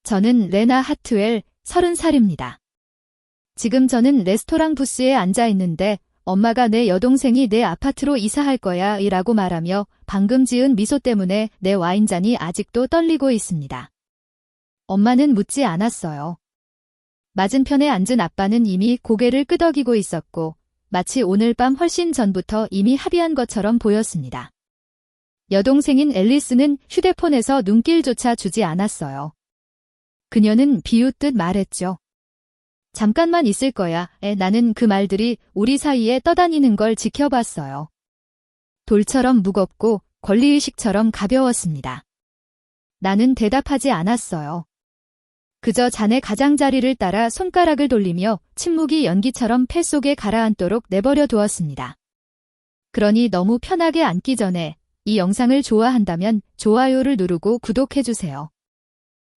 저는 레나 하트웰, 30살입니다. 지금 저는 레스토랑 부스에 앉아 있는데 엄마가 내 여동생이 내 아파트로 이사할 거야 라고 말하며 방금 지은 미소 때문에 내 와인잔이 아직도 떨리고 있습니다. 엄마는 묻지 않았어요. 맞은편에 앉은 아빠는 이미 고개를 끄덕이고 있었고 마치 오늘 밤 훨씬 전부터 이미 합의한 것처럼 보였습니다. 여동생인 앨리스는 휴대폰에서 눈길조차 주지 않았어요. 그녀는 비웃듯 말했죠. 잠깐만 있을 거야. 나는 그 말들이 우리 사이에 떠다니는 걸 지켜봤어요. 돌처럼 무겁고 권리의식처럼 가벼웠습니다. 나는 대답하지 않았어요. 그저 자네 가장자리를 따라 손가락을 돌리며 침묵이 연기처럼 폐 속에 가라앉도록 내버려 두었습니다. 그러니 너무 편하게 앉기 전에 이 영상을 좋아한다면 좋아요를 누르고 구독해주세요.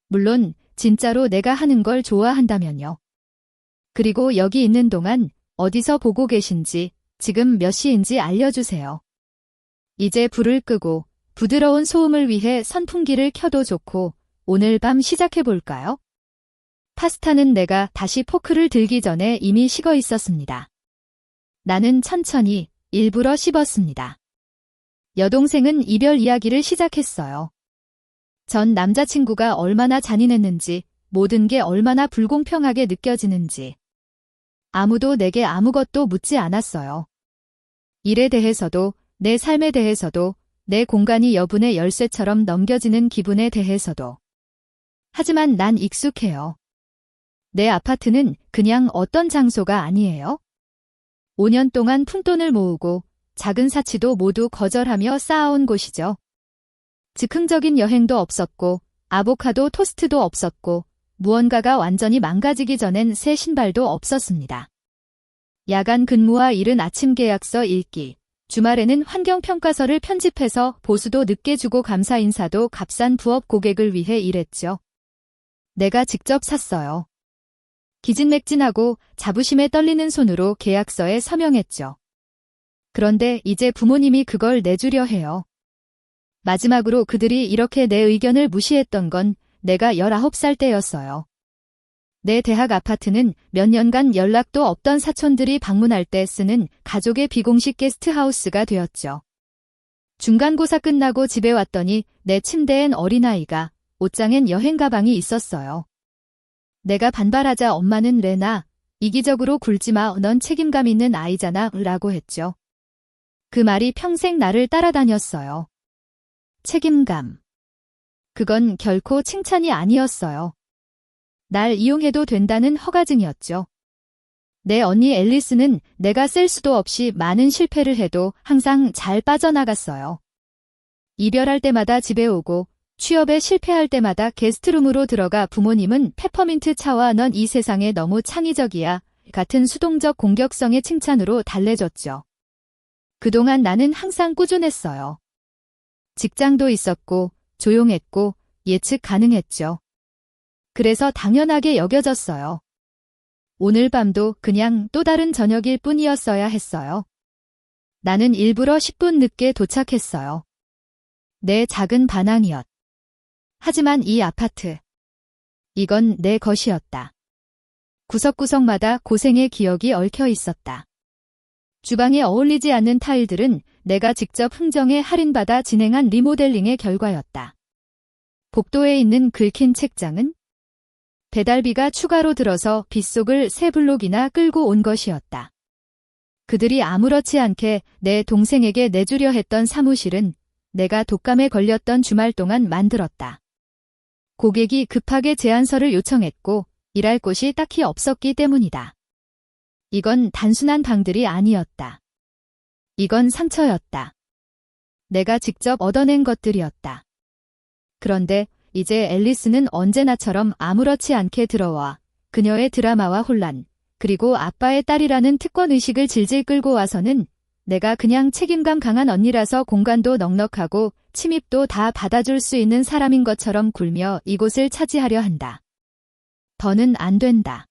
물론 진짜로 내가 하는 걸 좋아한다면요. 그리고 여기 있는 동안 어디서 보고 계신지 지금 몇 시인지 알려주세요. 이제 불을 끄고 부드러운 소음을 위해 선풍기를 켜도 좋고 오늘 밤 시작해볼까요? 파스타는 내가 다시 포크를 들기 전에 이미 식어 있었습니다. 나는 천천히 일부러 씹었습니다. 여동생은 이별 이야기를 시작했어요. 전 남자친구가 얼마나 잔인했는지, 모든 게 얼마나 불공평하게 느껴지는지. 아무도 내게 아무것도 묻지 않았어요. 일에 대해서도, 내 삶에 대해서도, 내 공간이 여분의 열쇠처럼 넘겨지는 기분에 대해서도. 하지만 난 익숙해요. 내 아파트는 그냥 어떤 장소가 아니에요. 5년 동안 푼돈을 모으고 작은 사치도 모두 거절하며 쌓아온 곳이죠. 즉흥적인 여행도 없었고 아보카도 토스트도 없었고 무언가가 완전히 망가지기 전엔 새 신발도 없었습니다. 야간 근무와 이른 아침 계약서 읽기, 주말에는 환경평가서를 편집해서 보수도 늦게 주고 감사 인사도 값싼 부업 고객을 위해 일했죠. 내가 직접 샀어요. 기진맥진하고 자부심에 떨리는 손으로 계약서에 서명했죠. 그런데 이제 부모님이 그걸 내주려 해요. 마지막으로 그들이 이렇게 내 의견을 무시했던 건 내가 19살 때였어요. 내 대학 아파트는 몇 년간 연락도 없던 사촌들이 방문할 때 쓰는 가족의 비공식 게스트하우스가 되었죠. 중간고사 끝나고 집에 왔더니 내 침대엔 어린아이가, 옷장엔 여행 가방이 있었어요. 내가 반발하자 엄마는 레나, 이기적으로 굴지마, 넌 책임감 있는 아이잖아 라고 했죠. 그 말이 평생 나를 따라다녔어요. 책임감. 그건 결코 칭찬이 아니었어요. 날 이용해도 된다는 허가증이었죠. 내 언니 앨리스는 내가 셀 수도 없이 많은 실패를 해도 항상 잘 빠져나갔어요. 이별할 때마다 집에 오고 취업에 실패할 때마다 게스트룸으로 들어가 부모님은 페퍼민트 차와 넌 이 세상에 너무 창의적이야 같은 수동적 공격성의 칭찬으로 달래줬죠. 그동안 나는 항상 꾸준했어요. 직장도 있었고 조용했고 예측 가능했죠. 그래서 당연하게 여겨졌어요. 오늘 밤도 그냥 또 다른 저녁일 뿐이었어야 했어요. 나는 일부러 10분 늦게 도착했어요. 내 작은 반항이었. 하지만 이 아파트. 이건 내 것이었다. 구석구석마다 고생의 기억이 얽혀 있었다. 주방에 어울리지 않는 타일들은 내가 직접 흥정에 할인받아 진행한 리모델링의 결과였다. 복도에 있는 긁힌 책장은 배달비가 추가로 들어서 빗속을 3블록이나 끌고 온 것이었다. 그들이 아무렇지 않게 내 동생에게 내주려 했던 사무실은 내가 독감에 걸렸던 주말 동안 만들었다. 고객이 급하게 제안서를 요청했고 일할 곳이 딱히 없었기 때문이다. 이건 단순한 방들이 아니었다. 이건 상처였다. 내가 직접 얻어낸 것들이었다. 그런데 이제 앨리스는 언제나처럼 아무렇지 않게 들어와 그녀의 드라마와 혼란, 그리고 아빠의 딸이라는 특권의식을 질질 끌고 와서는 내가 그냥 책임감 강한 언니라서 공간도 넉넉하고 침입도 다 받아줄 수 있는 사람인 것처럼 굴며 이곳을 차지하려 한다. 더는 안 된다.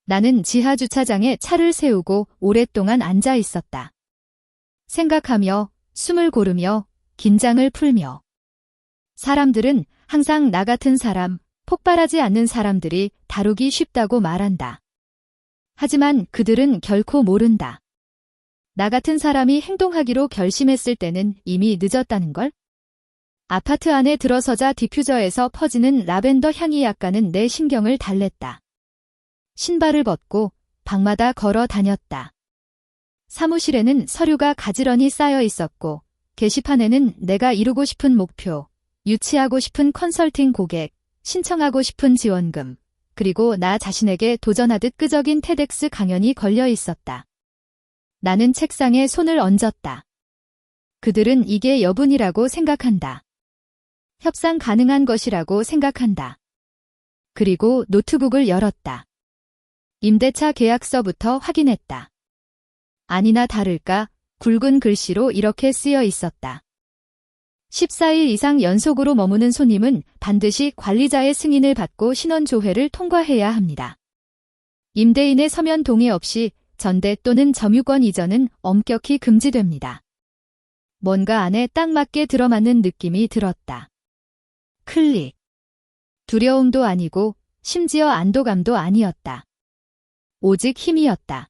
나는 지하 주차장에 차를 세우고 오랫동안 앉아 있었다. 생각하며, 숨을 고르며, 긴장을 풀며. 사람들은 항상 나 같은 사람, 폭발하지 않는 사람들이 다루기 쉽다고 말한다. 하지만 그들은 결코 모른다. 나 같은 사람이 행동하기로 결심했을 때는 이미 늦었다는 걸? 아파트 안에 들어서자 디퓨저에서 퍼지는 라벤더 향이 약간은 내 신경을 달랬다. 신발을 벗고 방마다 걸어 다녔다. 사무실에는 서류가 가지런히 쌓여 있었고 게시판에는 내가 이루고 싶은 목표, 유치하고 싶은 컨설팅 고객, 신청하고 싶은 지원금, 그리고 나 자신에게 도전하듯 끄적인 테덱스 강연이 걸려 있었다. 나는 책상에 손을 얹었다. 그들은 이게 여분이라고 생각한다. 협상 가능한 것이라고 생각한다. 그리고 노트북을 열었다. 임대차 계약서부터 확인했다. 아니나 다를까 굵은 글씨로 이렇게 쓰여 있었다. 14일 이상 연속으로 머무는 손님은 반드시 관리자의 승인을 받고 신원조회를 통과해야 합니다. 임대인의 서면 동의 없이 전대 또는 점유권 이전은 엄격히 금지됩니다. 뭔가 안에 딱 맞게 들어맞는 느낌이 들었다. 클릭. 두려움도 아니고 심지어 안도감도 아니었다. 오직 힘이었다.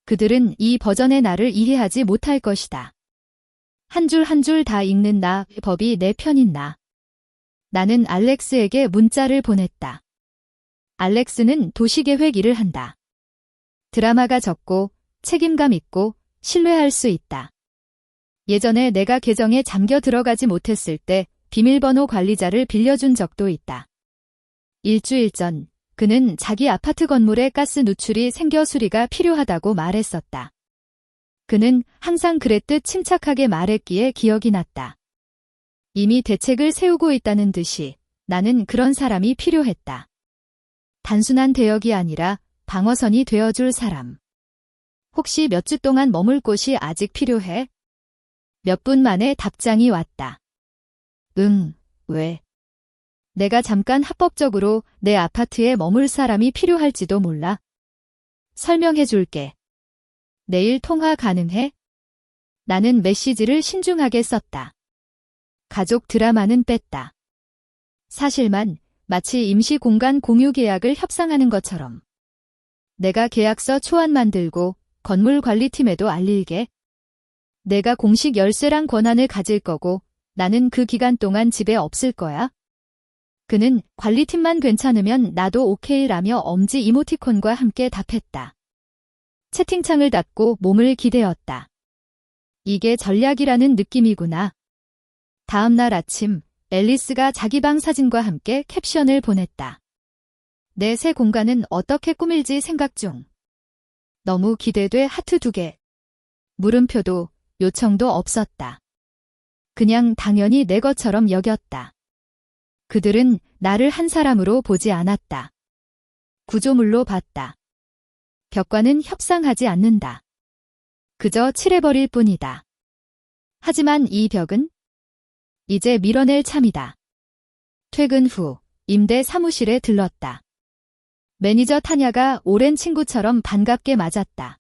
그들은 이 버전의 나를 이해하지 못할 것이다. 한 줄 한 줄 다 읽는 나, 법이 내 편인 나. 나는 알렉스에게 문자를 보냈다. 알렉스는 도시계획 일을 한다. 드라마가 적고 책임감 있고 신뢰할 수 있다. 예전에 내가 계정에 잠겨 들어가지 못했을 때 비밀번호 관리자를 빌려준 적도 있다. 일주일 전 그는 자기 아파트 건물에 가스 누출이 생겨 수리가 필요하다고 말했었다. 그는 항상 그랬듯 침착하게 말했기에 기억이 났다. 이미 대책을 세우고 있다는 듯이 나는 그런 사람이 필요했다. 단순한 대역이 아니라 방어선이 되어줄 사람. 혹시 몇 주 동안 머물 곳이 아직 필요해? 몇 분 만에 답장이 왔다. 응, 왜? 내가 잠깐 합법적으로 내 아파트에 머물 사람이 필요할지도 몰라. 설명해 줄게. 내일 통화 가능해? 나는 메시지를 신중하게 썼다. 가족 드라마는 뺐다. 사실만 마치 임시 공간 공유 계약을 협상하는 것처럼. 내가 계약서 초안 만들고 건물 관리팀에도 알릴게. 내가 공식 열쇠랑 권한을 가질 거고 나는 그 기간 동안 집에 없을 거야. 그는 관리팀만 괜찮으면 나도 오케이라며 엄지 이모티콘과 함께 답했다. 채팅창을 닫고 몸을 기대었다. 이게 전략이라는 느낌이구나. 다음 날 아침 앨리스가 자기 방 사진과 함께 캡션을 보냈다. 내 새 공간은 어떻게 꾸밀지 생각 중. 너무 기대돼 하트 2개. 물음표도 요청도 없었다. 그냥 당연히 내 것처럼 여겼다. 그들은 나를 한 사람으로 보지 않았다. 구조물로 봤다. 벽과는 협상하지 않는다. 그저 칠해버릴 뿐이다. 하지만 이 벽은 이제 밀어낼 참이다. 퇴근 후 임대 사무실에 들렀다. 매니저 타냐가 오랜 친구처럼 반갑게 맞았다.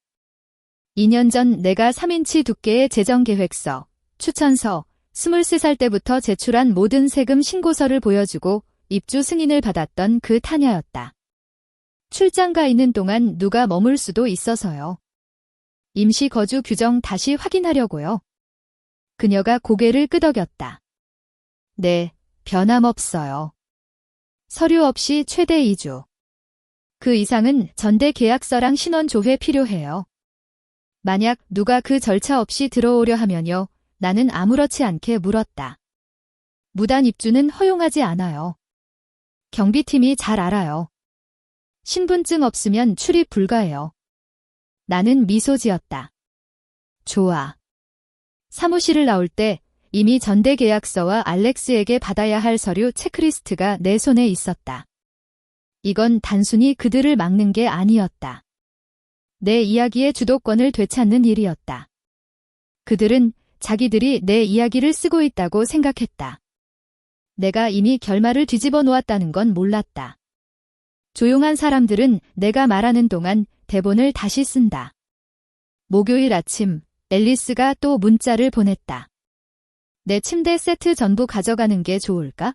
2년 전 내가 3인치 두께의 재정계획서, 추천서, 23살 때부터 제출한 모든 세금 신고서를 보여주고 입주 승인을 받았던 그 타냐였다. 출장 가 있는 동안 누가 머물 수도 있어서요. 임시 거주 규정 다시 확인하려고요. 그녀가 고개를 끄덕였다. 네, 변함없어요. 서류 없이 최대 2주. 그 이상은 전대 계약서랑 신원 조회 필요해요. 만약 누가 그 절차 없이 들어오려 하면요. 나는 아무렇지 않게 물었다. 무단 입주는 허용하지 않아요. 경비팀이 잘 알아요. 신분증 없으면 출입 불가해요. 나는 미소 지었다. 좋아. 사무실을 나올 때 이미 전대 계약서와 알렉스에게 받아야 할 서류 체크리스트가 내 손에 있었다. 이건 단순히 그들을 막는 게 아니었다. 내 이야기의 주도권을 되찾는 일이었다. 그들은 자기들이 내 이야기를 쓰고 있다고 생각했다. 내가 이미 결말을 뒤집어 놓았다는 건 몰랐다. 조용한 사람들은 내가 말하는 동안 대본을 다시 쓴다. 목요일 아침 앨리스가 또 문자를 보냈다. 내 침대 세트 전부 가져가는 게 좋을까?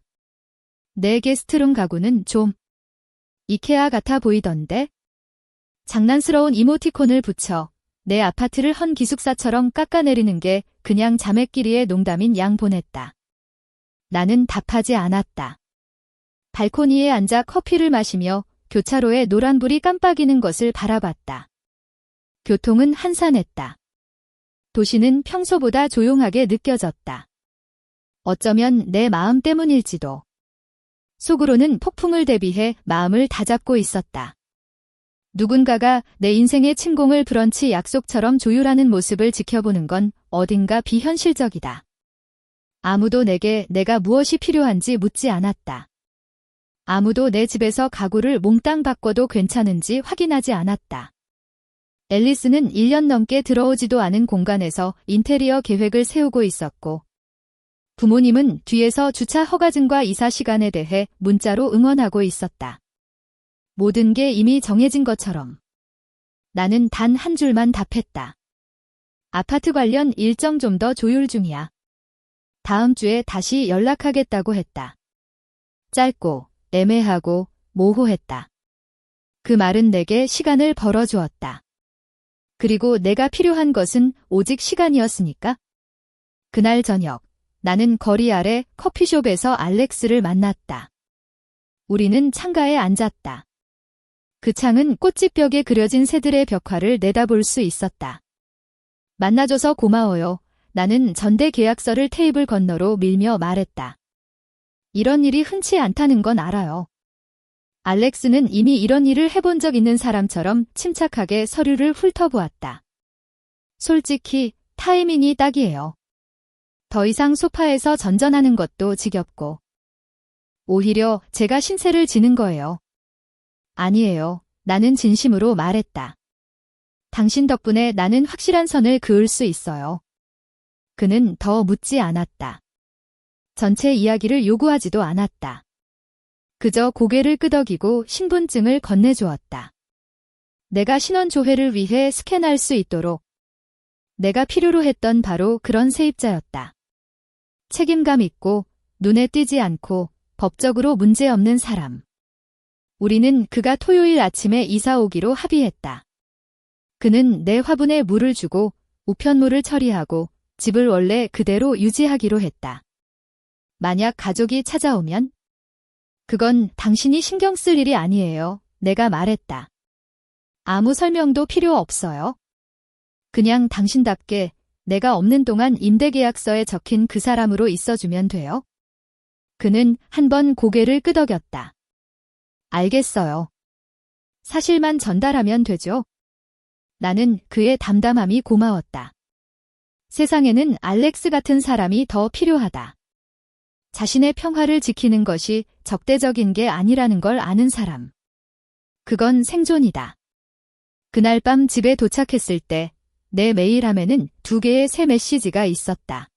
내 게스트룸 가구는 좀 이케아 같아 보이던데? 장난스러운 이모티콘을 붙여 내 아파트를 헌 기숙사처럼 깎아내리는 게 그냥 자매끼리의 농담인 양 보냈다. 나는 답하지 않았다. 발코니에 앉아 커피를 마시며 교차로에 노란불이 깜빡이는 것을 바라봤다. 교통은 한산했다. 도시는 평소보다 조용하게 느껴졌다. 어쩌면 내 마음 때문일지도. 속으로는 폭풍을 대비해 마음을 다잡고 있었다. 누군가가 내 인생의 침공을 브런치 약속처럼 조율하는 모습을 지켜보는 건 어딘가 비현실적이다. 아무도 내게 내가 무엇이 필요한지 묻지 않았다. 아무도 내 집에서 가구를 몽땅 바꿔도 괜찮은지 확인하지 않았다. 앨리스는 1년 넘게 들어오지도 않은 공간에서 인테리어 계획을 세우고 있었고, 부모님은 뒤에서 주차 허가증과 이사 시간에 대해 문자로 응원하고 있었다. 모든 게 이미 정해진 것처럼. 나는 단 한 줄만 답했다. 아파트 관련 일정 좀 더 조율 중이야. 다음 주에 다시 연락하겠다고 했다. 짧고 애매하고 모호했다. 그 말은 내게 시간을 벌어주었다. 그리고 내가 필요한 것은 오직 시간이었으니까. 그날 저녁, 나는 거리 아래 커피숍에서 알렉스를 만났다. 우리는 창가에 앉았다. 그 창은 꽃집벽에 그려진 새들의 벽화를 내다볼 수 있었다. 만나줘서 고마워요. 나는 전대 계약서를 테이블 건너로 밀며 말했다. 이런 일이 흔치 않다는 건 알아요. 알렉스는 이미 이런 일을 해본 적 있는 사람처럼 침착하게 서류를 훑어보았다. 솔직히 타이밍이 딱이에요. 더 이상 소파에서 전전하는 것도 지겹고. 오히려 제가 신세를 지는 거예요. 아니에요. 나는 진심으로 말했다. 당신 덕분에 나는 확실한 선을 그을 수 있어요. 그는 더 묻지 않았다. 전체 이야기를 요구하지도 않았다. 그저 고개를 끄덕이고 신분증을 건네주었다. 내가 신원조회를 위해 스캔할 수 있도록. 내가 필요로 했던 바로 그런 세입자였다. 책임감 있고 눈에 띄지 않고 법적으로 문제없는 사람. 우리는 그가 토요일 아침에 이사 오기로 합의했다. 그는 내 화분에 물을 주고 우편물을 처리하고 집을 원래 그대로 유지하기로 했다. 만약 가족이 찾아오면? 그건 당신이 신경 쓸 일이 아니에요. 내가 말했다. 아무 설명도 필요 없어요. 그냥 당신답게 내가 없는 동안 임대계약서에 적힌 그 사람으로 있어주면 돼요. 그는 한 번 고개를 끄덕였다. 알겠어요. 사실만 전달하면 되죠. 나는 그의 담담함이 고마웠다. 세상에는 알렉스 같은 사람이 더 필요하다. 자신의 평화를 지키는 것이 적대적인 게 아니라는 걸 아는 사람. 그건 생존이다. 그날 밤 집에 도착했을 때 내 메일함에는 2개의 새 메시지가 있었다.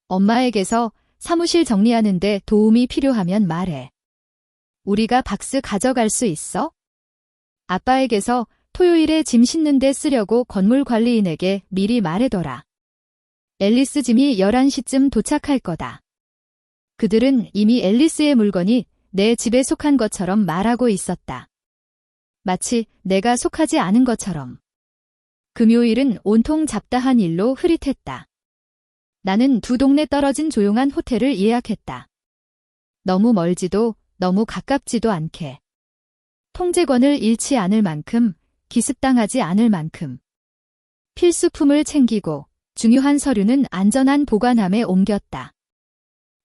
엄마에게서 사무실 정리하는데 도움이 필요하면 말해. 우리가 박스 가져갈 수 있어? 아빠에게서 토요일에 짐 싣는 데 쓰려고 건물 관리인에게 미리 말해둬라. 앨리스 짐이 11시쯤 도착할 거다. 그들은 이미 앨리스의 물건이 내 집에 속한 것처럼 말하고 있었다. 마치 내가 속하지 않은 것처럼. 금요일은 온통 잡다한 일로 흐릿했다. 나는 2 동네 떨어진 조용한 호텔을 예약했다. 너무 멀지도 너무 가깝지도 않게. 통제권을 잃지 않을 만큼, 기습당하지 않을 만큼. 필수품을 챙기고 중요한 서류는 안전한 보관함에 옮겼다.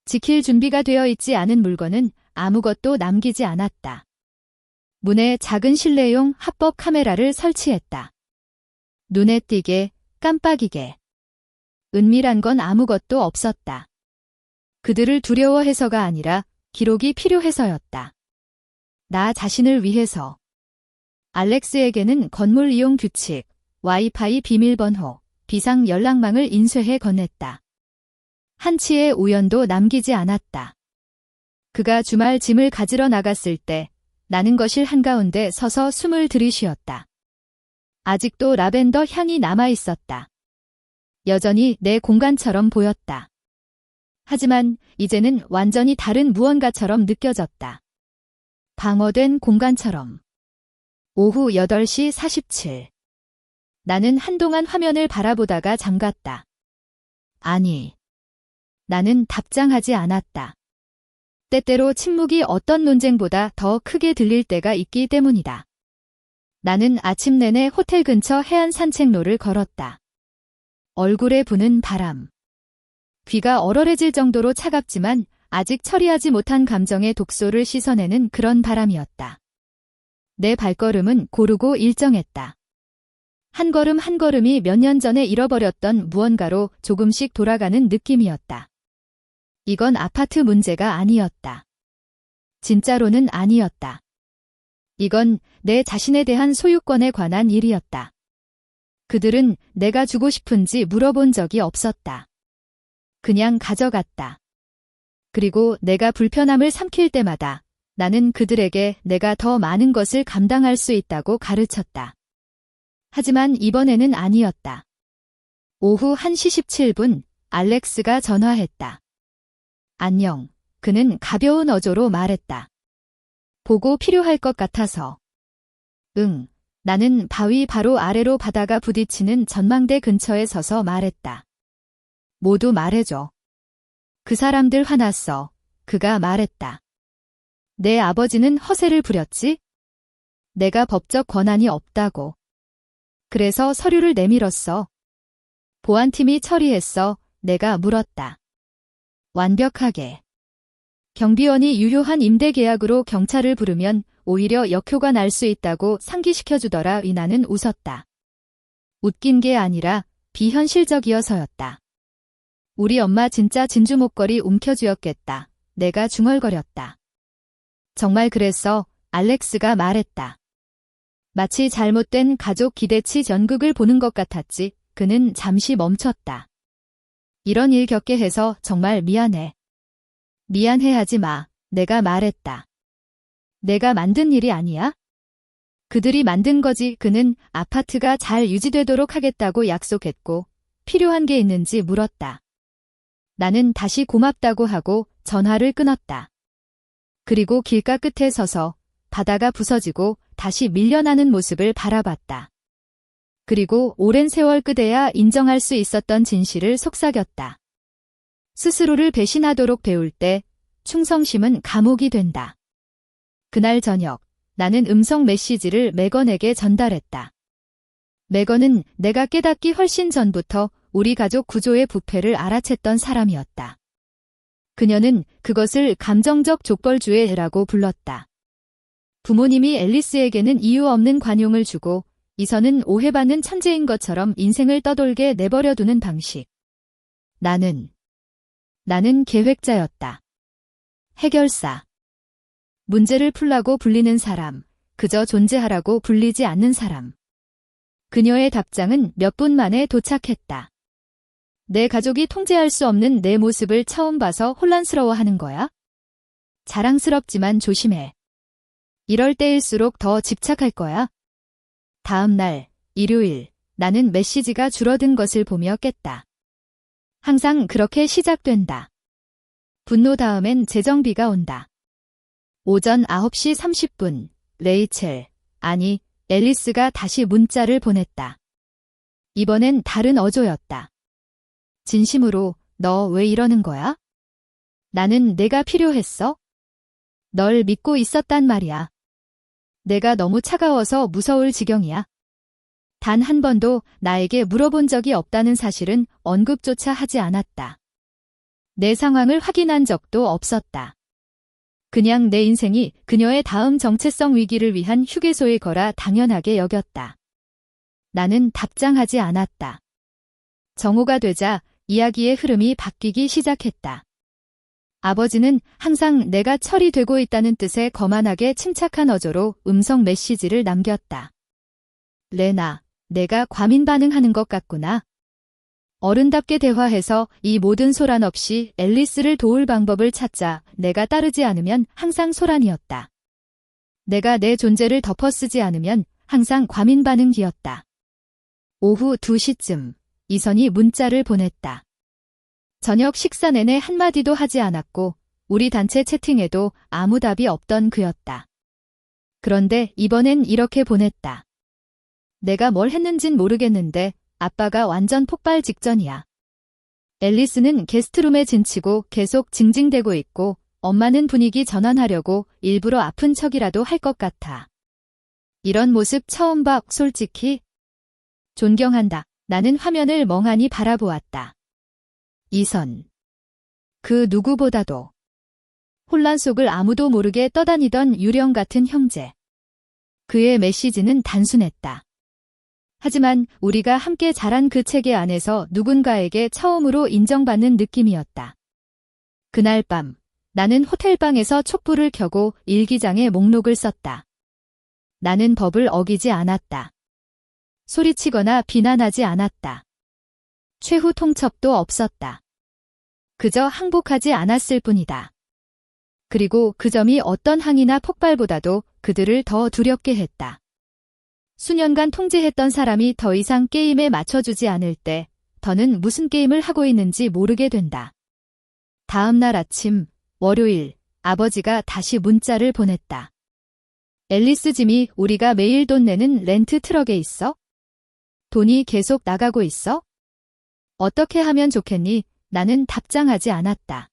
지킬 준비가 되어 있지 않은 물건은 아무것도 남기지 않았다. 문에 작은 실내용 합법 카메라를 설치했다. 눈에 띄게, 깜빡이게. 은밀한 건 아무것도 없었다. 그들을 두려워해서가 아니라 기록이 필요해서였다. 나 자신을 위해서. 알렉스에게는 건물 이용 규칙, 와이파이 비밀번호, 비상 연락망을 인쇄해 건넸다. 한치의 우연도 남기지 않았다. 그가 주말 짐을 가지러 나갔을 때 나는 거실 한가운데 서서 숨을 들이쉬었다. 아직도 라벤더 향이 남아 있었다. 여전히 내 공간처럼 보였다. 하지만 이제는 완전히 다른 무언가처럼 느껴졌다. 방어된 공간처럼. 오후 8시 47. 나는 한동안 화면을 바라보다가 잠갔다. 아니. 나는 답장하지 않았다. 때때로 침묵이 어떤 논쟁보다 더 크게 들릴 때가 있기 때문이다. 나는 아침 내내 호텔 근처 해안 산책로를 걸었다. 얼굴에 부는 바람. 귀가 얼얼해질 정도로 차갑지만 아직 처리하지 못한 감정의 독소를 씻어내는 그런 바람이었다. 내 발걸음은 고르고 일정했다. 한 걸음 한 걸음이 몇 년 전에 잃어버렸던 무언가로 조금씩 돌아가는 느낌이었다. 이건 아파트 문제가 아니었다. 진짜로는 아니었다. 이건 내 자신에 대한 소유권에 관한 일이었다. 그들은 내가 주고 싶은지 물어본 적이 없었다. 그냥 가져갔다. 그리고 내가 불편함을 삼킬 때마다 나는 그들에게 내가 더 많은 것을 감당할 수 있다고 가르쳤다. 하지만 이번에는 아니었다. 오후 1시 17분, 알렉스가 전화했다. 안녕. 그는 가벼운 어조로 말했다. 보고 필요할 것 같아서. 응. 나는 바위 바로 아래로 바다가 부딪히는 전망대 근처에 서서 말했다. 모두 말해줘. 그 사람들 화났어. 그가 말했다. 내 아버지는 허세를 부렸지? 내가 법적 권한이 없다고. 그래서 서류를 내밀었어. 보안팀이 처리했어. 내가 물었다. 완벽하게. 경비원이 유효한 임대계약으로 경찰을 부르면 오히려 역효가 날 수 있다고 상기시켜주더라. 나는 웃었다. 웃긴 게 아니라 비현실적이어서였다. 우리 엄마 진짜 진주 목걸이 움켜쥐었겠다. 내가 중얼거렸다. 정말 그랬어. 알렉스가 말했다. 마치 잘못된 가족 기대치 전극을 보는 것 같았지. 그는 잠시 멈췄다. 이런 일 겪게 해서 정말 미안해. 미안해하지 마. 내가 말했다. 내가 만든 일이 아니야? 그들이 만든 거지. 그는 아파트가 잘 유지되도록 하겠다고 약속했고 필요한 게 있는지 물었다. 나는 다시 고맙다고 하고 전화를 끊었다. 그리고 길가 끝에 서서 바다가 부서지고 다시 밀려나는 모습을 바라봤다. 그리고 오랜 세월 그대야 인정할 수 있었던 진실을 속삭였다. 스스로를 배신하도록 배울 때 충성심은 감옥이 된다. 그날 저녁 나는 음성 메시지를 매건에게 전달했다. 매건은 내가 깨닫기 훨씬 전부터 우리 가족 구조의 부패를 알아챘던 사람이었다. 그녀는 그것을 감정적 족벌주의라고 불렀다. 부모님이 앨리스에게는 이유 없는 관용을 주고 이선은 오해받는 천재인 것처럼 인생을 떠돌게 내버려두는 방식. 나는 계획자였다. 해결사. 문제를 풀라고 불리는 사람, 그저 존재하라고 불리지 않는 사람. 그녀의 답장은 몇 분 만에 도착했다. 내 가족이 통제할 수 없는 내 모습을 처음 봐서 혼란스러워하는 거야? 자랑스럽지만 조심해. 이럴 때일수록 더 집착할 거야. 다음 날, 일요일, 나는 메시지가 줄어든 것을 보며 깼다. 항상 그렇게 시작된다. 분노 다음엔 재정비가 온다. 오전 9시 30분, 레이첼, 아니, 앨리스가 다시 문자를 보냈다. 이번엔 다른 어조였다. 진심으로, 너 왜 이러는 거야? 나는 내가 필요했어? 널 믿고 있었단 말이야. 내가 너무 차가워서 무서울 지경이야. 단 한 번도 나에게 물어본 적이 없다는 사실은 언급조차 하지 않았다. 내 상황을 확인한 적도 없었다. 그냥 내 인생이 그녀의 다음 정체성 위기를 위한 휴게소일 거라 당연하게 여겼다. 나는 답장하지 않았다. 정오가 되자 이야기의 흐름이 바뀌기 시작했다. 아버지는 항상 내가 처리되고 있다는 뜻의 거만하게 침착한 어조로 음성 메시지를 남겼다. 레나, 내가 과민 반응하는 것 같구나. 어른답게 대화해서 이 모든 소란 없이 앨리스를 도울 방법을 찾자. 내가 따르지 않으면 항상 소란이었다. 내가 내 존재를 덮어쓰지 않으면 항상 과민 반응이었다. 오후 2시쯤 이선이 문자를 보냈다. 저녁 식사 내내 한마디도 하지 않았고 우리 단체 채팅에도 아무 답이 없던 그였다. 그런데 이번엔 이렇게 보냈다. 내가 뭘 했는진 모르겠는데 아빠가 완전 폭발 직전이야. 앨리스는 게스트룸에 진치고 계속 징징대고 있고 엄마는 분위기 전환하려고 일부러 아픈 척이라도 할 것 같아. 이런 모습 처음 봐. 솔직히 존경한다. 나는 화면을 멍하니 바라보았다. 이선. 그 누구보다도 혼란 속을 아무도 모르게 떠다니던 유령 같은 형제. 그의 메시지는 단순했다. 하지만 우리가 함께 자란 그 체계 안에서 누군가에게 처음으로 인정받는 느낌이었다. 그날 밤, 나는 호텔방에서 촛불을 켜고 일기장에 목록을 썼다. 나는 법을 어기지 않았다. 소리치거나 비난하지 않았다. 최후 통첩도 없었다. 그저 항복하지 않았을 뿐이다. 그리고 그 점이 어떤 항의나 폭발보다도 그들을 더 두렵게 했다. 수년간 통제했던 사람이 더 이상 게임에 맞춰주지 않을 때 더는 무슨 게임을 하고 있는지 모르게 된다. 다음 날 아침, 월요일, 아버지가 다시 문자를 보냈다. 앨리스 짐이 우리가 매일 돈 내는 렌트 트럭에 있어? 돈이 계속 나가고 있어? 어떻게 하면 좋겠니? 나는 답장하지 않았다.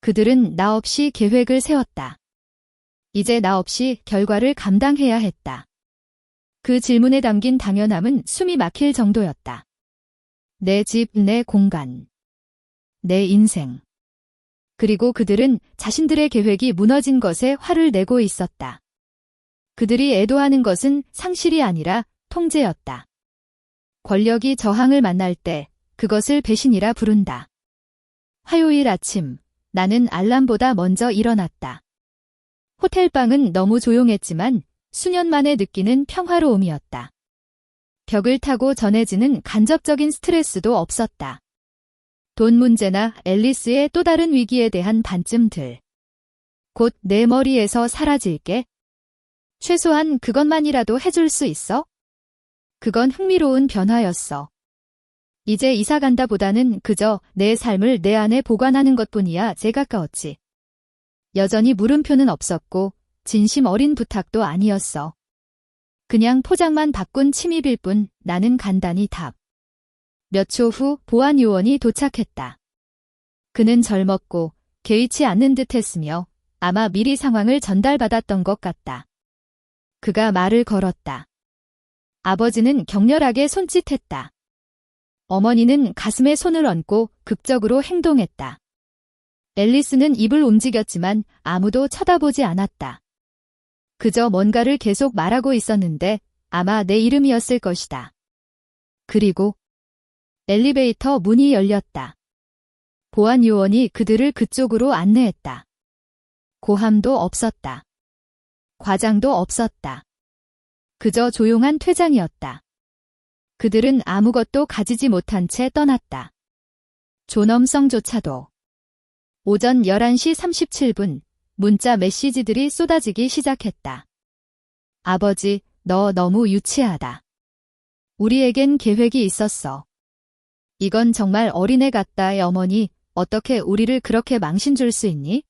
그들은 나 없이 계획을 세웠다. 이제 나 없이 결과를 감당해야 했다. 그 질문에 담긴 당연함은 숨이 막힐 정도였다. 내 집, 내 공간, 내 인생. 그리고 그들은 자신들의 계획이 무너진 것에 화를 내고 있었다. 그들이 애도하는 것은 상실이 아니라 통제였다. 권력이 저항을 만날 때 그것을 배신이라 부른다. 화요일 아침, 나는 알람보다 먼저 일어났다. 호텔방은 너무 조용했지만 수년 만에 느끼는 평화로움이었다. 벽을 타고 전해지는 간접적인 스트레스도 없었다. 돈 문제나 앨리스의 또 다른 위기에 대한 반쯤들. 곧 내 머리에서 사라질게. 최소한 그것만이라도 해줄 수 있어? 그건 흥미로운 변화였어. 이제 이사 간다 보다는 그저 내 삶을 내 안에 보관하는 것뿐이야 가까웠지. 여전히 물음표는 없었고 진심 어린 부탁도 아니었어. 그냥 포장만 바꾼 침입일 뿐. 나는 간단히 답. 몇 초 후 보안 요원이 도착했다. 그는 젊었고 개의치 않는 듯 했으며 아마 미리 상황을 전달받았던 것 같다. 그가 말을 걸었다. 아버지는 격렬하게 손짓했다. 어머니는 가슴에 손을 얹고 극적으로 행동했다. 앨리스는 입을 움직였지만 아무도 쳐다보지 않았다. 그저 뭔가를 계속 말하고 있었는데 아마 내 이름이었을 것이다. 그리고 엘리베이터 문이 열렸다. 보안 요원이 그들을 그쪽으로 안내했다. 고함도 없었다. 과장도 없었다. 그저 조용한 퇴장이었다. 그들은 아무것도 가지지 못한 채 떠났다. 존엄성조차도. 오전 11시 37분 문자 메시지들이 쏟아지기 시작했다. 아버지, 너 너무 유치하다. 우리에겐 계획이 있었어. 이건 정말 어린애 같다. 어머니, 어떻게 우리를 그렇게 망신 줄 수 있니?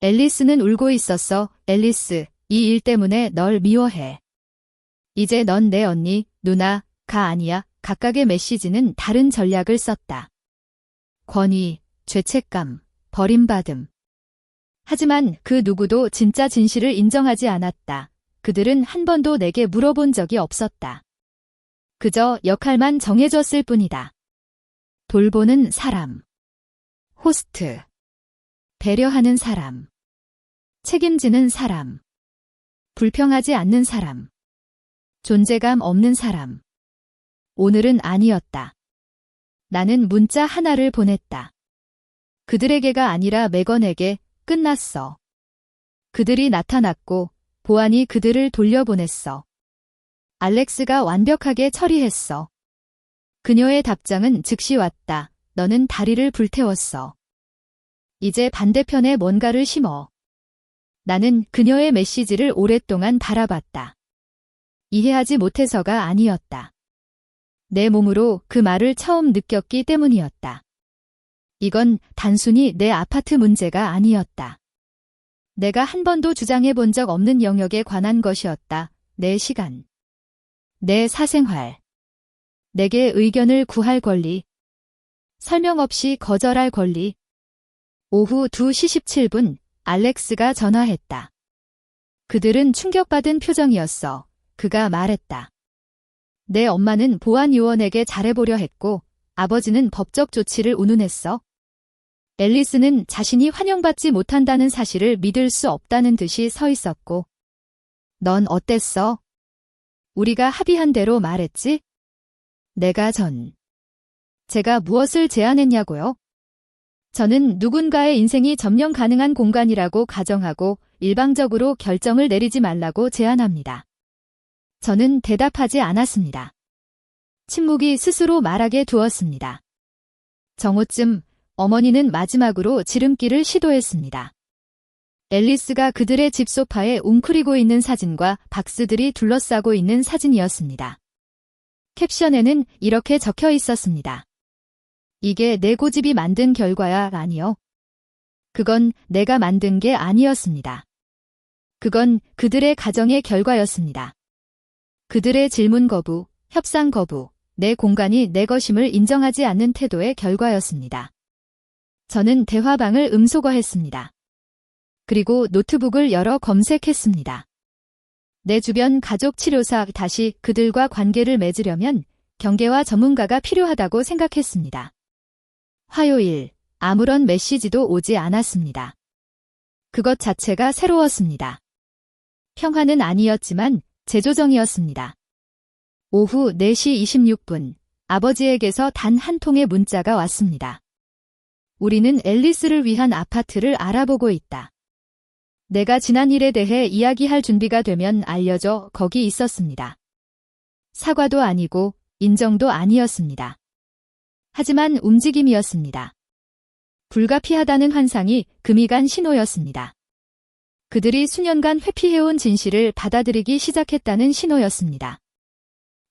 앨리스는 울고 있었어. 앨리스, 이 일 때문에 널 미워해. 이제 넌 내 언니, 누나가 아니야. 각각의 메시지는 다른 전략을 썼다. 권위, 죄책감, 버림받음. 하지만 그 누구도 진짜 진실을 인정하지 않았다. 그들은 한 번도 내게 물어본 적이 없었다. 그저 역할만 정해줬을 뿐이다. 돌보는 사람, 호스트, 배려하는 사람, 책임지는 사람, 불평하지 않는 사람, 존재감 없는 사람. 오늘은 아니었다. 나는 문자 하나를 보냈다. 그들에게가 아니라 맥건에게. 끝났어. 그들이 나타났고 보안이 그들을 돌려보냈어. 알렉스가 완벽하게 처리했어. 그녀의 답장은 즉시 왔다. 너는 다리를 불태웠어. 이제 반대편에 뭔가를 심어. 나는 그녀의 메시지를 오랫동안 바라봤다. 이해하지 못해서가 아니었다. 내 몸으로 그 말을 처음 느꼈기 때문이었다. 이건 단순히 내 아파트 문제가 아니었다. 내가 한 번도 주장해 본 적 없는 영역에 관한 것이었다. 내 시간, 내 사생활, 내게 의견을 구할 권리, 설명 없이 거절할 권리. 오후 2시 17분, 알렉스가 전화했다. 그들은 충격받은 표정이었어. 그가 말했다. 내 엄마는 보안요원에게 잘해보려 했고 아버지는 법적 조치를 운운했어. 앨리스는 자신이 환영받지 못한다는 사실을 믿을 수 없다는 듯이 서 있었고. 넌 어땠어? 우리가 합의한 대로 말했지? 제가 무엇을 제안했냐고요? 저는 누군가의 인생이 점령 가능한 공간이라고 가정하고 일방적으로 결정을 내리지 말라고 제안합니다. 저는 대답하지 않았습니다. 침묵이 스스로 말하게 두었습니다. 정오쯤 어머니는 마지막으로 지름길을 시도했습니다. 앨리스가 그들의 집 소파에 웅크리고 있는 사진과 박스들이 둘러싸고 있는 사진이었습니다. 캡션에는 이렇게 적혀 있었습니다. 이게 내 고집이 만든 결과야. 아니요. 그건 내가 만든 게 아니었습니다. 그건 그들의 가정의 결과였습니다. 그들의 질문 거부, 협상 거부, 내 공간이 내 것임을 인정하지 않는 태도의 결과였습니다. 저는 대화방을 음소거했습니다. 그리고 노트북을 열어 검색했습니다. 내 주변 가족 치료사 다시 그들과 관계를 맺으려면 경계와 전문가가 필요하다고 생각했습니다. 화요일, 아무런 메시지도 오지 않았습니다. 그것 자체가 새로웠습니다. 평화는 아니었지만 재조정이었습니다. 오후 4시 26분, 아버지에게서 단 한 통의 문자가 왔습니다. 우리는 앨리스를 위한 아파트를 알아보고 있다. 내가 지난 일에 대해 이야기할 준비가 되면 알려줘. 거기 있었습니다. 사과도 아니고 인정도 아니었습니다. 하지만 움직임이었습니다. 불가피하다는 환상이 금이 간 신호였습니다. 그들이 수년간 회피해온 진실을 받아들이기 시작했다는 신호였습니다.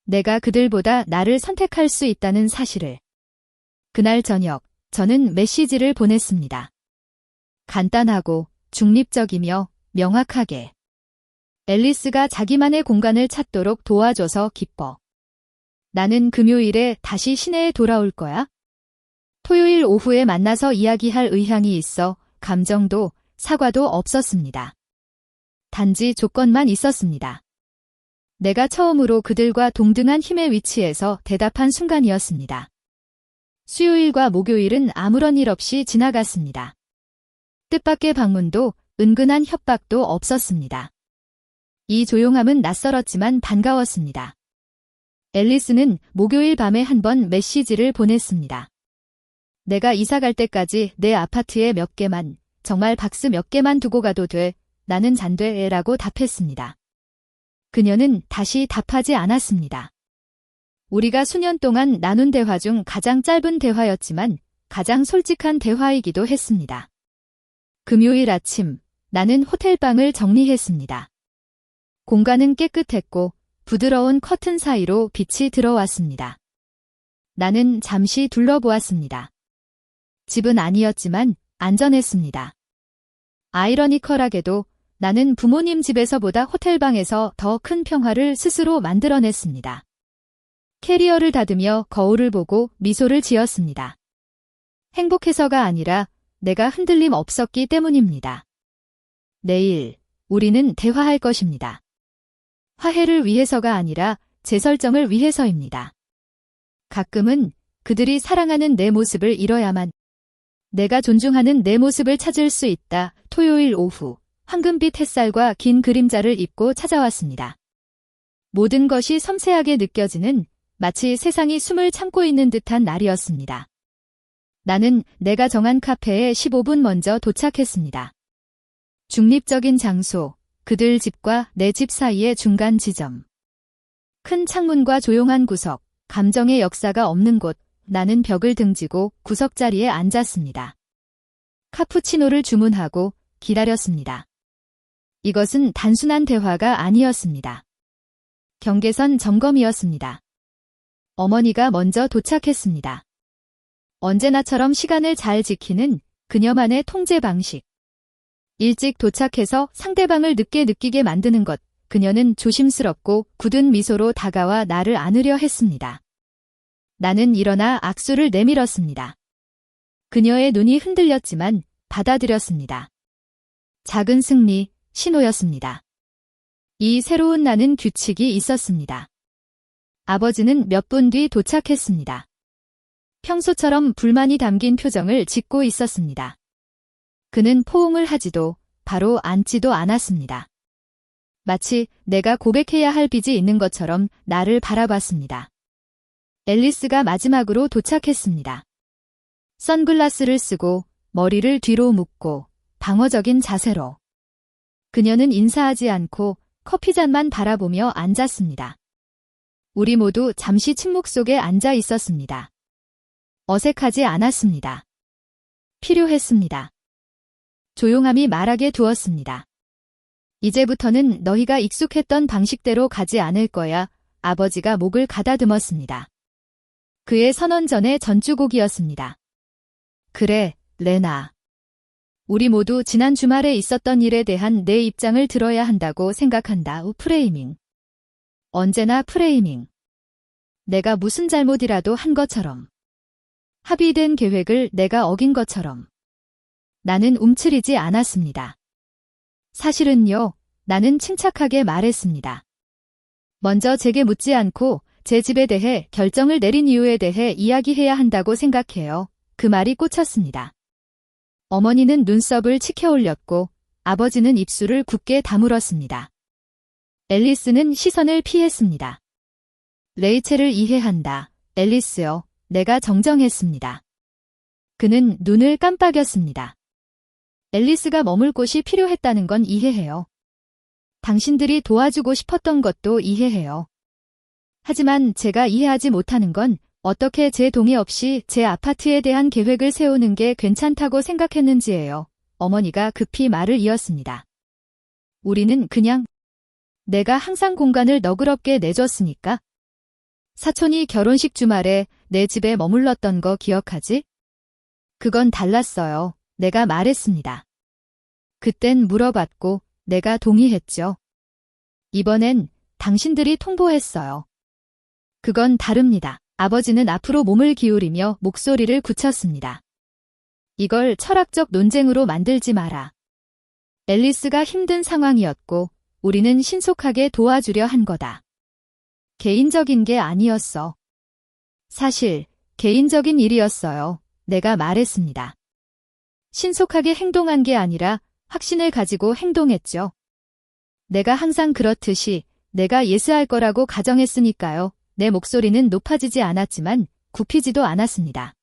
내가 그들보다 나를 선택할 수 있다는 사실을. 그날 저녁, 저는 메시지를 보냈습니다. 간단하고 중립적이며 명확하게. 앨리스가 자기만의 공간을 찾도록 도와줘서 기뻐. 나는 금요일에 다시 시내에 돌아올 거야. 토요일 오후에 만나서 이야기할 의향이 있어 감정도 사과도 없었습니다. 단지 조건만 있었습니다. 내가 처음으로 그들과 동등한 힘의 위치에서 대답한 순간이었습니다. 수요일과 목요일은 아무런 일 없이 지나갔습니다. 뜻밖의 방문도 은근한 협박도 없었습니다. 이 조용함은 낯설었지만 반가웠습니다. 앨리스는 목요일 밤에 한 번 메시지를 보냈습니다. 내가 이사 갈 때까지 내 아파트에 몇 개만, 정말 박스 몇 개만 두고 가도 돼. 나는 잔돼. 라고 답했습니다. 그녀는 다시 답하지 않았습니다. 우리가 수년 동안 나눈 대화 중 가장 짧은 대화였지만 가장 솔직한 대화이기도 했습니다. 금요일 아침, 나는 호텔방을 정리했습니다. 공간은 깨끗했고 부드러운 커튼 사이로 빛이 들어왔습니다. 나는 잠시 둘러보았습니다. 집은 아니었지만 안전했습니다. 아이러니컬하게도 나는 부모님 집에서보다 호텔방에서 더 큰 평화를 스스로 만들어냈습니다. 캐리어를 닫으며 거울을 보고 미소를 지었습니다. 행복해서가 아니라 내가 흔들림 없었기 때문입니다. 내일, 우리는 대화할 것입니다. 화해를 위해서가 아니라 재설정을 위해서입니다. 가끔은 그들이 사랑하는 내 모습을 잃어야만 내가 존중하는 내 모습을 찾을 수 있다. 토요일 오후, 황금빛 햇살과 긴 그림자를 입고 찾아왔습니다. 모든 것이 섬세하게 느껴지는 마치 세상이 숨을 참고 있는 듯한 날이었습니다. 나는 내가 정한 카페에 15분 먼저 도착했습니다. 중립적인 장소, 그들 집과 내 집 사이의 중간 지점. 큰 창문과 조용한 구석, 감정의 역사가 없는 곳, 나는 벽을 등지고 구석자리에 앉았습니다. 카푸치노를 주문하고 기다렸습니다. 이것은 단순한 대화가 아니었습니다. 경계선 점검이었습니다. 어머니가 먼저 도착했습니다. 언제나처럼 시간을 잘 지키는 그녀만의 통제 방식. 일찍 도착해서 상대방을 늦게 느끼게 만드는 것. 그녀는 조심스럽고 굳은 미소로 다가와 나를 안으려 했습니다. 나는 일어나 악수를 내밀었습니다. 그녀의 눈이 흔들렸지만 받아들였습니다. 작은 승리, 신호였습니다. 이 새로운 나는 규칙이 있었습니다. 아버지는 몇 분 뒤 도착했습니다. 평소처럼 불만이 담긴 표정을 짓고 있었습니다. 그는 포옹을 하지도 바로 앉지도 않았습니다. 마치 내가 고백해야 할 빚이 있는 것처럼 나를 바라봤습니다. 앨리스가 마지막으로 도착했습니다. 선글라스를 쓰고 머리를 뒤로 묶고 방어적인 자세로. 그녀는 인사하지 않고 커피잔만 바라보며 앉았습니다. 우리 모두 잠시 침묵 속에 앉아 있었습니다. 어색하지 않았습니다. 필요했습니다. 조용함이 말하게 두었습니다. 이제부터는 너희가 익숙했던 방식대로 가지 않을 거야. 아버지가 목을 가다듬었습니다. 그의 선언전의 전주곡이었습니다. 그래, 레나. 우리 모두 지난 주말에 있었던 일에 대한 내 입장을 들어야 한다고 생각한다. 프레이밍. 언제나 프레이밍. 내가 무슨 잘못이라도 한 것처럼. 합의된 계획을 내가 어긴 것처럼. 나는 움츠리지 않았습니다. 사실은요, 나는 침착하게 말했습니다. 먼저 제게 묻지 않고 제 집에 대해 결정을 내린 이유에 대해 이야기해야 한다고 생각해요. 그 말이 꽂혔습니다. 어머니는 눈썹을 치켜 올렸고 아버지는 입술을 굳게 다물었습니다. 앨리스는 시선을 피했습니다. 레이첼을 이해한다. 앨리스요, 내가 정정했습니다. 그는 눈을 깜빡였습니다. 앨리스가 머물 곳이 필요했다는 건 이해해요. 당신들이 도와주고 싶었던 것도 이해해요. 하지만 제가 이해하지 못하는 건 어떻게 제 동의 없이 제 아파트에 대한 계획을 세우는 게 괜찮다고 생각했는지예요. 어머니가 급히 말을 이었습니다. 우리는 그냥 내가 항상 공간을 너그럽게 내줬으니까. 사촌이 결혼식 주말에 내 집에 머물렀던 거 기억하지? 그건 달랐어요. 내가 말했습니다. 그땐 물어봤고 내가 동의했죠. 이번엔 당신들이 통보했어요. 그건 다릅니다. 아버지는 앞으로 몸을 기울이며 목소리를 굳혔습니다. 이걸 철학적 논쟁으로 만들지 마라. 앨리스가 힘든 상황이었고 우리는 신속하게 도와주려 한 거다. 개인적인 게 아니었어. 사실 개인적인 일이었어요. 내가 말했습니다. 신속하게 행동한 게 아니라 확신을 가지고 행동했죠. 내가 항상 그렇듯이 내가 예스할 거라고 가정했으니까요. 내 목소리는 높아지지 않았지만 굽히지도 않았습니다.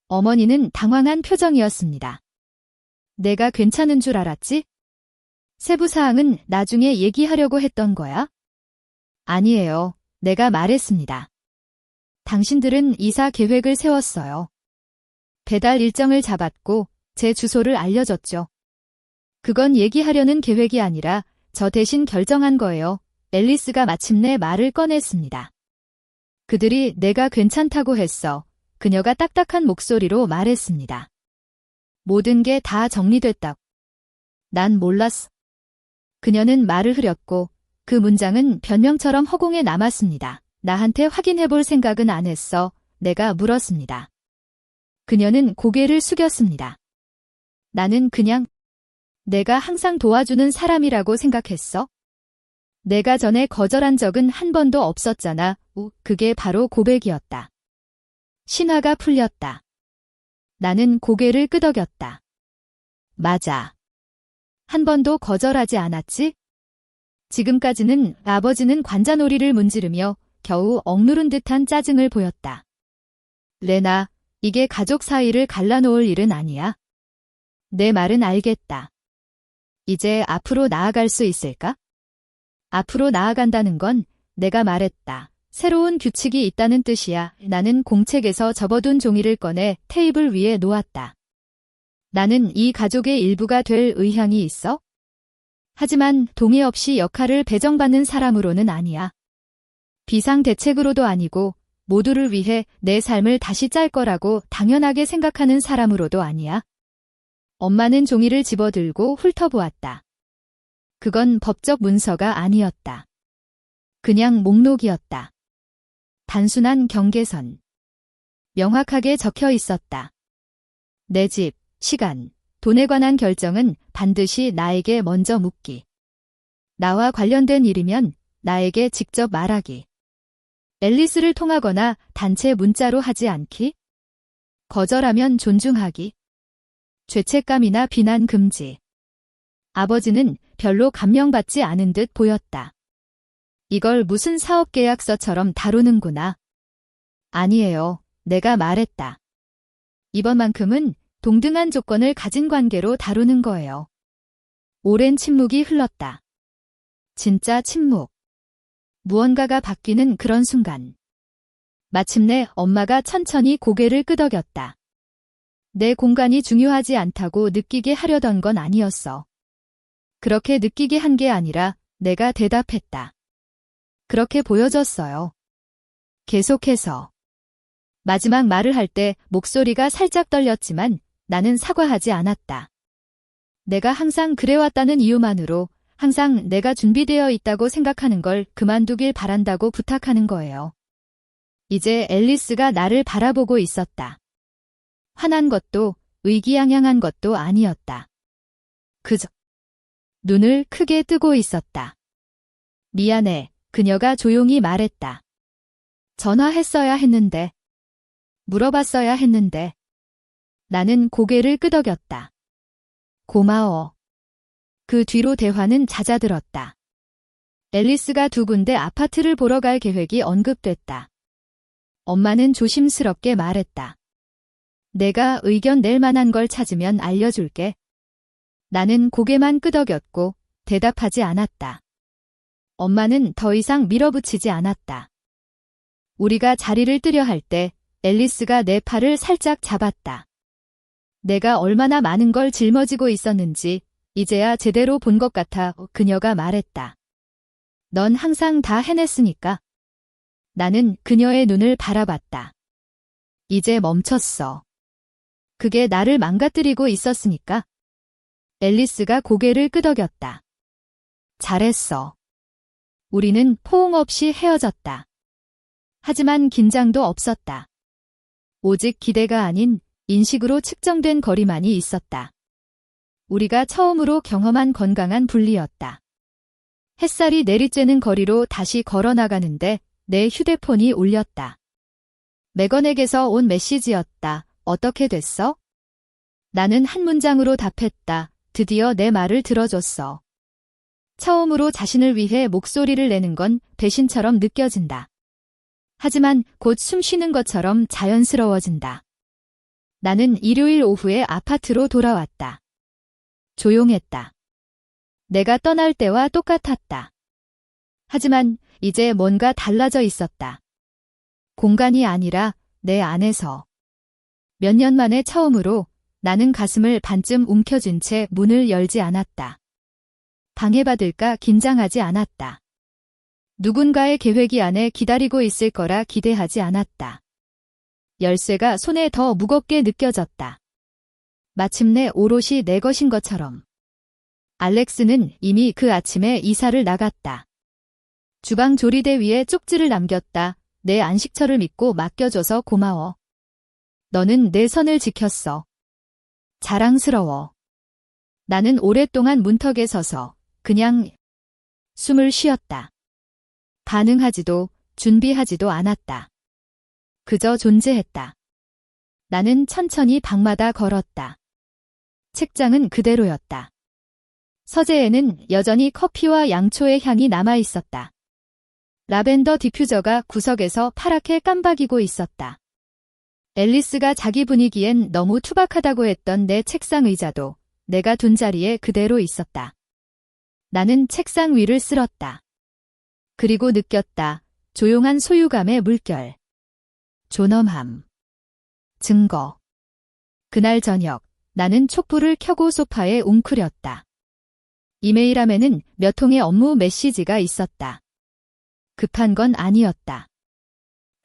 어머니는 당황한 표정이었습니다. 내가 괜찮은 줄 알았지? 세부사항은 나중에 얘기하려고 했던 거야? 아니에요. 내가 말했습니다. 당신들은 이사 계획을 세웠어요. 배달 일정을 잡았고 제 주소를 알려줬죠. 그건 얘기하려는 계획이 아니라 저 대신 결정한 거예요. 앨리스가 마침내 말을 꺼냈습니다. 그들이 내가 괜찮다고 했어. 그녀가 딱딱한 목소리로 말했습니다. 모든 게 다 정리됐다고. 난 몰랐어. 그녀는 말을 흐렸고 그 문장은 변명처럼 허공에 남았습니다. 나한테 확인해볼 생각은 안 했어. 내가 물었습니다. 그녀는 고개를 숙였습니다. 나는 그냥 내가 항상 도와주는 사람이라고 생각했어. 내가 전에 거절한 적은 한 번도 없었잖아. 그게 바로 고백이었다. 신화가 풀렸다. 나는 고개를 끄덕였다. 맞아. 한 번도 거절하지 않았지? 지금까지는 아버지는 관자놀이를 문지르며 겨우 억누른 듯한 짜증을 보였다. 레나, 이게 가족 사이를 갈라놓을 일은 아니야. 내 말은 알겠다. 이제 앞으로 나아갈 수 있을까? 앞으로 나아간다는 건 내가 말했다. 새로운 규칙이 있다는 뜻이야. 나는 공책에서 접어둔 종이를 꺼내 테이블 위에 놓았다. 나는 이 가족의 일부가 될 의향이 있어? 하지만 동의 없이 역할을 배정받는 사람으로는 아니야. 비상대책으로도 아니고 모두를 위해 내 삶을 다시 짤 거라고 당연하게 생각하는 사람으로도 아니야. 엄마는 종이를 집어들고 훑어보았다. 그건 법적 문서가 아니었다. 그냥 목록이었다. 단순한 경계선. 명확하게 적혀 있었다. 내 집, 시간, 돈에 관한 결정은 반드시 나에게 먼저 묻기. 나와 관련된 일이면 나에게 직접 말하기. 앨리스를 통하거나 단체 문자로 하지 않기. 거절하면 존중하기. 죄책감이나 비난 금지. 아버지는 별로 감명받지 않은 듯 보였다. 이걸 무슨 사업계약서처럼 다루는구나. 아니에요. 내가 말했다. 이번만큼은 동등한 조건을 가진 관계로 다루는 거예요. 오랜 침묵이 흘렀다. 진짜 침묵. 무언가가 바뀌는 그런 순간. 마침내 엄마가 천천히 고개를 끄덕였다. 내 공간이 중요하지 않다고 느끼게 하려던 건 아니었어. 그렇게 느끼게 한 게 아니라 내가 대답했다. 그렇게 보여졌어요. 계속해서. 마지막 말을 할 때 목소리가 살짝 떨렸지만 나는 사과하지 않았다. 내가 항상 그래왔다는 이유만으로 항상 내가 준비되어 있다고 생각하는 걸 그만두길 바란다고 부탁하는 거예요. 이제 앨리스가 나를 바라보고 있었다. 화난 것도 의기양양한 것도 아니었다. 그저 눈을 크게 뜨고 있었다. 미안해, 그녀가 조용히 말했다. 전화했어야 했는데. 물어봤어야 했는데. 나는 고개를 끄덕였다. 고마워. 그 뒤로 대화는 잦아들었다. 앨리스가 두 군데 아파트를 보러 갈 계획이 언급됐다. 엄마는 조심스럽게 말했다. 내가 의견 낼 만한 걸 찾으면 알려줄게. 나는 고개만 끄덕였고 대답하지 않았다. 엄마는 더 이상 밀어붙이지 않았다. 우리가 자리를 뜨려 할 때 앨리스가 내 팔을 살짝 잡았다. 내가 얼마나 많은 걸 짊어지고 있었는지 이제야 제대로 본 것 같아 그녀가 말했다. 넌 항상 다 해냈으니까. 나는 그녀의 눈을 바라봤다. 이제 멈췄어. 그게 나를 망가뜨리고 있었으니까. 앨리스가 고개를 끄덕였다. 잘했어. 우리는 포옹 없이 헤어졌다. 하지만 긴장도 없었다. 오직 기대가 아닌 인식으로 측정된 거리만이 있었다. 우리가 처음으로 경험한 건강한 분리였다. 햇살이 내리쬐는 거리로 다시 걸어나가는데 내 휴대폰이 울렸다. 메건에게서 온 메시지였다. 어떻게 됐어? 나는 한 문장으로 답했다. 드디어 내 말을 들어줬어. 처음으로 자신을 위해 목소리를 내는 건 배신처럼 느껴진다. 하지만 곧 숨 쉬는 것처럼 자연스러워진다. 나는 일요일 오후에 아파트로 돌아왔다. 조용했다. 내가 떠날 때와 똑같았다. 하지만 이제 뭔가 달라져 있었다. 공간이 아니라 내 안에서. 몇 년 만에 처음으로 나는 가슴을 반쯤 움켜쥔 채 문을 열지 않았다. 방해받을까 긴장하지 않았다. 누군가의 계획이 안에 기다리고 있을 거라 기대하지 않았다. 열쇠가 손에 더 무겁게 느껴졌다. 마침내 오롯이 내 것인 것처럼. 알렉스는 이미 그 아침에 이사를 나갔다. 주방 조리대 위에 쪽지를 남겼다. 내 안식처를 믿고 맡겨줘서 고마워. 너는 내 선을 지켰어. 자랑스러워. 나는 오랫동안 문턱에 서서 그냥 숨을 쉬었다. 반응하지도 준비하지도 않았다. 그저 존재했다. 나는 천천히 방마다 걸었다. 책장은 그대로였다. 서재에는 여전히 커피와 양초의 향이 남아있었다. 라벤더 디퓨저가 구석에서 파랗게 깜박이고 있었다. 앨리스가 자기 분위기엔 너무 투박하다고 했던 내 책상 의자도 내가 둔 자리에 그대로 있었다. 나는 책상 위를 쓸었다. 그리고 느꼈다. 조용한 소유감의 물결. 존엄함. 증거. 그날 저녁 나는 촛불을 켜고 소파에 웅크렸다. 이메일함에는 몇 통의 업무 메시지가 있었다. 급한 건 아니었다.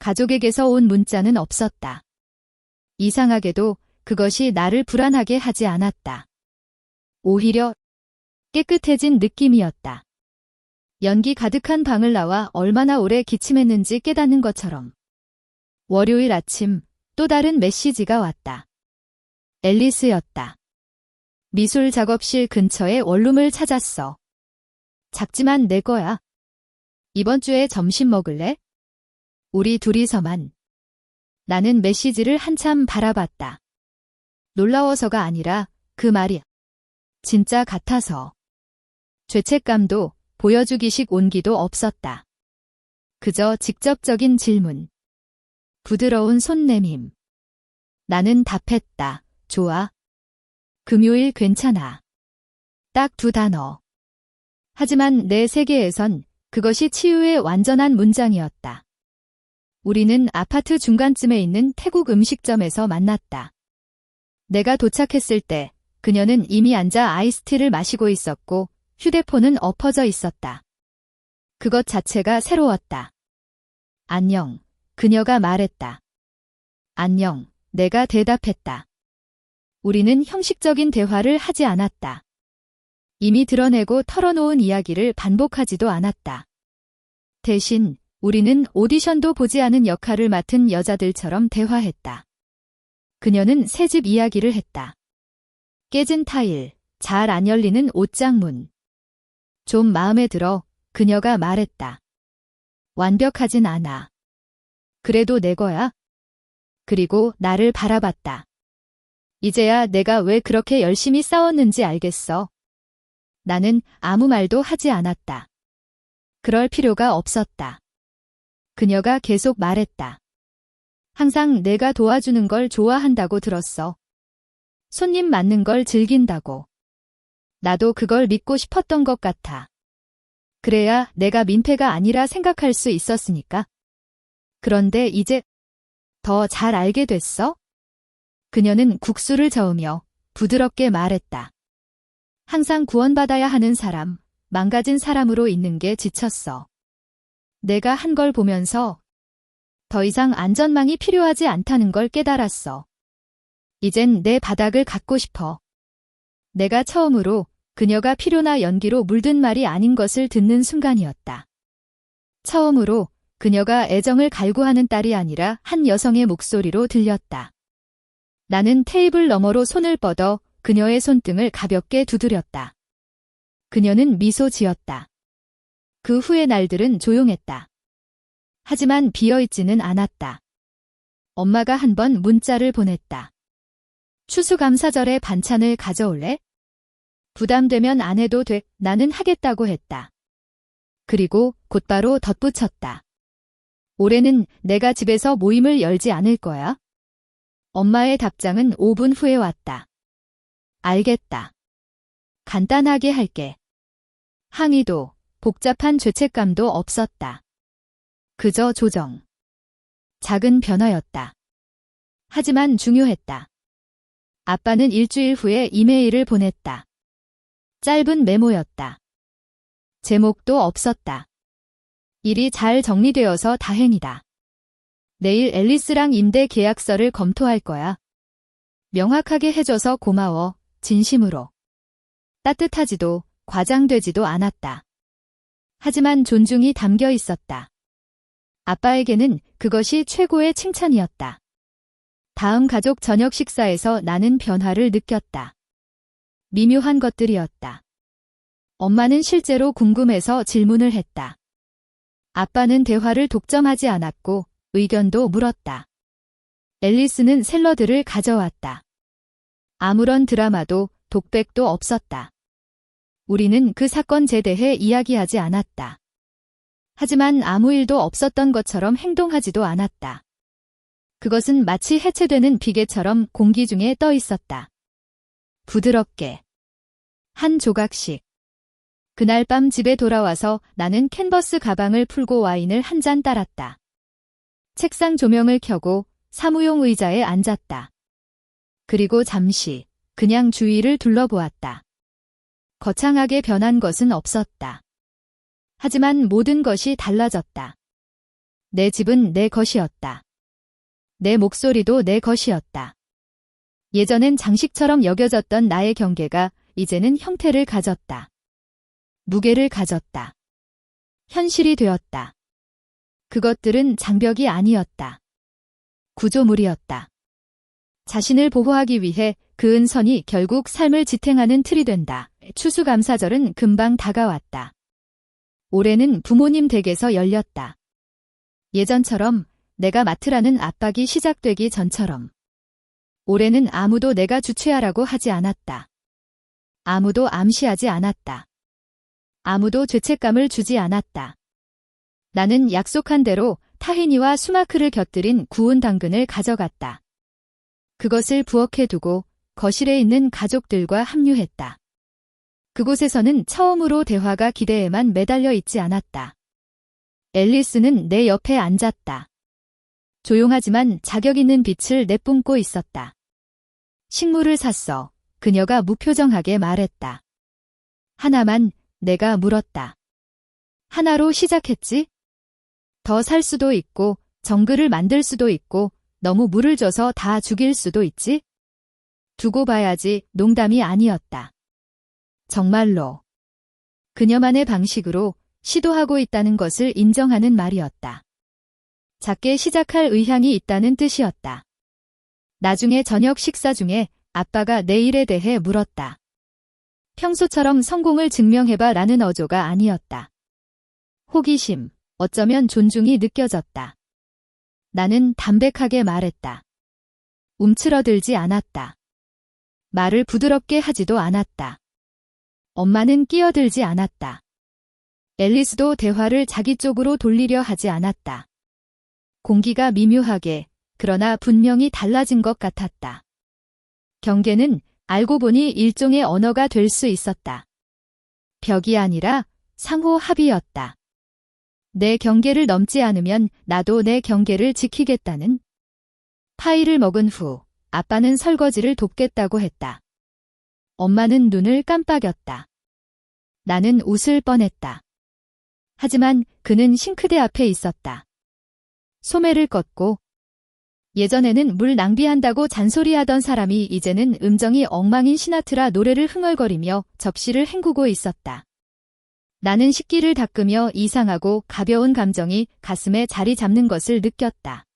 가족에게서 온 문자는 없었다. 이상하게도 그것이 나를 불안하게 하지 않았다. 오히려 깨끗해진 느낌이었다. 연기 가득한 방을 나와 얼마나 오래 기침했는지 깨닫는 것처럼. 월요일 아침 또 다른 메시지가 왔다. 앨리스였다. 미술 작업실 근처에 원룸을 찾았어. 작지만 내 거야. 이번 주에 점심 먹을래? 우리 둘이서만. 나는 메시지를 한참 바라봤다. 놀라워서가 아니라 그 말이 진짜 같아서. 죄책감도 보여주기식 온기도 없었다. 그저 직접적인 질문. 부드러운 손내밈. 나는 답했다. 좋아. 금요일 괜찮아. 딱 2단어. 하지만 내 세계에선 그것이 치유의 완전한 문장이었다. 우리는 아파트 중간쯤에 있는 태국 음식점에서 만났다. 내가 도착했을 때 그녀는 이미 앉아 아이스티를 마시고 있었고 휴대폰은 엎어져 있었다. 그것 자체가 새로웠다. 안녕, 그녀가 말했다. 안녕, 내가 대답했다. 우리는 형식적인 대화를 하지 않았다. 이미 드러내고 털어놓은 이야기를 반복하지도 않았다. 대신 우리는 오디션도 보지 않은 역할을 맡은 여자들처럼 대화했다. 그녀는 새집 이야기를 했다. 깨진 타일, 잘 안 열리는 옷장문. 좀 마음에 들어, 그녀가 말했다. 완벽하진 않아. 그래도 내 거야. 그리고 나를 바라봤다. 이제야 내가 왜 그렇게 열심히 싸웠는지 알겠어. 나는 아무 말도 하지 않았다. 그럴 필요가 없었다. 그녀가 계속 말했다. 항상 내가 도와주는 걸 좋아한다고 들었어. 손님 맞는 걸 즐긴다고. 나도 그걸 믿고 싶었던 것 같아. 그래야 내가 민폐가 아니라 생각할 수 있었으니까. 그런데 이제 더 잘 알게 됐어? 그녀는 국수를 저으며 부드럽게 말했다. 항상 구원받아야 하는 사람, 망가진 사람으로 있는 게 지쳤어. 내가 한 걸 보면서 더 이상 안전망이 필요하지 않다는 걸 깨달았어. 이젠 내 바닥을 갖고 싶어. 내가 처음으로 그녀가 필요나 연기로 물든 말이 아닌 것을 듣는 순간이었다. 처음으로 그녀가 애정을 갈구하는 딸이 아니라 한 여성의 목소리로 들렸다. 나는 테이블 너머로 손을 뻗어 그녀의 손등을 가볍게 두드렸다. 그녀는 미소 지었다. 그 후의 날들은 조용했다. 하지만 비어있지는 않았다. 엄마가 한 번 문자를 보냈다. 추수감사절에 반찬을 가져올래? 부담되면 안 해도 돼. 나는 하겠다고 했다. 그리고 곧바로 덧붙였다. 올해는 내가 집에서 모임을 열지 않을 거야. 엄마의 답장은 5분 후에 왔다. 알겠다. 간단하게 할게. 항의도 복잡한 죄책감도 없었다. 그저 조정. 작은 변화였다. 하지만 중요했다. 아빠는 일주일 후에 이메일을 보냈다. 짧은 메모였다. 제목도 없었다. 일이 잘 정리되어서 다행이다. 내일 앨리스랑 임대 계약서를 검토할 거야. 명확하게 해줘서 고마워. 진심으로. 따뜻하지도 과장되지도 않았다. 하지만 존중이 담겨 있었다. 아빠에게는 그것이 최고의 칭찬이었다. 다음 가족 저녁 식사에서 나는 변화를 느꼈다. 미묘한 것들이었다. 엄마는 실제로 궁금해서 질문을 했다. 아빠는 대화를 독점하지 않았고 의견도 물었다. 앨리스는 샐러드를 가져왔다. 아무런 드라마도 독백도 없었다. 우리는 그 사건에 대해 이야기하지 않았다. 하지만 아무 일도 없었던 것처럼 행동하지도 않았다. 그것은 마치 해체되는 비계처럼 공기 중에 떠 있었다. 부드럽게. 한 조각씩. 그날 밤 집에 돌아와서 나는 캔버스 가방을 풀고 와인을 한 잔 따랐다. 책상 조명을 켜고 사무용 의자에 앉았다. 그리고 잠시 그냥 주위를 둘러보았다. 거창하게 변한 것은 없었다. 하지만 모든 것이 달라졌다. 내 집은 내 것이었다. 내 목소리도 내 것이었다. 예전엔 장식처럼 여겨졌던 나의 경계가 이제는 형태를 가졌다. 무게를 가졌다. 현실이 되었다. 그것들은 장벽이 아니었다. 구조물이었다. 자신을 보호하기 위해 그은 선이 결국 삶을 지탱하는 틀이 된다. 추수감사절은 금방 다가왔다. 올해는 부모님 댁에서 열렸다. 예전처럼 내가 맡으라는 압박이 시작되기 전처럼. 올해는 아무도 내가 주최하라고 하지 않았다. 아무도 암시하지 않았다. 아무도 죄책감을 주지 않았다. 나는 약속한 대로 타히니와 수마크를 곁들인 구운 당근을 가져갔다. 그것을 부엌에 두고 거실에 있는 가족들과 합류했다. 그곳에서는 처음으로 대화가 기대에만 매달려 있지 않았다. 앨리스는 내 옆에 앉았다. 조용하지만 자격 있는 빛을 내뿜고 있었다. 식물을 샀어. 그녀가 무표정하게 말했다. 하나만. 내가 물었다. 하나로 시작했지? 더 살 수도 있고 정글을 만들 수도 있고 너무 물을 줘서 다 죽일 수도 있지? 두고 봐야지. 농담이 아니었다. 정말로. 그녀만의 방식으로 시도하고 있다는 것을 인정하는 말이었다. 작게 시작할 의향이 있다는 뜻이었다. 나중에 저녁 식사 중에 아빠가 내 일에 대해 물었다. 평소처럼 성공을 증명해봐 라는 어조가 아니었다. 호기심, 어쩌면 존중이 느껴졌다. 나는 담백하게 말했다. 움츠러들지 않았다. 말을 부드럽게 하지도 않았다. 엄마는 끼어들지 않았다. 앨리스도 대화를 자기 쪽으로 돌리려 하지 않았다. 공기가 미묘하게, 그러나 분명히 달라진 것 같았다. 경계는 알고 보니 일종의 언어가 될 수 있었다. 벽이 아니라 상호 합의였다. 내 경계를 넘지 않으면 나도 내 경계를 지키겠다는. 파이를 먹은 후 아빠는 설거지를 돕겠다고 했다. 엄마는 눈을 깜빡였다. 나는 웃을 뻔했다. 하지만 그는 싱크대 앞에 있었다. 소매를 껐고 예전에는 물 낭비한다고 잔소리하던 사람이 이제는 음정이 엉망인 시나트라 노래를 흥얼거리며 접시를 헹구고 있었다. 나는 식기를 닦으며 이상하고 가벼운 감정이 가슴에 자리 잡는 것을 느꼈다.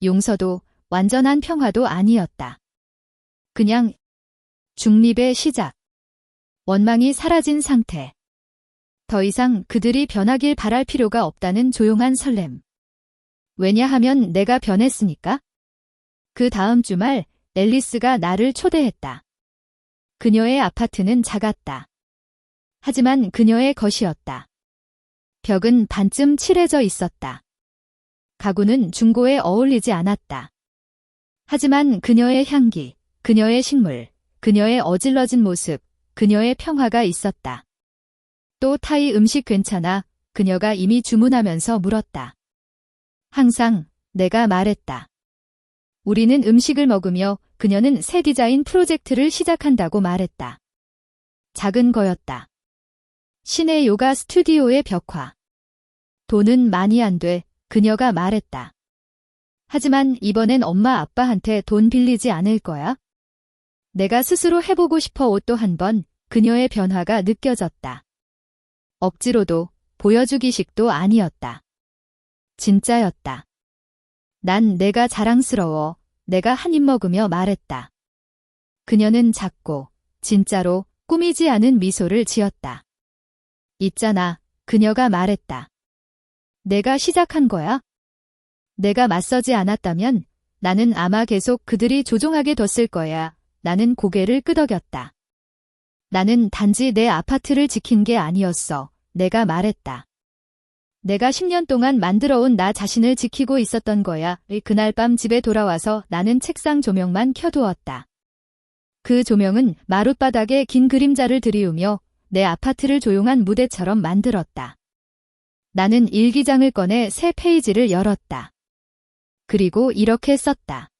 용서도 완전한 평화도 아니었다. 그냥 중립의 시작. 원망이 사라진 상태. 더 이상 그들이 변하길 바랄 필요가 없다는 조용한 설렘. 왜냐하면 내가 변했으니까. 그 다음 주말 앨리스가 나를 초대했다. 그녀의 아파트는 작았다. 하지만 그녀의 것이었다. 벽은 반쯤 칠해져 있었다. 가구는 중고에 어울리지 않았다. 하지만 그녀의 향기, 그녀의 식물, 그녀의 어질러진 모습, 그녀의 평화가 있었다. 또 타이 음식 괜찮아? 그녀가 이미 주문하면서 물었다. 항상 내가 말했다. 우리는 음식을 먹으며 그녀는 새 디자인 프로젝트를 시작한다고 말했다. 작은 거였다. 시내 요가 스튜디오의 벽화. 돈은 많이 안 돼, 그녀가 말했다. 하지만 이번엔 엄마 아빠한테 돈 빌리지 않을 거야. 내가 스스로 해보고 싶어. 옷도 한 번 그녀의 변화가 느껴졌다. 억지로도 보여주기식도 아니었다. 진짜였다. 난 내가 자랑스러워. 내가 한 입 먹으며 말했다. 그녀는 작고 진짜로 꾸미지 않은 미소를 지었다. 있잖아, 그녀가 말했다. 내가 시작한 거야? 내가 맞서지 않았다면 나는 아마 계속 그들이 조종하게 뒀을 거야. 나는 고개를 끄덕였다. 나는 단지 내 아파트를 지킨 게 아니었어. 내가 말했다. 내가 10년 동안 만들어온 나 자신을 지키고 있었던 거야. 그날 밤 집에 돌아와서 나는 책상 조명만 켜두었다. 그 조명은 마룻바닥에 긴 그림자를 들이우며 내 아파트를 조용한 무대처럼 만들었다. 나는 일기장을 꺼내 새 페이지를 열었다. 그리고 이렇게 썼다.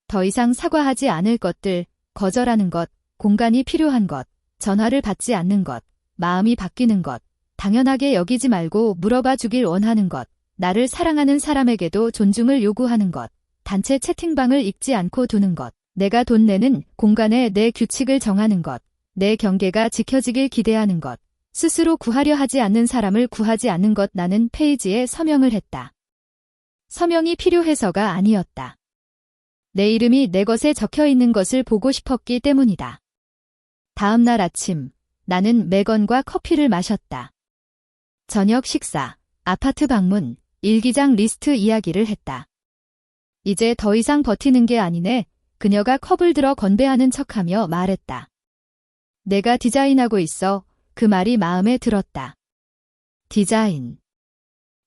더 이상 사과하지 않을 것들, 거절하는 것, 공간이 필요한 것, 전화를 받지 않는 것, 마음이 바뀌는 것, 당연하게 여기지 말고 물어봐 주길 원하는 것, 나를 사랑하는 사람에게도 존중을 요구하는 것, 단체 채팅방을 읽지 않고 두는 것, 내가 돈 내는 공간에 내 규칙을 정하는 것, 내 경계가 지켜지길 기대하는 것, 스스로 구하려 하지 않는 사람을 구하지 않는 것. 나는 페이지에 서명을 했다. 서명이 필요해서가 아니었다. 내 이름이 내 것에 적혀 있는 것을 보고 싶었기 때문이다. 다음 날 아침, 나는 매건과 커피를 마셨다. 저녁 식사, 아파트 방문, 일기장 리스트 이야기를 했다. 이제 더 이상 버티는 게 아니네. 그녀가 컵을 들어 건배하는 척하며 말했다. 내가 디자인하고 있어. 그 말이 마음에 들었다. 디자인.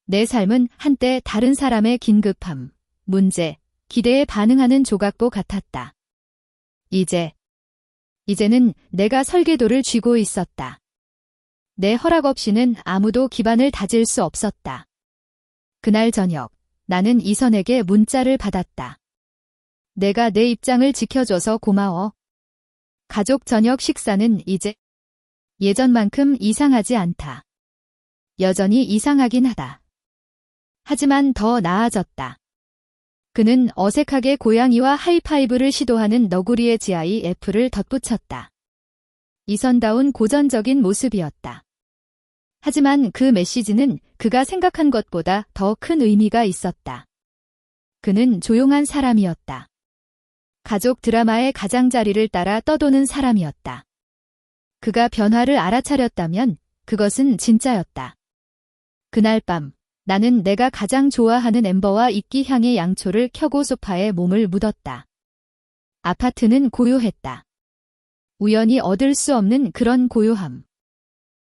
내 삶은 한때 다른 사람의 긴급함, 문제, 기대에 반응하는 조각보 같았다. 이제는 내가 설계도를 쥐고 있었다. 내 허락 없이는 아무도 기반을 다질 수 없었다. 그날 저녁, 나는 이선에게 문자를 받았다. 내가 내 입장을 지켜줘서 고마워. 가족 저녁 식사는 이제 예전만큼 이상하지 않다. 여전히 이상하긴 하다. 하지만 더 나아졌다. 그는 어색하게 고양이와 하이파이브를 시도하는 너구리의 GIF를 덧붙였다. 이선다운 고전적인 모습이었다. 하지만 그 메시지는 그가 생각한 것보다 더 큰 의미가 있었다. 그는 조용한 사람이었다. 가족 드라마의 가장자리를 따라 떠도는 사람이었다. 그가 변화를 알아차렸다면 그것은 진짜였다. 그날 밤, 나는 내가 가장 좋아하는 엠버와 이끼 향의 양초를 켜고 소파에 몸을 묻었다. 아파트는 고요했다. 우연히 얻을 수 없는 그런 고요함.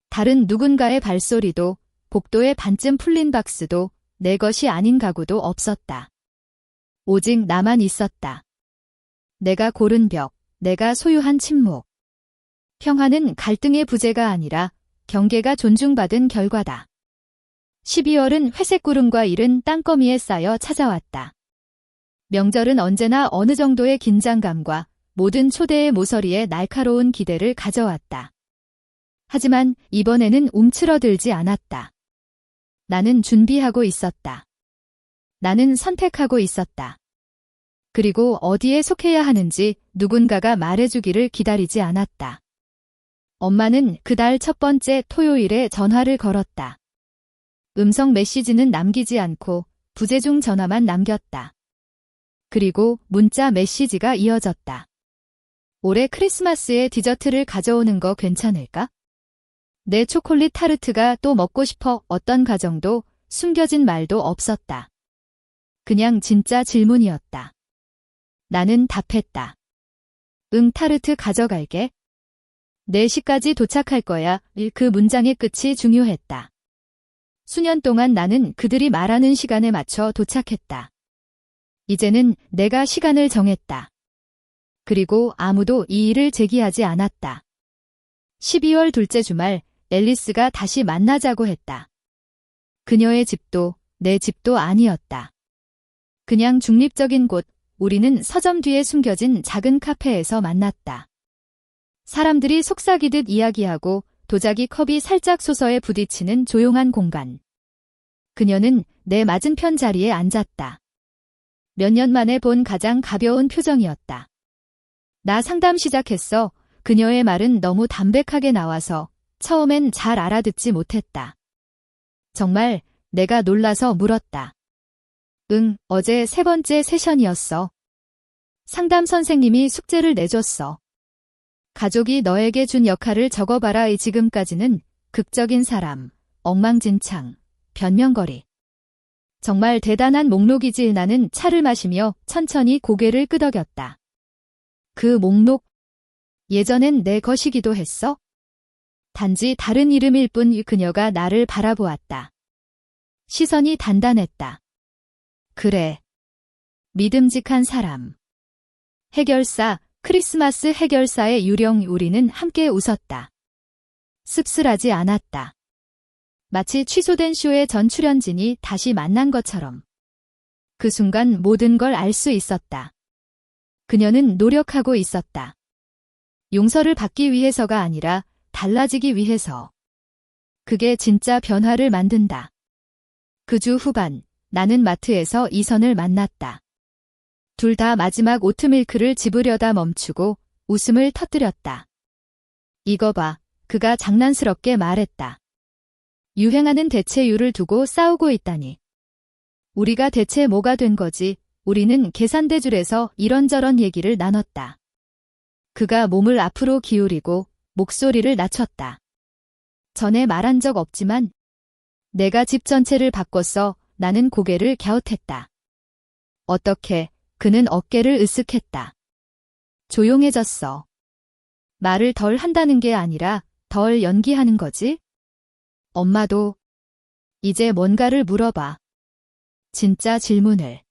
다른 누군가의 발소리도, 복도에 반쯤 풀린 박스도, 내 것이 아닌 가구도 없었다. 오직 나만 있었다. 내가 고른 벽, 내가 소유한 침묵. 평화는 갈등의 부재가 아니라 경계가 존중받은 결과다. 12월은 회색 구름과 이른 땅거미에 쌓여 찾아왔다. 명절은 언제나 어느 정도의 긴장감과 모든 초대의 모서리에 날카로운 기대를 가져왔다. 하지만 이번에는 움츠러들지 않았다. 나는 준비하고 있었다. 나는 선택하고 있었다. 그리고 어디에 속해야 하는지 누군가가 말해주기를 기다리지 않았다. 엄마는 그달 첫 번째 토요일에 전화를 걸었다. 음성 메시지는 남기지 않고 부재중 전화만 남겼다. 그리고 문자 메시지가 이어졌다. 올해 크리스마스에 디저트를 가져오는 거 괜찮을까? 내 초콜릿 타르트가 또 먹고 싶어. 어떤 가정도 숨겨진 말도 없었다. 그냥 진짜 질문이었다. 나는 답했다. 응, 타르트 가져갈게. 4시까지 도착할 거야. 그 문장의 끝이 중요했다. 수년 동안 나는 그들이 말하는 시간에 맞춰 도착했다. 이제는 내가 시간을 정했다. 그리고 아무도 이 일을 제기하지 않았다. 12월 둘째 주말, 앨리스가 다시 만나자고 했다. 그녀의 집도 내 집도 아니었다. 그냥 중립적인 곳, 우리는 서점 뒤에 숨겨진 작은 카페에서 만났다. 사람들이 속삭이듯 이야기하고 도자기 컵이 살짝 소서에 부딪히는 조용한 공간. 그녀는 내 맞은편 자리에 앉았다. 몇 년 만에 본 가장 가벼운 표정이었다. 나 상담 시작했어. 그녀의 말은 너무 담백하게 나와서 처음엔 잘 알아듣지 못했다. 정말 내가 놀라서 물었다. 응, 어제 3번째 세션이었어. 상담 선생님이 숙제를 내줬어. 가족이 너에게 준 역할을 적어봐라. 지금까지는 극적인 사람, 엉망진창, 변명거리. 정말 대단한 목록이지. 나는 차를 마시며 천천히 고개를 끄덕였다. 그 목록, 예전엔 내 것이기도 했어? 단지 다른 이름일 뿐. 그녀가 나를 바라보았다. 시선이 단단했다. 그래. 믿음직한 사람. 해결사, 크리스마스 해결사의 유령. 우리는 함께 웃었다. 씁쓸하지 않았다. 마치 취소된 쇼의 전 출연진이 다시 만난 것처럼. 그 순간 모든 걸 알 수 있었다. 그녀는 노력하고 있었다. 용서를 받기 위해서가 아니라 달라지기 위해서. 그게 진짜 변화를 만든다. 그 주 후반, 나는 마트에서 이선을 만났다. 둘 다 마지막 오트밀크를 집으려다 멈추고 웃음을 터뜨렸다. 이거 봐, 그가 장난스럽게 말했다. 유행하는 대체율을 두고 싸우고 있다니. 우리가 대체 뭐가 된 거지? 우리는 계산대줄에서 이런저런 얘기를 나눴다. 그가 몸을 앞으로 기울이고 목소리를 낮췄다. 전에 말한 적 없지만 내가 집 전체를 바꿨어. 나는 고개를 갸웃했다. 어떻게? 그는 어깨를 으쓱했다. 조용해졌어. 말을 덜 한다는 게 아니라 덜 연기하는 거지? 엄마도 이제 뭔가를 물어봐. 진짜 질문을.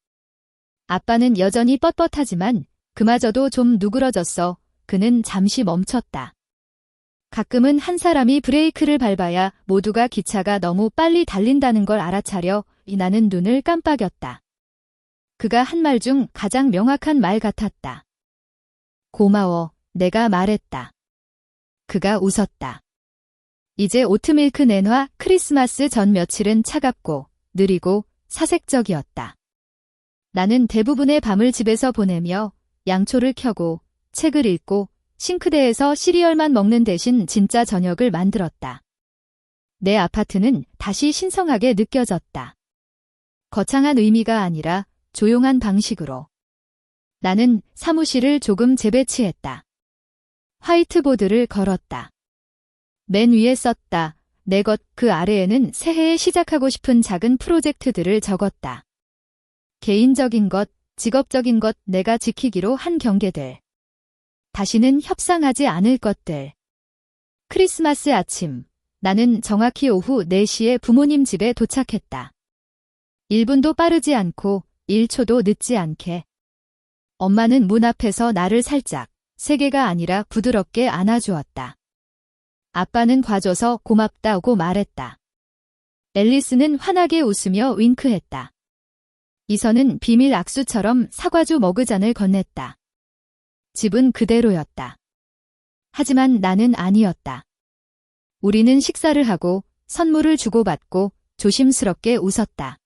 아빠는 여전히 뻣뻣하지만 그마저도 좀 누그러졌어. 그는 잠시 멈췄다. 가끔은 한 사람이 브레이크를 밟아야 모두가 기차가 너무 빨리 달린다는 걸 알아차려 나는 눈을 깜빡였다. 그가 한 말 중 가장 명확한 말 같았다. 고마워, 내가 말했다. 그가 웃었다. 이제 오트밀크 내놔. 크리스마스 전 며칠은 차갑고 느리고 사색적이었다. 나는 대부분의 밤을 집에서 보내며 양초를 켜고 책을 읽고 싱크대에서 시리얼만 먹는 대신 진짜 저녁을 만들었다. 내 아파트는 다시 신성하게 느껴졌다. 거창한 의미가 아니라 조용한 방식으로. 나는 사무실을 조금 재배치했다. 화이트보드를 걸었다. 맨 위에 썼다. 내 것. 그 아래에는 새해에 시작하고 싶은 작은 프로젝트들을 적었다. 개인적인 것, 직업적인 것, 내가 지키기로 한 경계들. 다시는 협상하지 않을 것들. 크리스마스 아침, 나는 정확히 오후 4시에 부모님 집에 도착했다. 1분도 빠르지 않고 1초도 늦지 않게. 엄마는 문 앞에서 나를 살짝, 세게가 아니라 부드럽게 안아주었다. 아빠는 봐줘서 고맙다고 말했다. 앨리스는 환하게 웃으며 윙크했다. 이선은 비밀 악수처럼 사과주 머그잔을 건넸다. 집은 그대로였다. 하지만 나는 아니었다. 우리는 식사를 하고 선물을 주고받고 조심스럽게 웃었다.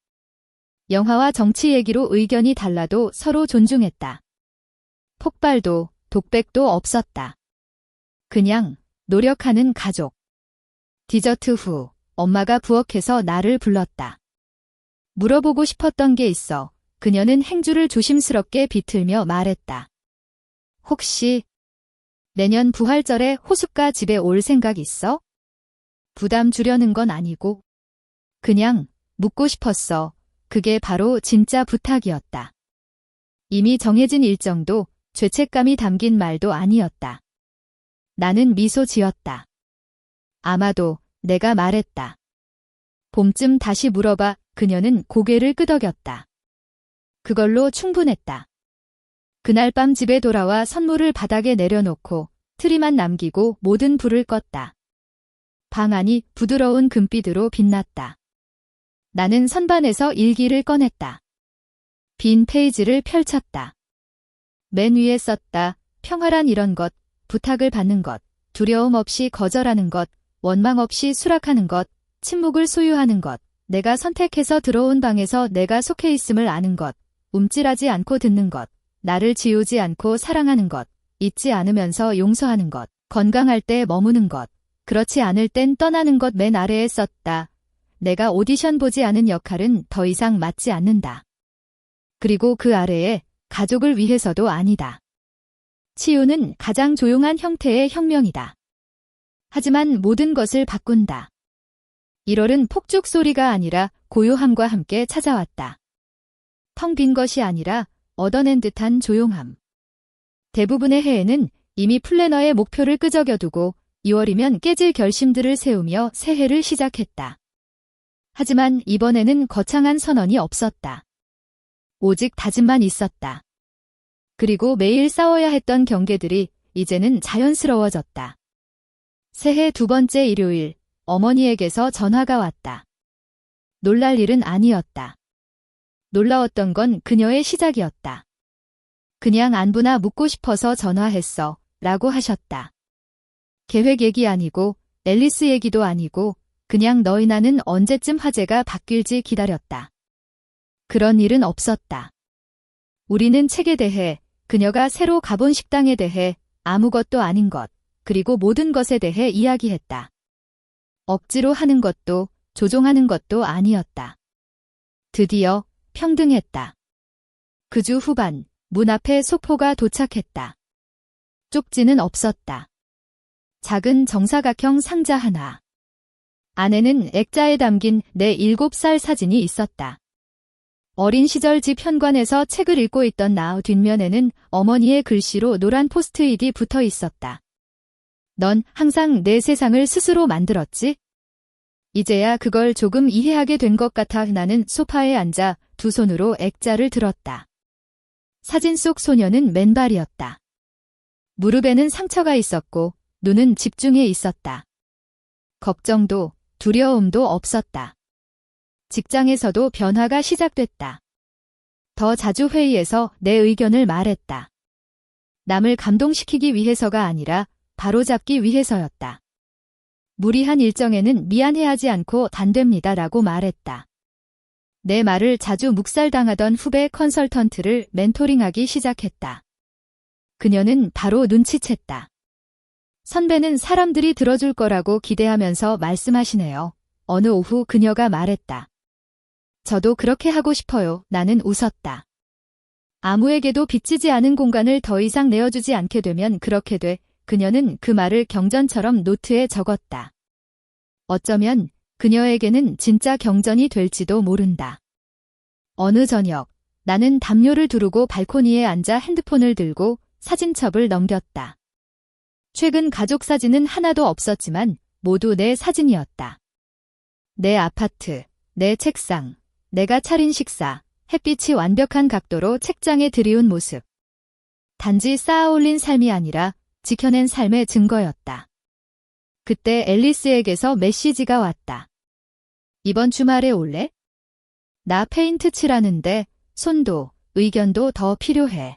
영화와 정치 얘기로 의견이 달라도 서로 존중했다. 폭발도 독백도 없었다. 그냥 노력하는 가족. 디저트 후 엄마가 부엌에서 나를 불렀다. 물어보고 싶었던 게 있어. 그녀는 행주를 조심스럽게 비틀며 말했다. 혹시 내년 부활절에 호숫가 집에 올 생각 있어? 부담 주려는 건 아니고 그냥 묻고 싶었어. 그게 바로 진짜 부탁이었다. 이미 정해진 일정도 죄책감이 담긴 말도 아니었다. 나는 미소 지었다. 아마도 내가 말했다. 봄쯤 다시 물어봐. 그녀는 고개를 끄덕였다. 그걸로 충분했다. 그날 밤 집에 돌아와 선물을 바닥에 내려놓고 트리만 남기고 모든 불을 껐다. 방 안이 부드러운 금빛으로 빛났다. 나는 선반에서 일기를 꺼냈다. 빈 페이지를 펼쳤다. 맨 위에 썼다. 평화란 이런 것, 부탁을 받는 것, 두려움 없이 거절하는 것, 원망 없이 수락하는 것, 침묵을 소유하는 것, 내가 선택해서 들어온 방에서 내가 속해 있음을 아는 것, 움찔하지 않고 듣는 것, 나를 지우지 않고 사랑하는 것, 잊지 않으면서 용서하는 것, 건강할 때 머무는 것, 그렇지 않을 땐 떠나는 것. 맨 아래에 썼다. 내가 오디션 보지 않은 역할은 더 이상 맞지 않는다. 그리고 그 아래에 가족을 위해서도 아니다. 치유는 가장 조용한 형태의 혁명이다. 하지만 모든 것을 바꾼다. 1월은 폭죽 소리가 아니라 고요함과 함께 찾아왔다. 텅 빈 것이 아니라 얻어낸 듯한 조용함. 대부분의 해에는 이미 플래너의 목표를 끄적여두고 2월이면 깨질 결심들을 세우며 새해를 시작했다. 하지만 이번에는 거창한 선언이 없었다. 오직 다짐만 있었다. 그리고 매일 싸워야 했던 경계들이 이제는 자연스러워졌다. 새해 2번째 일요일, 어머니에게서 전화가 왔다. 놀랄 일은 아니었다. 놀라웠던 건 그녀의 시작이었다. 그냥 안부나 묻고 싶어서 전화했어, 라고 하셨다. 계획 얘기 아니고, 앨리스 얘기도 아니고, 그냥 너희 나는 언제쯤 화제가 바뀔지 기다렸다. 그런 일은 없었다. 우리는 책에 대해, 그녀가 새로 가본 식당에 대해, 아무것도 아닌 것, 그리고 모든 것에 대해 이야기했다. 억지로 하는 것도, 조종하는 것도 아니었다. 드디어 평등했다. 그 주 후반, 문 앞에 소포가 도착했다. 쪽지는 없었다. 작은 정사각형 상자 하나. 안에는 액자에 담긴 내 7살 사진이 있었다. 어린 시절 집 현관에서 책을 읽고 있던 나 뒷면에는 어머니의 글씨로 노란 포스트잇이 붙어 있었다. 넌 항상 내 세상을 스스로 만들었지? 이제야 그걸 조금 이해하게 된 것 같아 나는 소파에 앉아 두 손으로 액자를 들었다. 사진 속 소녀는 맨발이었다. 무릎에는 상처가 있었고 눈은 집중해 있었다. 걱정도 두려움도 없었다. 직장에서도 변화가 시작됐다. 더 자주 회의에서 내 의견을 말했다. 남을 감동시키기 위해서가 아니라 바로잡기 위해서였다. 무리한 일정에는 미안해하지 않고 단됩니다라고 말했다. 내 말을 자주 묵살당하던 후배 컨설턴트를 멘토링하기 시작했다. 그녀는 바로 눈치챘다. 선배는 사람들이 들어줄 거라고 기대하면서 말씀하시네요. 어느 오후 그녀가 말했다. 저도 그렇게 하고 싶어요. 나는 웃었다. 아무에게도 빚지지 않은 공간을 더 이상 내어주지 않게 되면 그렇게 돼. 그녀는 그 말을 경전처럼 노트에 적었다. 어쩌면 그녀에게는 진짜 경전이 될지도 모른다. 어느 저녁, 나는 담요를 두르고 발코니에 앉아 핸드폰을 들고 사진첩을 넘겼다. 최근 가족 사진은 하나도 없었지만 모두 내 사진이었다. 내 아파트, 내 책상, 내가 차린 식사, 햇빛이 완벽한 각도로 책장에 들이운 모습. 단지 쌓아올린 삶이 아니라 지켜낸 삶의 증거였다. 그때 앨리스에게서 메시지가 왔다. 이번 주말에 올래? 나 페인트 칠하는데 손도, 의견도 더 필요해.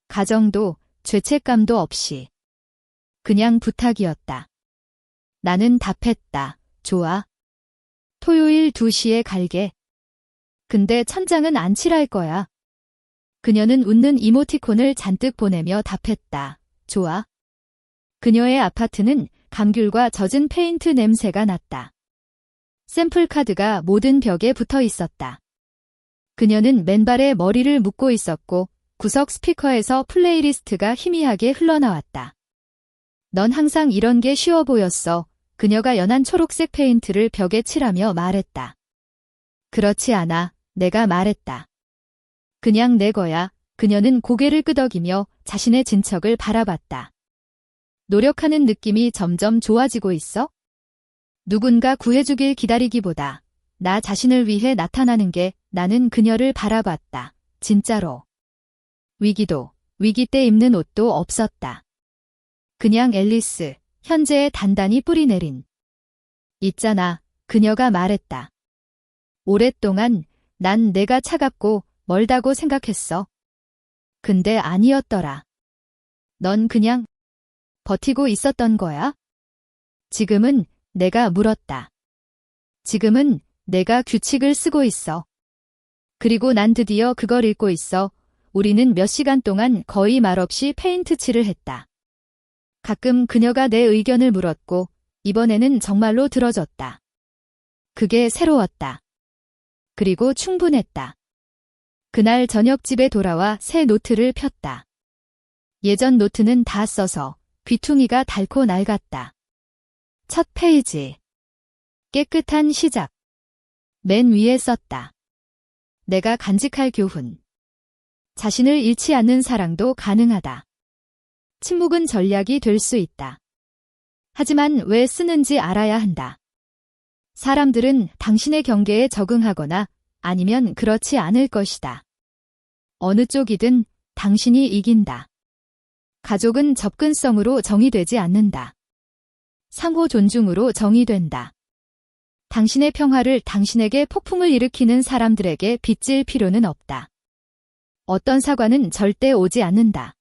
가정도, 죄책감도 없이. 그냥 부탁이었다. 나는 답했다. 좋아. 토요일 2시에 갈게. 근데 천장은 안 칠할 거야. 그녀는 웃는 이모티콘을 잔뜩 보내며 답했다. 좋아. 그녀의 아파트는 감귤과 젖은 페인트 냄새가 났다. 샘플 카드가 모든 벽에 붙어 있었다. 그녀는 맨발에 머리를 묶고 있었고 구석 스피커에서 플레이리스트가 희미하게 흘러나왔다. 넌 항상 이런 게 쉬워 보였어. 그녀가 연한 초록색 페인트를 벽에 칠하며 말했다. 그렇지 않아. 내가 말했다. 그냥 내 거야. 그녀는 고개를 끄덕이며 자신의 진척을 바라봤다. 노력하는 느낌이 점점 좋아지고 있어? 누군가 구해주길 기다리기보다 나 자신을 위해 나타나는 게 나는 그녀를 바라봤다. 진짜로. 위기도, 위기 때 입는 옷도 없었다. 그냥 앨리스, 현재에 단단히 뿌리내린. 있잖아, 그녀가 말했다. 오랫동안 난 내가 차갑고 멀다고 생각했어. 근데 아니었더라. 넌 그냥 버티고 있었던 거야? 지금은 내가 물었다. 지금은 내가 규칙을 쓰고 있어. 그리고 난 드디어 그걸 읽고 있어. 우리는 몇 시간 동안 거의 말없이 페인트 칠을 했다. 가끔 그녀가 내 의견을 물었고 이번에는 정말로 들어줬다. 그게 새로웠다. 그리고 충분했다. 그날 저녁 집에 돌아와 새 노트를 폈다. 예전 노트는 다 써서 귀퉁이가 닳고 낡았다. 첫 페이지. 깨끗한 시작. 맨 위에 썼다. 내가 간직할 교훈. 자신을 잃지 않는 사랑도 가능하다. 침묵은 전략이 될 수 있다. 하지만 왜 쓰는지 알아야 한다. 사람들은 당신의 경계에 적응하거나 아니면 그렇지 않을 것이다. 어느 쪽이든 당신이 이긴다. 가족은 접근성으로 정의되지 않는다. 상호 존중으로 정의된다. 당신의 평화를 당신에게 폭풍을 일으키는 사람들에게 빚질 필요는 없다. 어떤 사과는 절대 오지 않는다.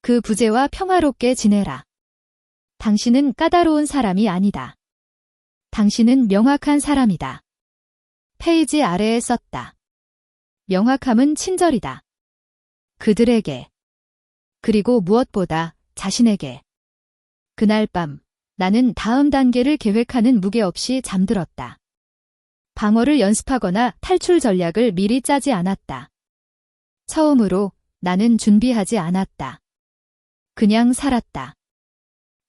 그 부재와 평화롭게 지내라. 당신은 까다로운 사람이 아니다. 당신은 명확한 사람이다. 페이지 아래에 썼다. 명확함은 친절이다. 그들에게. 그리고 무엇보다 자신에게. 그날 밤 나는 다음 단계를 계획하는 무게 없이 잠들었다. 방어를 연습하거나 탈출 전략을 미리 짜지 않았다. 처음으로 나는 준비하지 않았다. 그냥 살았다.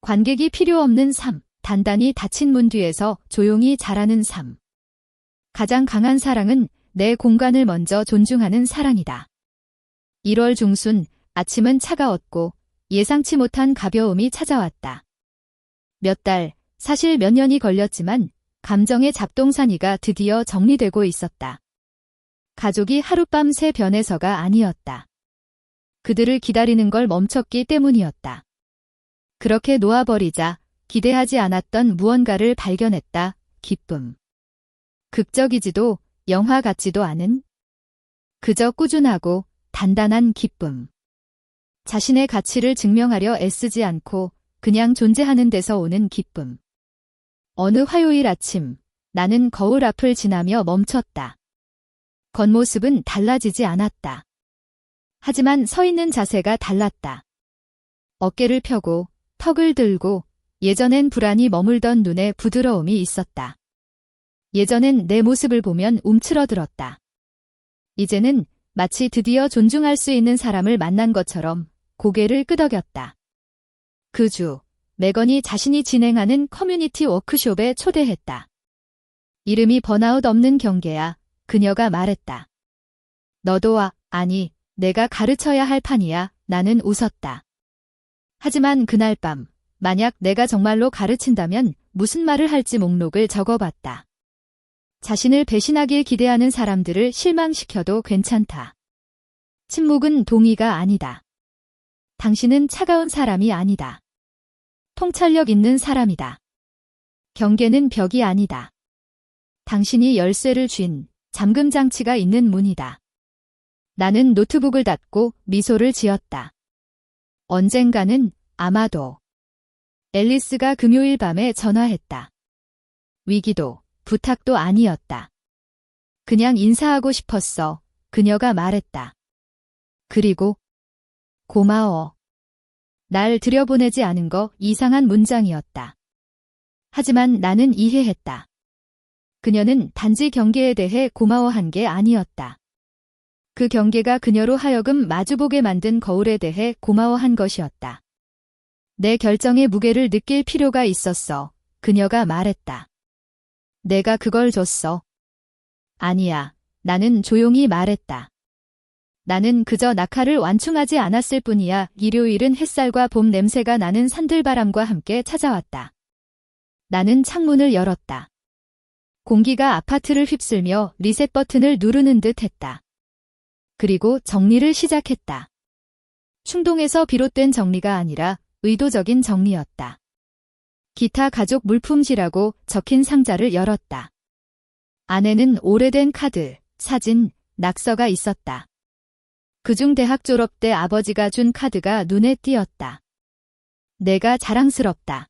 관객이 필요 없는 삶, 단단히 닫힌 문 뒤에서 조용히 자라는 삶. 가장 강한 사랑은 내 공간을 먼저 존중하는 사랑이다. 1월 중순, 아침은 차가웠고 예상치 못한 가벼움이 찾아왔다. 몇 달, 사실 몇 년이 걸렸지만 감정의 잡동사니가 드디어 정리되고 있었다. 가족이 하룻밤새 변해서가 아니었다. 그들을 기다리는 걸 멈췄기 때문이었다. 그렇게 놓아버리자 기대하지 않았던 무언가를 발견했다. 기쁨. 극적이지도 영화 같지도 않은 그저 꾸준하고 단단한 기쁨. 자신의 가치를 증명하려 애쓰지 않고 그냥 존재하는 데서 오는 기쁨. 어느 화요일 아침 나는 거울 앞을 지나며 멈췄다. 겉모습은 달라지지 않았다. 하지만 서 있는 자세가 달랐다. 어깨를 펴고 턱을 들고 예전엔 불안이 머물던 눈에 부드러움이 있었다. 예전엔 내 모습을 보면 움츠러들었다. 이제는 마치 드디어 존중할 수 있는 사람을 만난 것처럼 고개를 끄덕였다. 그 주, 매건이 자신이 진행하는 커뮤니티 워크숍에 초대했다. 이름이 번아웃 없는 경계야. 그녀가 말했다. 너도 와. 아니, 내가 가르쳐야 할 판이야. 나는 웃었다. 하지만 그날 밤, 만약 내가 정말로 가르친다면 무슨 말을 할지 목록을 적어봤다. 자신을 배신하길 기대하는 사람들을 실망시켜도 괜찮다. 침묵은 동의가 아니다. 당신은 차가운 사람이 아니다. 통찰력 있는 사람이다. 경계는 벽이 아니다. 당신이 열쇠를 쥔 잠금 장치가 있는 문이다. 나는 노트북을 닫고 미소를 지었다. 언젠가는 아마도. 앨리스가 금요일 밤에 전화했다. 위기도 부탁도 아니었다. 그냥 인사하고 싶었어. 그녀가 말했다. 그리고 고마워. 날 들여보내지 않은 거 이상한 문장이었다. 하지만 나는 이해했다. 그녀는 단지 경계에 대해 고마워한 게 아니었다. 그 경계가 그녀로 하여금 마주보게 만든 거울에 대해 고마워한 것이었다. 내 결정의 무게를 느낄 필요가 있었어. 그녀가 말했다. 내가 그걸 줬어. 아니야. 나는 조용히 말했다. 나는 그저 낙하를 완충하지 않았을 뿐이야. 일요일은 햇살과 봄 냄새가 나는 산들바람과 함께 찾아왔다. 나는 창문을 열었다. 공기가 아파트를 휩쓸며 리셋 버튼을 누르는 듯 했다. 그리고 정리를 시작했다. 충동에서 비롯된 정리가 아니라 의도적인 정리였다. 기타 가족 물품지라고 적힌 상자를 열었다. 안에는 오래된 카드, 사진, 낙서가 있었다. 그중 대학 졸업 때 아버지가 준 카드가 눈에 띄었다. 내가 자랑스럽다.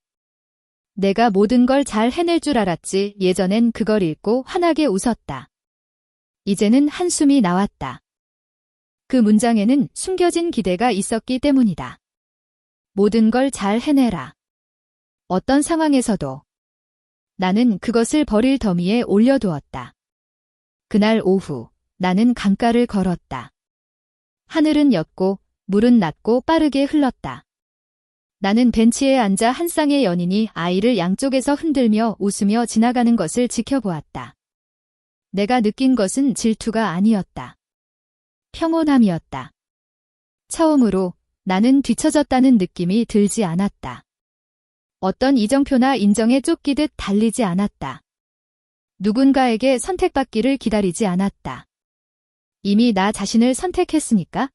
내가 모든 걸 잘 해낼 줄 알았지. 예전엔 그걸 읽고 환하게 웃었다. 이제는 한숨이 나왔다. 그 문장에는 숨겨진 기대가 있었기 때문이다. 모든 걸 잘 해내라. 어떤 상황에서도. 나는 그것을 버릴 더미에 올려두었다. 그날 오후 나는 강가를 걸었다. 하늘은 옅고 물은 낮고 빠르게 흘렀다. 나는 벤치에 앉아 한 쌍의 연인이 아이를 양쪽에서 흔들며 웃으며 지나가는 것을 지켜보았다. 내가 느낀 것은 질투가 아니었다. 평온함이었다. 처음으로 나는 뒤처졌다는 느낌이 들지 않았다. 어떤 이정표나 인정에 쫓기듯 달리지 않았다. 누군가에게 선택받기를 기다리지 않았다. 이미 나 자신을 선택했으니까?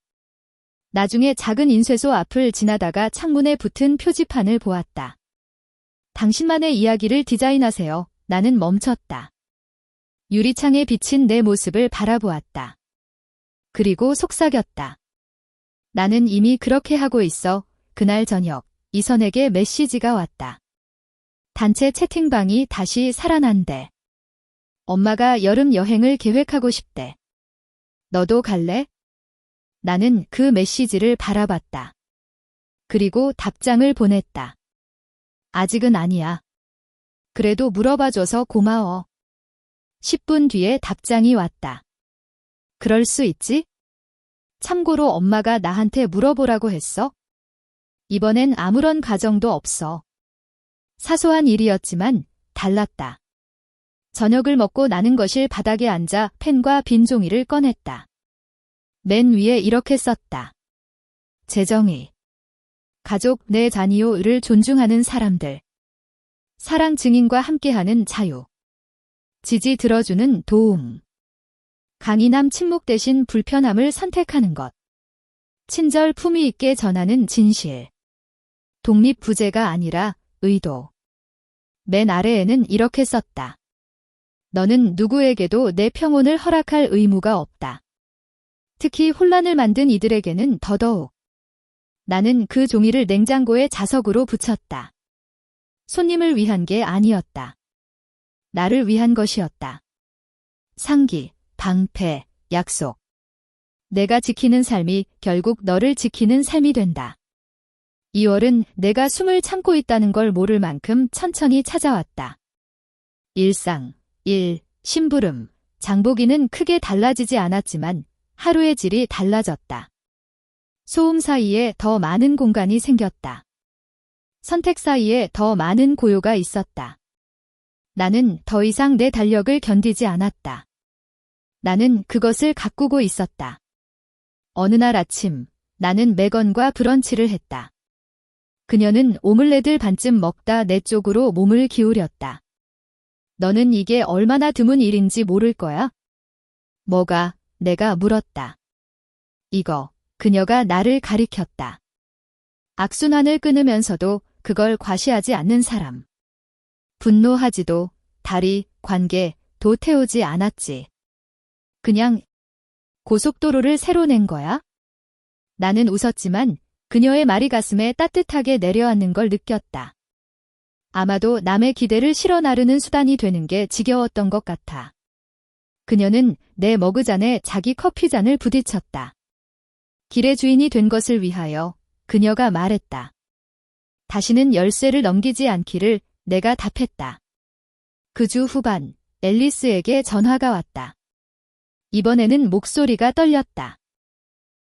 나중에 작은 인쇄소 앞을 지나다가 창문에 붙은 표지판을 보았다. 당신만의 이야기를 디자인하세요. 나는 멈췄다. 유리창에 비친 내 모습을 바라보았다. 그리고 속삭였다. 나는 이미 그렇게 하고 있어. 그날 저녁 이선에게 메시지가 왔다. 단체 채팅방이 다시 살아난대. 엄마가 여름 여행을 계획하고 싶대. 너도 갈래? 나는 그 메시지를 바라봤다. 그리고 답장을 보냈다. 아직은 아니야. 그래도 물어봐줘서 고마워. 10분 뒤에 답장이 왔다. 그럴 수 있지? 참고로 엄마가 나한테 물어보라고 했어. 이번엔 아무런 가정도 없어. 사소한 일이었지만 달랐다. 저녁을 먹고 나는 거실 바닥에 앉아 펜과 빈 종이를 꺼냈다. 맨 위에 이렇게 썼다. 재정의. 가족 내 자녀를 존중하는 사람들. 사랑 증인과 함께하는 자유. 지지 들어주는 도움. 강인함 침묵 대신 불편함을 선택하는 것. 친절 품위 있게 전하는 진실. 독립 부재가 아니라 의도. 맨 아래에는 이렇게 썼다. 너는 누구에게도 내 평온을 허락할 의무가 없다. 특히 혼란을 만든 이들에게는 더더욱. 나는 그 종이를 냉장고의 자석으로 붙였다. 손님을 위한 게 아니었다. 나를 위한 것이었다. 상기, 방패, 약속. 내가 지키는 삶이 결국 너를 지키는 삶이 된다. 2월은 내가 숨을 참고 있다는 걸 모를 만큼 천천히 찾아왔다. 일상, 일, 심부름, 장보기는 크게 달라지지 않았지만 하루의 질이 달라졌다. 소음 사이에 더 많은 공간이 생겼다. 선택 사이에 더 많은 고요가 있었다. 나는 더 이상 내 달력을 견디지 않았다. 나는 그것을 가꾸고 있었다. 어느 날 아침, 나는 매건과 브런치를 했다. 그녀는 오믈렛을 반쯤 먹다 내 쪽으로 몸을 기울였다. 너는 이게 얼마나 드문 일인지 모를 거야? 뭐가? 내가 물었다. 이거, 그녀가 나를 가리켰다. 악순환을 끊으면서도 그걸 과시하지 않는 사람. 분노하지도, 다리, 관계, 도 태우지 않았지. 그냥 고속도로를 새로 낸 거야? 나는 웃었지만 그녀의 말이 가슴에 따뜻하게 내려앉는 걸 느꼈다. 아마도 남의 기대를 실어 나르는 수단이 되는 게 지겨웠던 것 같아. 그녀는 내 머그잔에 자기 커피잔을 부딪혔다. 길의 주인이 된 것을 위하여 그녀가 말했다. 다시는 열쇠를 넘기지 않기를 내가 답했다. 그 주 후반 앨리스에게 전화가 왔다. 이번에는 목소리가 떨렸다.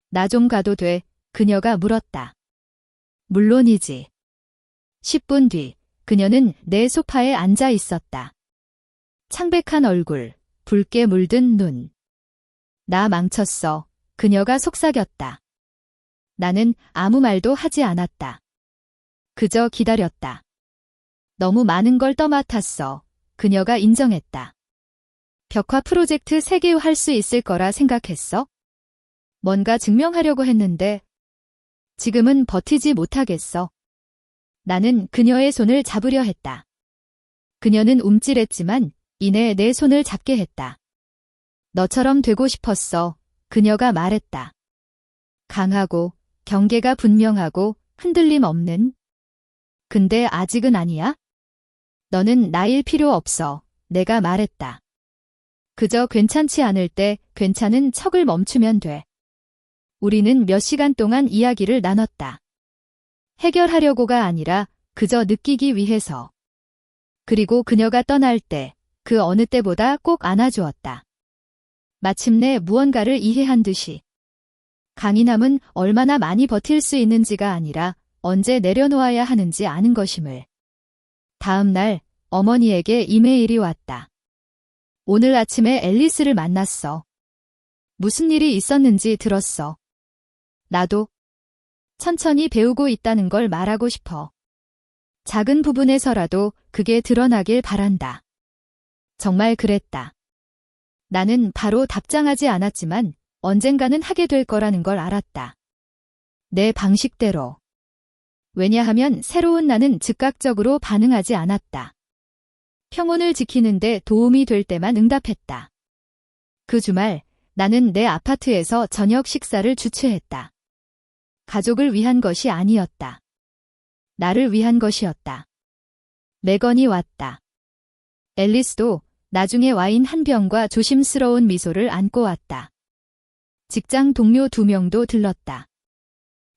나 좀 가도 돼? 그녀가 물었다. 물론이지. 10분 뒤 그녀는 내 소파에 앉아 있었다. 창백한 얼굴, 붉게 물든 눈. 나 망쳤어. 그녀가 속삭였다. 나는 아무 말도 하지 않았다. 그저 기다렸다. 너무 많은 걸 떠맡았어. 그녀가 인정했다. 벽화 프로젝트 3개 할 수 있을 거라 생각했어? 뭔가 증명하려고 했는데 지금은 버티지 못하겠어. 나는 그녀의 손을 잡으려 했다. 그녀는 움찔했지만 이내 내 손을 잡게 했다. 너처럼 되고 싶었어. 그녀가 말했다. 강하고 경계가 분명하고 흔들림 없는. 근데 아직은 아니야? 너는 나일 필요 없어. 내가 말했다. 그저 괜찮지 않을 때 괜찮은 척을 멈추면 돼. 우리는 몇 시간 동안 이야기를 나눴다. 해결하려고가 아니라 그저 느끼기 위해서. 그리고 그녀가 떠날 때 그 어느 때보다 꼭 안아주었다. 마침내 무언가를 이해한 듯이. 강인함은 얼마나 많이 버틸 수 있는지가 아니라 언제 내려놓아야 하는지 아는 것임을. 다음 날 어머니에게 이메일이 왔다. 오늘 아침에 앨리스를 만났어. 무슨 일이 있었는지 들었어. 나도 천천히 배우고 있다는 걸 말하고 싶어. 작은 부분에서라도 그게 드러나길 바란다. 정말 그랬다. 나는 바로 답장하지 않았지만 언젠가는 하게 될 거라는 걸 알았다. 내 방식대로. 왜냐하면 새로운 나는 즉각적으로 반응하지 않았다. 평온을 지키는데 도움이 될 때만 응답했다. 그 주말 나는 내 아파트에서 저녁 식사를 주최했다. 가족을 위한 것이 아니었다. 나를 위한 것이었다. 매건이 왔다. 앨리스도 나중에 와인 한 병과 조심스러운 미소를 안고 왔다. 직장 동료 2명도 들렀다.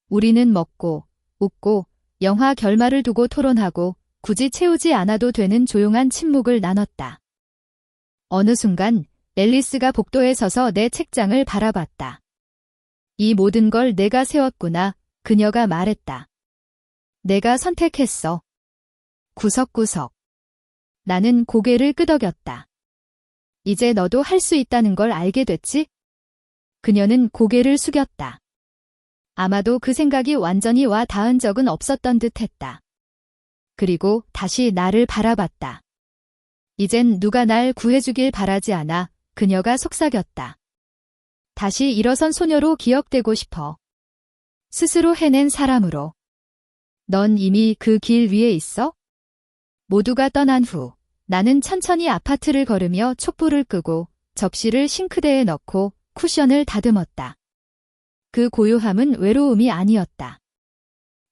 우리는 먹고, 웃고, 영화 결말을 두고 토론하고, 굳이 채우지 않아도 되는 조용한 침묵을 나눴다. 어느 순간 앨리스가 복도에 서서 내 책장을 바라봤다. 이 모든 걸 내가 세웠구나, 그녀가 말했다. 내가 선택했어. 구석구석. 나는 고개를 끄덕였다. 이제 너도 할 수 있다는 걸 알게 됐지? 그녀는 고개를 숙였다. 아마도 그 생각이 완전히 와 닿은 적은 없었던 듯 했다. 그리고 다시 나를 바라봤다. 이젠 누가 날 구해주길 바라지 않아. 그녀가 속삭였다. 다시 일어선 소녀로 기억되고 싶어. 스스로 해낸 사람으로. 넌 이미 그 길 위에 있어? 모두가 떠난 후 나는 천천히 아파트를 걸으며 촛불을 끄고 접시를 싱크대에 넣고 쿠션을 다듬었다. 그 고요함은 외로움이 아니었다.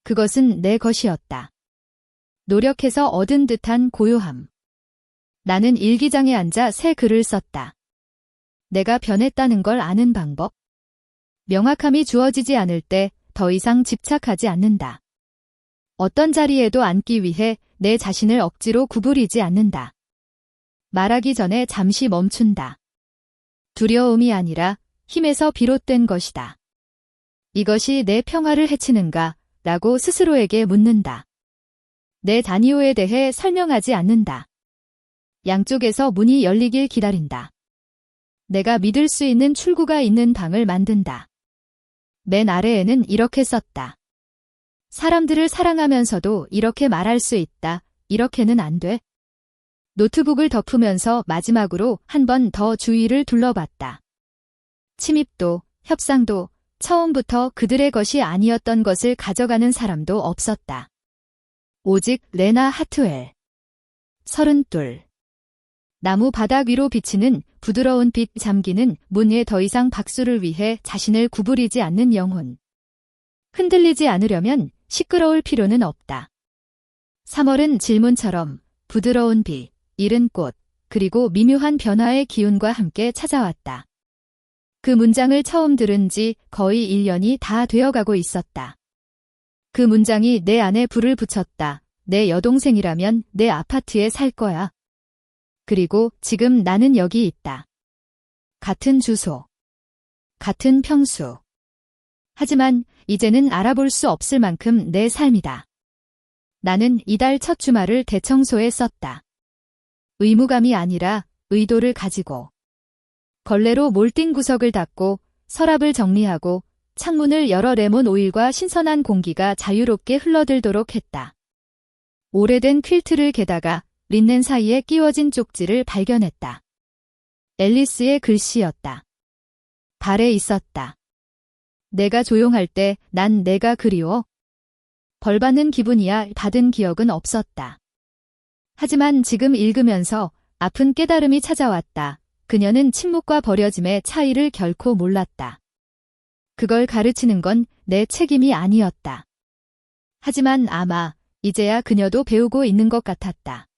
그것은 내 것이었다. 노력해서 얻은 듯한 고요함. 나는 일기장에 앉아 새 글을 썼다. 내가 변했다는 걸 아는 방법. 명확함이 주어지지 않을 때 더 이상 집착하지 않는다. 어떤 자리에도 앉기 위해 내 자신을 억지로 구부리지 않는다. 말하기 전에 잠시 멈춘다. 두려움이 아니라 힘에서 비롯된 것이다. 이것이 내 평화를 해치는가? 라고 스스로에게 묻는다. 내 다니오에 대해 설명하지 않는다. 양쪽에서 문이 열리길 기다린다. 내가 믿을 수 있는 출구가 있는 방을 만든다. 맨 아래에는 이렇게 썼다. 사람들을 사랑하면서도 이렇게 말할 수 있다. 이렇게는 안 돼. 노트북을 덮으면서 마지막으로 한 번 더 주위를 둘러봤다. 침입도, 협상도, 처음부터 그들의 것이 아니었던 것을 가져가는 사람도 없었다. 오직 레나 하트웰. 32. 나무 바닥 위로 비치는 부드러운 빛 잠기는 문에 더 이상 박수를 위해 자신을 구부리지 않는 영혼. 흔들리지 않으려면 시끄러울 필요는 없다. 3월은 질문처럼 부드러운 비, 이른 꽃, 그리고 미묘한 변화의 기운과 함께 찾아왔다. 그 문장을 처음 들은 지 거의 1년이 다 되어가고 있었다. 그 문장이 내 안에 불을 붙였다. 내 여동생이라면 내 아파트에 살 거야. 그리고 지금 나는 여기 있다. 같은 주소. 같은 평수. 하지만 이제는 알아볼 수 없을 만큼 내 삶이다. 나는 이달 첫 주말을 대청소에 썼다. 의무감이 아니라 의도를 가지고. 걸레로 몰딩 구석을 닦고 서랍을 정리하고 창문을 열어 레몬 오일과 신선한 공기가 자유롭게 흘러들도록 했다. 오래된 퀼트를 개다가 린넨 사이에 끼워진 쪽지를 발견했다. 앨리스의 글씨였다. 발에 있었다. 내가 조용할 때 난 내가 그리워. 벌받는 기분이야. 받은 기억은 없었다. 하지만 지금 읽으면서 아픈 깨달음이 찾아왔다. 그녀는 침묵과 버려짐의 차이를 결코 몰랐다. 그걸 가르치는 건 내 책임이 아니었다. 하지만 아마 이제야 그녀도 배우고 있는 것 같았다.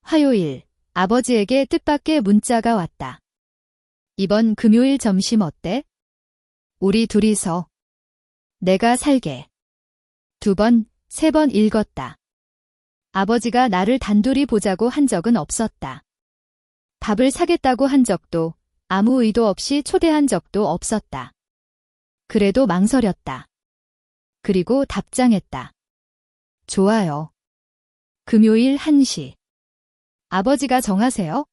화요일, 아버지에게 뜻밖의 문자가 왔다. 이번 금요일 점심 어때? 우리 둘이서. 내가 살게. 2번, 3번 읽었다. 아버지가 나를 단둘이 보자고 한 적은 없었다. 밥을 사겠다고 한 적도, 아무 의도 없이 초대한 적도 없었다. 그래도 망설였다. 그리고 답장했다. 좋아요. 금요일 1시. 아버지가 정하세요.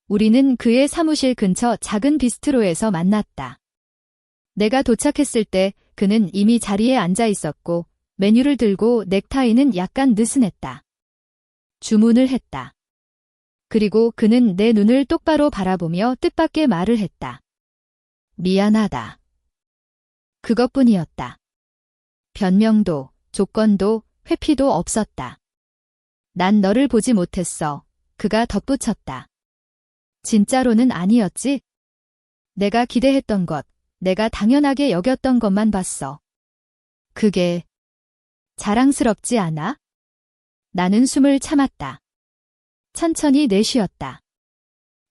우리는 그의 사무실 근처 작은 비스트로에서 만났다. 내가 도착했을 때 그는 이미 자리에 앉아 있었고 메뉴를 들고 넥타이는 약간 느슨했다. 주문을 했다. 그리고 그는 내 눈을 똑바로 바라보며 뜻밖의 말을 했다. 미안하다. 그것뿐이었다. 변명도, 조건도, 회피도 없었다. 난 너를 보지 못했어. 그가 덧붙였다. 진짜로는 아니었지? 내가 기대했던 것, 내가 당연하게 여겼던 것만 봤어. 그게 자랑스럽지 않아? 나는 숨을 참았다. 천천히 내쉬었다.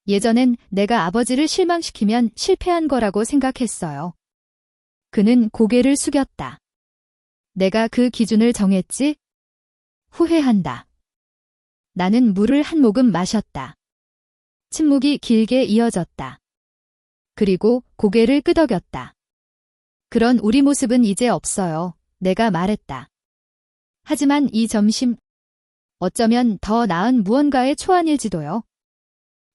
예전엔 내가 아버지를 실망시키면 실패한 거라고 생각했어요. 그는 고개를 숙였다. 내가 그 기준을 정했지? 후회한다. 나는 물을 한 모금 마셨다. 침묵이 길게 이어졌다. 그리고 고개를 끄덕였다. 그런 우리 모습은 이제 없어요. 내가 말했다. 하지만 이 점심, 어쩌면 더 나은 무언가의 초안일지도요.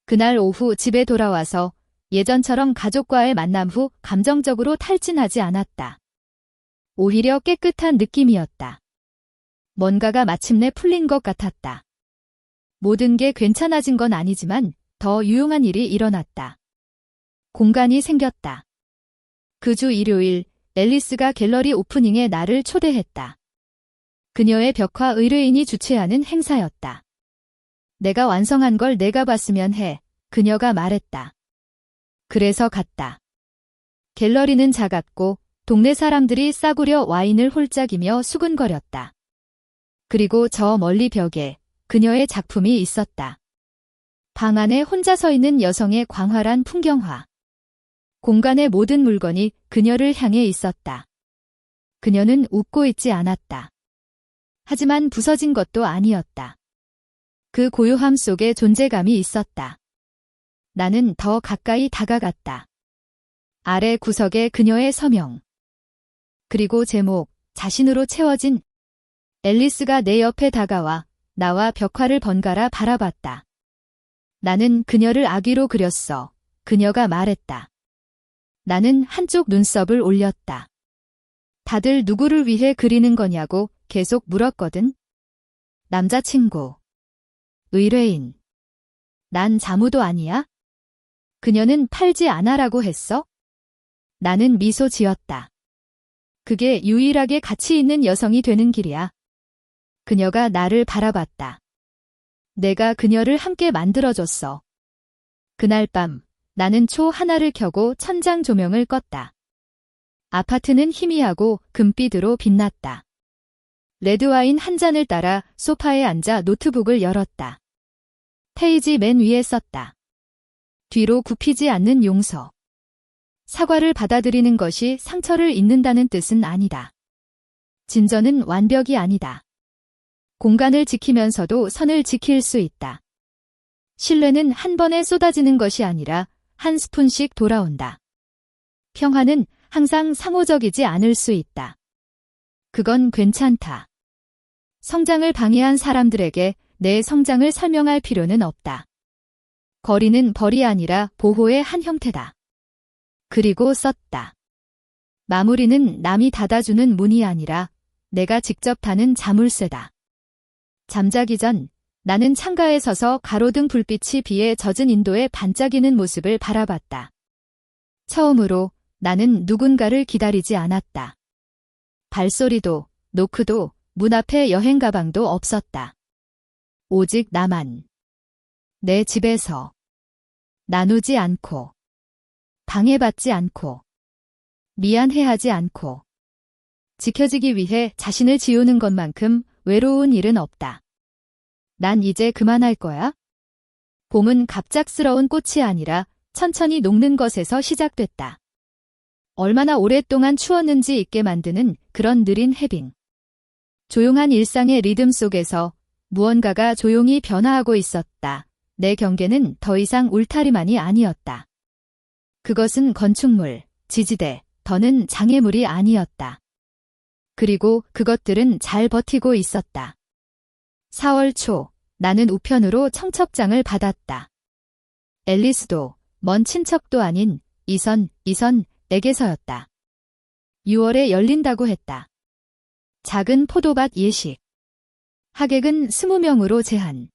그날 오후 집에 돌아와서 예전처럼 가족과의 만남 후 감정적으로 탈진하지 않았다. 오히려 깨끗한 느낌이었다. 뭔가가 마침내 풀린 것 같았다. 모든 게 괜찮아진 건 아니지만 더 유용한 일이 일어났다. 공간이 생겼다. 그 주 일요일, 앨리스가 갤러리 오프닝에 나를 초대했다. 그녀의 벽화 의뢰인이 주최하는 행사였다. 내가 완성한 걸 내가 봤으면 해, 그녀가 말했다. 그래서 갔다. 갤러리는 작았고 동네 사람들이 싸구려 와인을 홀짝이며 수근거렸다. 그리고 저 멀리 벽에 그녀의 작품이 있었다. 방 안에 혼자 서 있는 여성의 광활한 풍경화. 공간의 모든 물건이 그녀를 향해 있었다. 그녀는 웃고 있지 않았다. 하지만 부서진 것도 아니었다. 그 고요함 속에 존재감이 있었다. 나는 더 가까이 다가갔다. 아래 구석에 그녀의 서명. 그리고 제목, 자신으로 채워진. 앨리스가 내 옆에 다가와 나와 벽화를 번갈아 바라봤다. 나는 그녀를 아기로 그렸어. 그녀가 말했다. 나는 한쪽 눈썹을 올렸다. 다들 누구를 위해 그리는 거냐고 계속 물었거든. 남자친구. 의뢰인. 난 자무도 아니야? 그녀는 팔지 않아라고 했어? 나는 미소 지었다. 그게 유일하게 가치 있는 여성이 되는 길이야. 그녀가 나를 바라봤다. 내가 그녀를 함께 만들어줬어. 그날 밤 나는 초 하나를 켜고 천장 조명을 껐다. 아파트는 희미하고 금빛으로 빛났다. 레드와인 한 잔을 따라 소파에 앉아 노트북을 열었다. 페이지 맨 위에 썼다. 뒤로 굽히지 않는 용서. 사과를 받아들이는 것이 상처를 잊는다는 뜻은 아니다. 진전은 완벽이 아니다. 공간을 지키면서도 선을 지킬 수 있다. 신뢰는 한 번에 쏟아지는 것이 아니라 한 스푼씩 돌아온다. 평화는 항상 상호적이지 않을 수 있다. 그건 괜찮다. 성장을 방해한 사람들에게 내 성장을 설명할 필요는 없다. 거리는 벌이 아니라 보호의 한 형태다. 그리고 썼다. 마무리는 남이 닫아주는 문이 아니라 내가 직접 타는 자물쇠다. 잠자기 전 나는 창가에 서서 가로등 불빛이 비에 젖은 인도의 반짝이는 모습을 바라봤다. 처음으로 나는 누군가를 기다리지 않았다. 발소리도, 노크도, 문 앞에 여행 가방도 없었다. 오직 나만. 내 집에서. 나누지 않고. 방해받지 않고. 미안해하지 않고. 지켜지기 위해 자신을 지우는 것만큼 외로운 일은 없다. 난 이제 그만할 거야? 봄은 갑작스러운 꽃이 아니라 천천히 녹는 것에서 시작됐다. 얼마나 오랫동안 추웠는지 잊게 만드는 그런 느린 해빙. 조용한 일상의 리듬 속에서 무언가가 조용히 변화하고 있었다. 내 경계는 더 이상 울타리만이 아니었다. 그것은 건축물, 지지대, 더는 장애물이 아니었다. 그리고 그것들은 잘 버티고 있었다. 4월 초, 나는 우편으로 청첩장을 받았다. 앨리스도, 먼 친척도 아닌 이선에게서였다. 6월에 열린다고 했다. 작은 포도밭 예식. 하객은 20명으로 제한.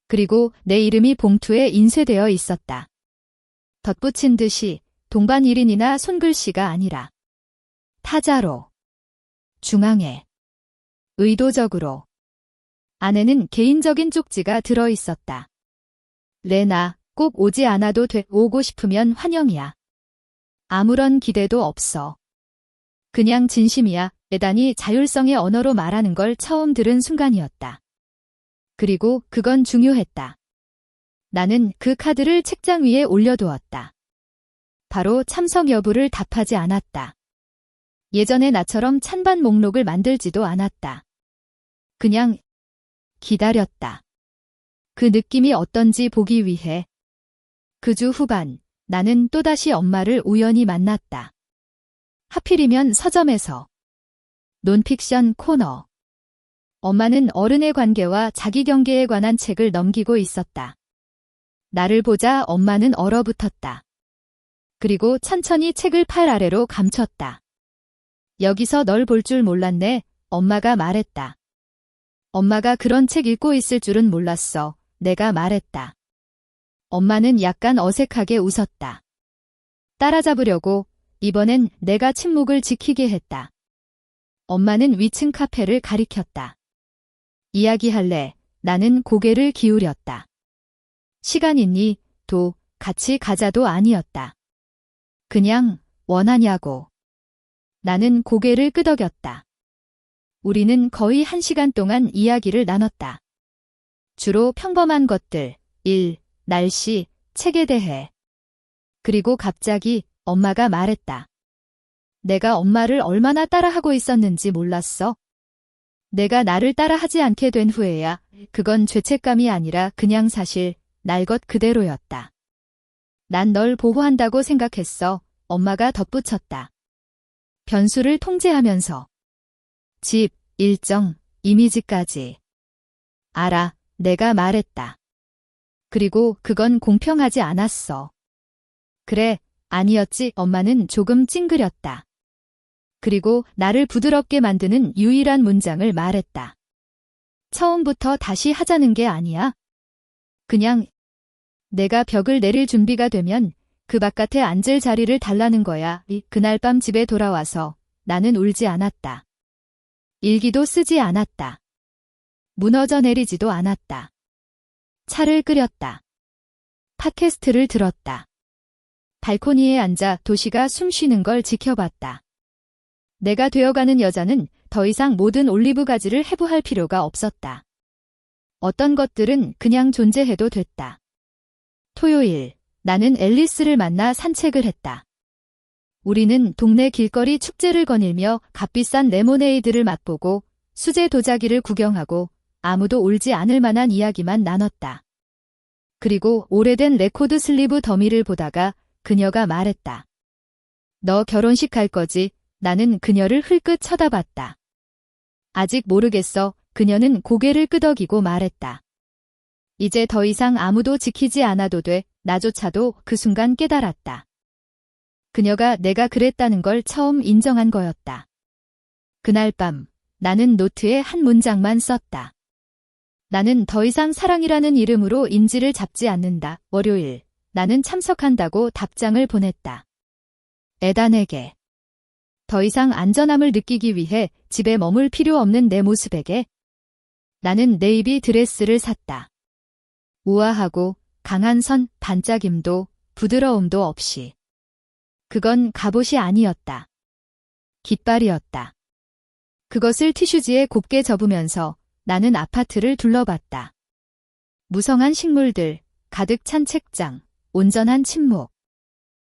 그리고 내 이름이 봉투에 인쇄되어 있었다. 덧붙인 듯이 동반 1인이나 손글씨가 아니라 타자로. 중앙에. 의도적으로. 안에는 개인적인 쪽지가 들어 있었다. 레나, 꼭 오지 않아도 돼. 오고 싶으면 환영이야. 아무런 기대도 없어. 그냥 진심이야. 에단이 자율성의 언어로 말하는 걸 처음 들은 순간이었다. 그리고 그건 중요했다. 나는 그 카드를 책장 위에 올려두었다. 바로 참석 여부를 답하지 않았다. 예전의 나처럼 찬반 목록을 만들지도 않았다. 그냥 기다렸다. 그 느낌이 어떤지 보기 위해. 그 주 후반, 나는 또다시 엄마를 우연히 만났다. 하필이면 서점에서. 논픽션 코너. 엄마는 어른의 관계와 자기 경계에 관한 책을 넘기고 있었다. 나를 보자 엄마는 얼어붙었다. 그리고 천천히 책을 팔 아래로 감췄다. 여기서 널 볼 줄 몰랐네, 엄마가 말했다. 엄마가 그런 책 읽고 있을 줄은 몰랐어, 내가 말했다. 엄마는 약간 어색하게 웃었다. 따라잡으려고 이번엔 내가 침묵을 지키게 했다. 엄마는 위층 카페를 가리켰다. 이야기할래? 나는 고개를 기울였다. 시간 있니? 같이 가자도 아니었다. 그냥 원하냐고. 나는 고개를 끄덕였다. 우리는 거의 1시간 동안 이야기를 나눴다. 주로 평범한 것들, 일, 날씨, 책에 대해. 그리고 갑자기 엄마가 말했다. 내가 엄마를 얼마나 따라하고 있었는지 몰랐어? 내가 나를 따라하지 않게 된 후에야 그건 죄책감이 아니라 그냥 사실 날 것 그대로였다. 난 널 보호한다고 생각했어. 엄마가 덧붙였다. 변수를 통제하면서. 집, 일정, 이미지까지. 알아, 내가 말했다. 그리고 그건 공평하지 않았어. 그래, 아니었지. 엄마는 조금 찡그렸다. 그리고 나를 부드럽게 만드는 유일한 문장을 말했다. 처음부터 다시 하자는 게 아니야. 그냥 내가 벽을 내릴 준비가 되면 그 바깥에 앉을 자리를 달라는 거야. 그날 밤 집에 돌아와서 나는 울지 않았다. 일기도 쓰지 않았다. 무너져 내리지도 않았다. 차를 끓였다. 팟캐스트를 들었다. 발코니에 앉아 도시가 숨 쉬는 걸 지켜봤다. 내가 되어가는 여자는 더 이상 모든 올리브 가지를 해부할 필요가 없었다. 어떤 것들은 그냥 존재해도 됐다. 토요일, 나는 앨리스를 만나 산책을 했다. 우리는 동네 길거리 축제를 거닐며 값비싼 레모네이드를 맛보고 수제 도자기를 구경하고 아무도 울지 않을 만한 이야기만 나눴다. 그리고 오래된 레코드 슬리브 더미를 보다가 그녀가 말했다. 너 결혼식 갈 거지? 나는 그녀를 흘끗 쳐다봤다. 아직 모르겠어. 그녀는 고개를 끄덕이고 말했다. 이제 더 이상 아무도 지키지 않아도 돼. 나조차도 그 순간 깨달았다. 그녀가 내가 그랬다는 걸 처음 인정한 거였다. 그날 밤 나는 노트에 한 문장만 썼다. 나는 더 이상 사랑이라는 이름으로 인지를 잡지 않는다. 월요일, 나는 참석한다고 답장을 보냈다. 에단에게. 더 이상 안전함을 느끼기 위해 집에 머물 필요 없는 내 모습에게. 나는 네이비 드레스를 샀다. 우아하고 강한 선, 반짝임도 부드러움도 없이. 그건 갑옷이 아니었다. 깃발이었다. 그것을 티슈지에 곱게 접으면서 나는 아파트를 둘러봤다. 무성한 식물들, 가득 찬 책장, 온전한 침묵.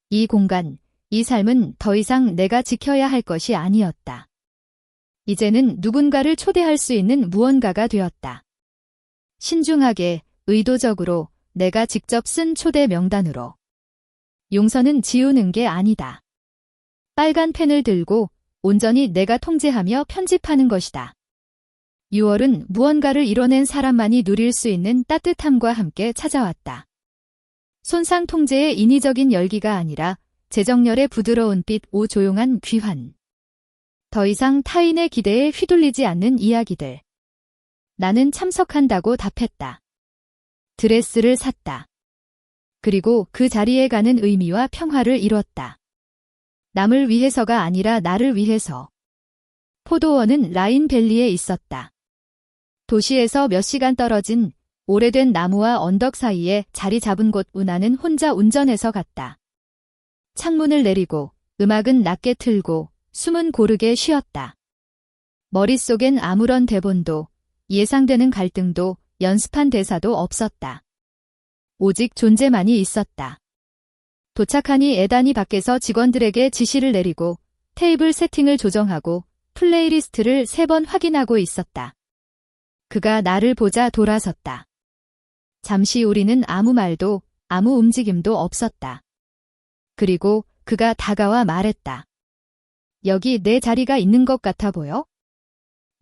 이 공간, 이 삶은 더 이상 내가 지켜야 할 것이 아니었다. 이제는 누군가를 초대할 수 있는 무언가가 되었다. 신중하게, 의도적으로, 내가 직접 쓴 초대 명단으로. 용서는 지우는 게 아니다. 빨간 펜을 들고 온전히 내가 통제하며 편집하는 것이다. 6월은 무언가를 이뤄낸 사람만이 누릴 수 있는 따뜻함과 함께 찾아왔다. 손상 통제의 인위적인 열기가 아니라 재정렬의 부드러운 빛, 조용한 귀환. 더 이상 타인의 기대에 휘둘리지 않는 이야기들. 나는 참석한다고 답했다. 드레스를 샀다. 그리고 그 자리에 가는 의미와 평화를 이뤘다. 남을 위해서가 아니라 나를 위해서. 포도원은 라인밸리에 있었다. 도시에서 몇 시간 떨어진 오래된 나무와 언덕 사이에 자리 잡은 곳 운하는 혼자 운전해서 갔다. 창문을 내리고 음악은 낮게 틀고 숨은 고르게 쉬었다. 머릿속엔 아무런 대본도 예상되는 갈등도 연습한 대사도 없었다. 오직 존재만이 있었다. 도착하니 에단이 밖에서 직원들에게 지시를 내리고 테이블 세팅을 조정하고 플레이리스트를 3번 확인하고 있었다. 그가 나를 보자 돌아섰다. 잠시 우리는 아무 말도 아무 움직임도 없었다. 그리고 그가 다가와 말했다. 여기 내 자리가 있는 것 같아 보여?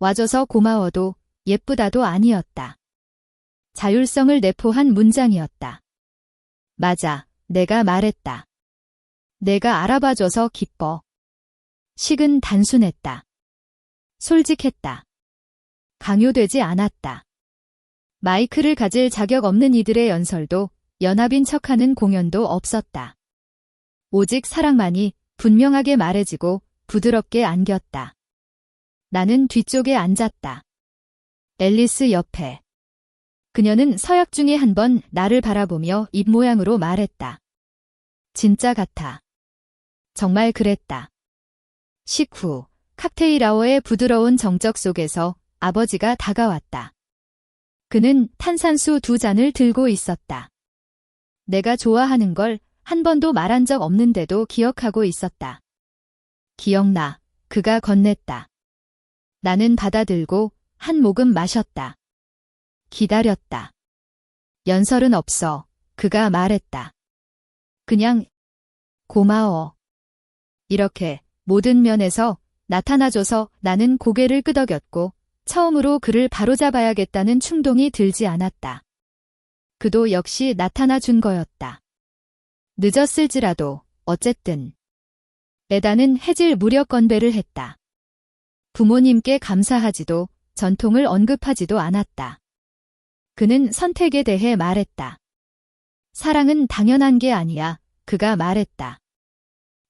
와줘서 고마워도 예쁘다도 아니었다. 자율성을 내포한 문장이었다. 맞아, 내가 말했다. 내가 알아봐줘서 기뻐. 식은 단순했다. 솔직했다. 강요되지 않았다. 마이크를 가질 자격 없는 이들의 연설도 연합인 척하는 공연도 없었다. 오직 사랑만이 분명하게 말해지고 부드럽게 안겼다. 나는 뒤쪽에 앉았다. 앨리스 옆에. 그녀는 서약 중에 한 번 나를 바라보며 입모양으로 말했다. 진짜 같아. 정말 그랬다. 식후 칵테일아워의 부드러운 정적 속에서 아버지가 다가왔다. 그는 탄산수 2잔을 들고 있었다. 내가 좋아하는 걸 한 번도 말한 적 없는데도 기억하고 있었다. 기억나, 그가 건넸다. 나는 받아들고 한 모금 마셨다. 기다렸다. 연설은 없어, 그가 말했다. 그냥 고마워. 이렇게 모든 면에서 나타나줘서 나는 고개를 끄덕였고 처음으로 그를 바로잡아야겠다는 충동이 들지 않았다. 그도 역시 나타나 준 거였다. 늦었을지라도 어쨌든. 에단은 해질 무력 건배를 했다. 부모님께 감사하지도 전통을 언급하지도 않았다. 그는 선택에 대해 말했다. 사랑은 당연한 게 아니야, 그가 말했다.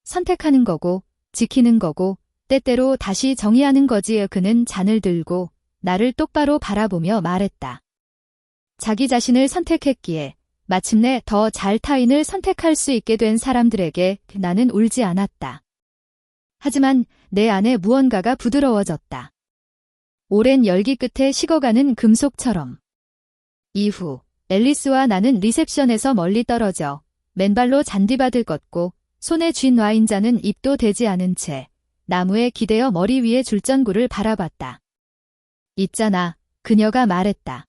선택하는 거고 지키는 거고 때때로 다시 정의하는 거지. 그는 잔을 들고 나를 똑바로 바라보며 말했다. 자기 자신을 선택했기에 마침내 더 잘 타인을 선택할 수 있게 된 사람들에게 나는 울지 않았다. 하지만 내 안에 무언가가 부드러워졌다. 오랜 열기 끝에 식어가는 금속처럼. 이후 앨리스와 나는 리셉션에서 멀리 떨어져 맨발로 잔디밭을 걷고 손에 쥔 와인잔은 입도 대지 않은 채 나무에 기대어 머리 위에 줄전구를 바라봤다. 있잖아, 그녀가 말했다.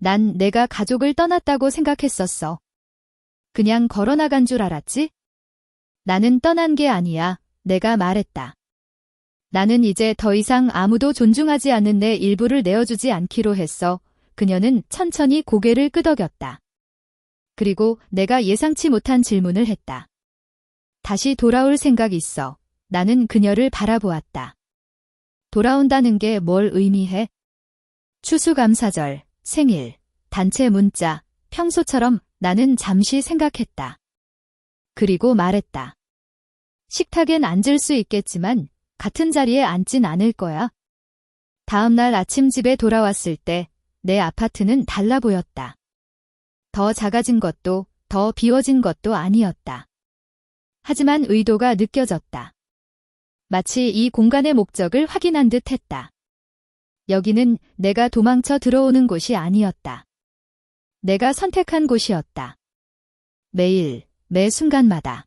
난 내가 가족을 떠났다고 생각했었어. 그냥 걸어나간 줄 알았지? 나는 떠난 게 아니야, 내가 말했다. 나는 이제 더 이상 아무도 존중하지 않는 내 일부를 내어주지 않기로 했어. 그녀는 천천히 고개를 끄덕였다. 그리고 내가 예상치 못한 질문을 했다. 다시 돌아올 생각 있어. 나는 그녀를 바라보았다. 돌아온다는 게 뭘 의미해? 추수감사절, 생일, 단체 문자, 평소처럼 나는 잠시 생각했다. 그리고 말했다. 식탁엔 앉을 수 있겠지만 같은 자리에 앉진 않을 거야. 다음 날 아침 집에 돌아왔을 때 내 아파트는 달라 보였다. 더 작아진 것도 더 비워진 것도 아니었다. 하지만 의도가 느껴졌다. 마치 이 공간의 목적을 확인한 듯 했다. 여기는 내가 도망쳐 들어오는 곳이 아니었다. 내가 선택한 곳이었다. 매일, 매 순간마다.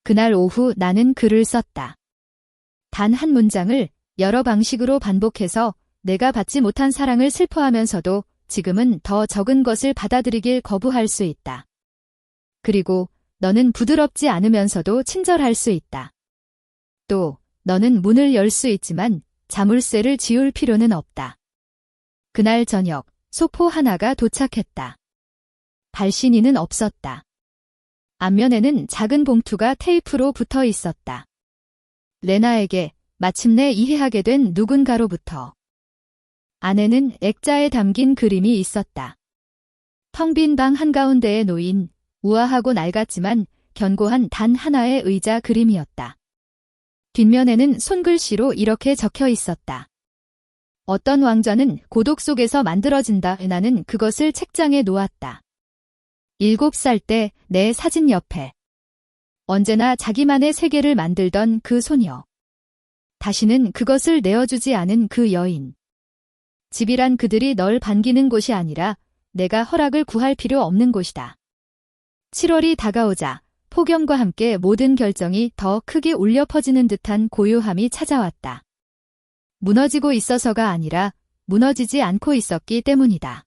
그날 오후 나는 글을 썼다. 단 한 문장을 여러 방식으로 반복해서 내가 받지 못한 사랑을 슬퍼하면서도 지금은 더 적은 것을 받아들이길 거부할 수 있다. 그리고 너는 부드럽지 않으면서도 친절할 수 있다. 또 너는 문을 열 수 있지만 자물쇠를 지울 필요는 없다. 그날 저녁 소포 하나가 도착했다. 발신인은 없었다. 앞면에는 작은 봉투가 테이프로 붙어 있었다. 레나에게 마침내 이해하게 된 누군가로부터. 안에는 액자에 담긴 그림이 있었다. 텅 빈 방 한가운데에 놓인 우아하고 낡았지만 견고한 단 하나의 의자 그림이었다. 뒷면에는 손글씨로 이렇게 적혀 있었다. 어떤 왕좌는 고독 속에서 만들어진다. 나는 그것을 책장에 놓았다. 7살 때 내 사진 옆에. 언제나 자기만의 세계를 만들던 그 소녀. 다시는 그것을 내어주지 않은 그 여인. 집이란 그들이 널 반기는 곳이 아니라 내가 허락을 구할 필요 없는 곳이다. 7월이 다가오자 폭염과 함께 모든 결정이 더 크게 울려 퍼지는 듯한 고요함이 찾아왔다. 무너지고 있어서가 아니라 무너지지 않고 있었기 때문이다.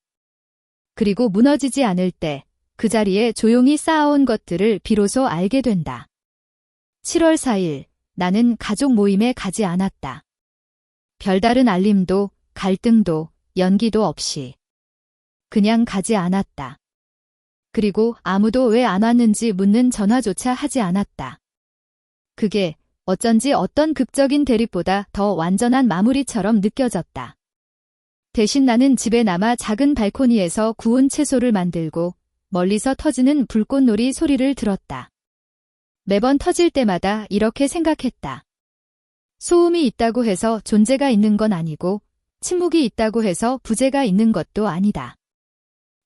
그리고 무너지지 않을 때 그 자리에 조용히 쌓아온 것들을 비로소 알게 된다. 7월 4일 나는 가족 모임에 가지 않았다. 별다른 알림도 갈등도 연기도 없이 그냥 가지 않았다. 그리고 아무도 왜 안 왔는지 묻는 전화조차 하지 않았다. 그게 어쩐지 어떤 극적인 대립보다 더 완전한 마무리처럼 느껴졌다. 대신 나는 집에 남아 작은 발코니에서 구운 채소를 만들고 멀리서 터지는 불꽃놀이 소리를 들었다. 매번 터질 때마다 이렇게 생각했다. 소음이 있다고 해서 존재가 있는 건 아니고 침묵이 있다고 해서 부재가 있는 것도 아니다.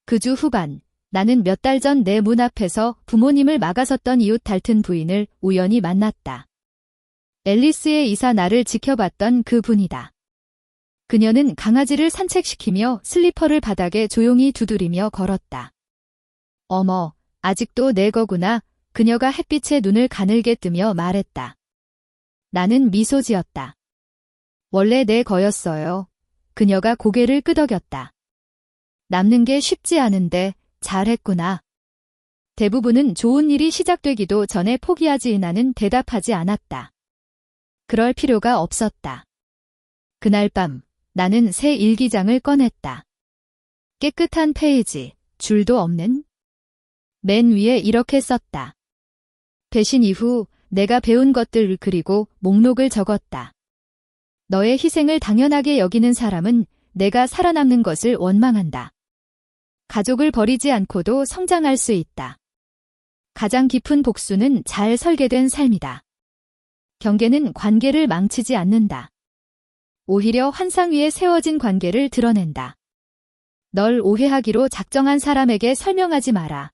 그 주 후반 나는 몇 달 전 내 문 앞에서 부모님을 막아섰던 이웃 달튼 부인을 우연히 만났다. 앨리스의 이사 나를 지켜봤던 그 분이다. 그녀는 강아지를 산책시키며 슬리퍼를 바닥에 조용히 두드리며 걸었다. 어머, 아직도 내 거구나. 그녀가 햇빛에 눈을 가늘게 뜨며 말했다. 나는 미소 지었다. 원래 내 거였어요. 그녀가 고개를 끄덕였다. 남는 게 쉽지 않은데 잘했구나. 대부분은 좋은 일이 시작되기도 전에 포기하지. 나는 대답하지 않았다. 그럴 필요가 없었다. 그날 밤 나는 새 일기장을 꺼냈다. 깨끗한 페이지, 줄도 없는? 맨 위에 이렇게 썼다. 배신 이후 내가 배운 것들 그리고 목록을 적었다. 너의 희생을 당연하게 여기는 사람은 내가 살아남는 것을 원망한다. 가족을 버리지 않고도 성장할 수 있다. 가장 깊은 복수는 잘 설계된 삶이다. 경계는 관계를 망치지 않는다. 오히려 환상 위에 세워진 관계를 드러낸다. 널 오해하기로 작정한 사람에게 설명하지 마라.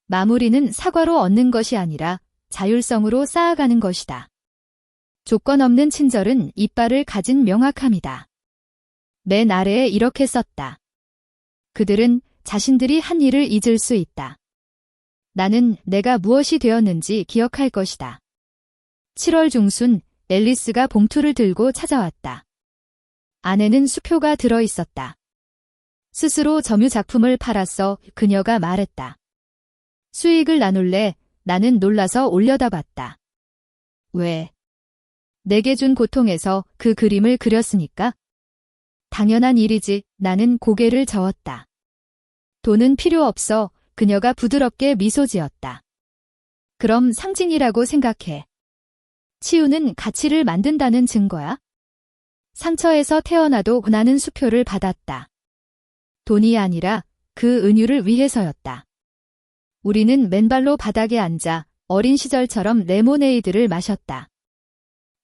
마무리는 사과로 얻는 것이 아니라 자율성으로 쌓아가는 것이다. 조건 없는 친절은 이빨을 가진 명확함이다. 맨 아래에 이렇게 썼다. 그들은 자신들이 한 일을 잊을 수 있다. 나는 내가 무엇이 되었는지 기억할 것이다. 7월 중순 앨리스가 봉투를 들고 찾아왔다. 안에는 수표가 들어 있었다. 스스로 점유 작품을 팔았어. 그녀가 말했다. 수익을 나눌래? 나는 놀라서 올려다봤다. 왜? 내게 준 고통에서 그 그림을 그렸으니까? 당연한 일이지. 나는 고개를 저었다. 돈은 필요 없어. 그녀가 부드럽게 미소 지었다. 그럼 상징이라고 생각해. 치유는 가치를 만든다는 증거야? 상처에서 태어나도 나는 수표를 받았다. 돈이 아니라 그 은유를 위해서였다. 우리는 맨발로 바닥에 앉아 어린 시절처럼 레모네이드를 마셨다.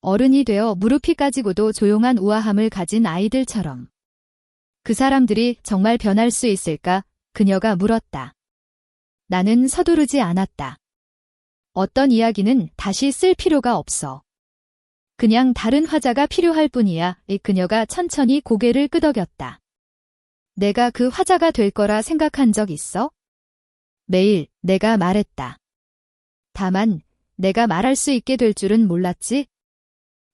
어른이 되어 무릎이 까지고도 조용한 우아함을 가진 아이들처럼. 그 사람들이 정말 변할 수 있을까? 그녀가 물었다. 나는 서두르지 않았다. 어떤 이야기는 다시 쓸 필요가 없어. 그냥 다른 화자가 필요할 뿐이야. 그녀가 천천히 고개를 끄덕였다. 내가 그 화자가 될 거라 생각한 적 있어? 매일 내가 말했다. 다만 내가 말할 수 있게 될 줄은 몰랐지?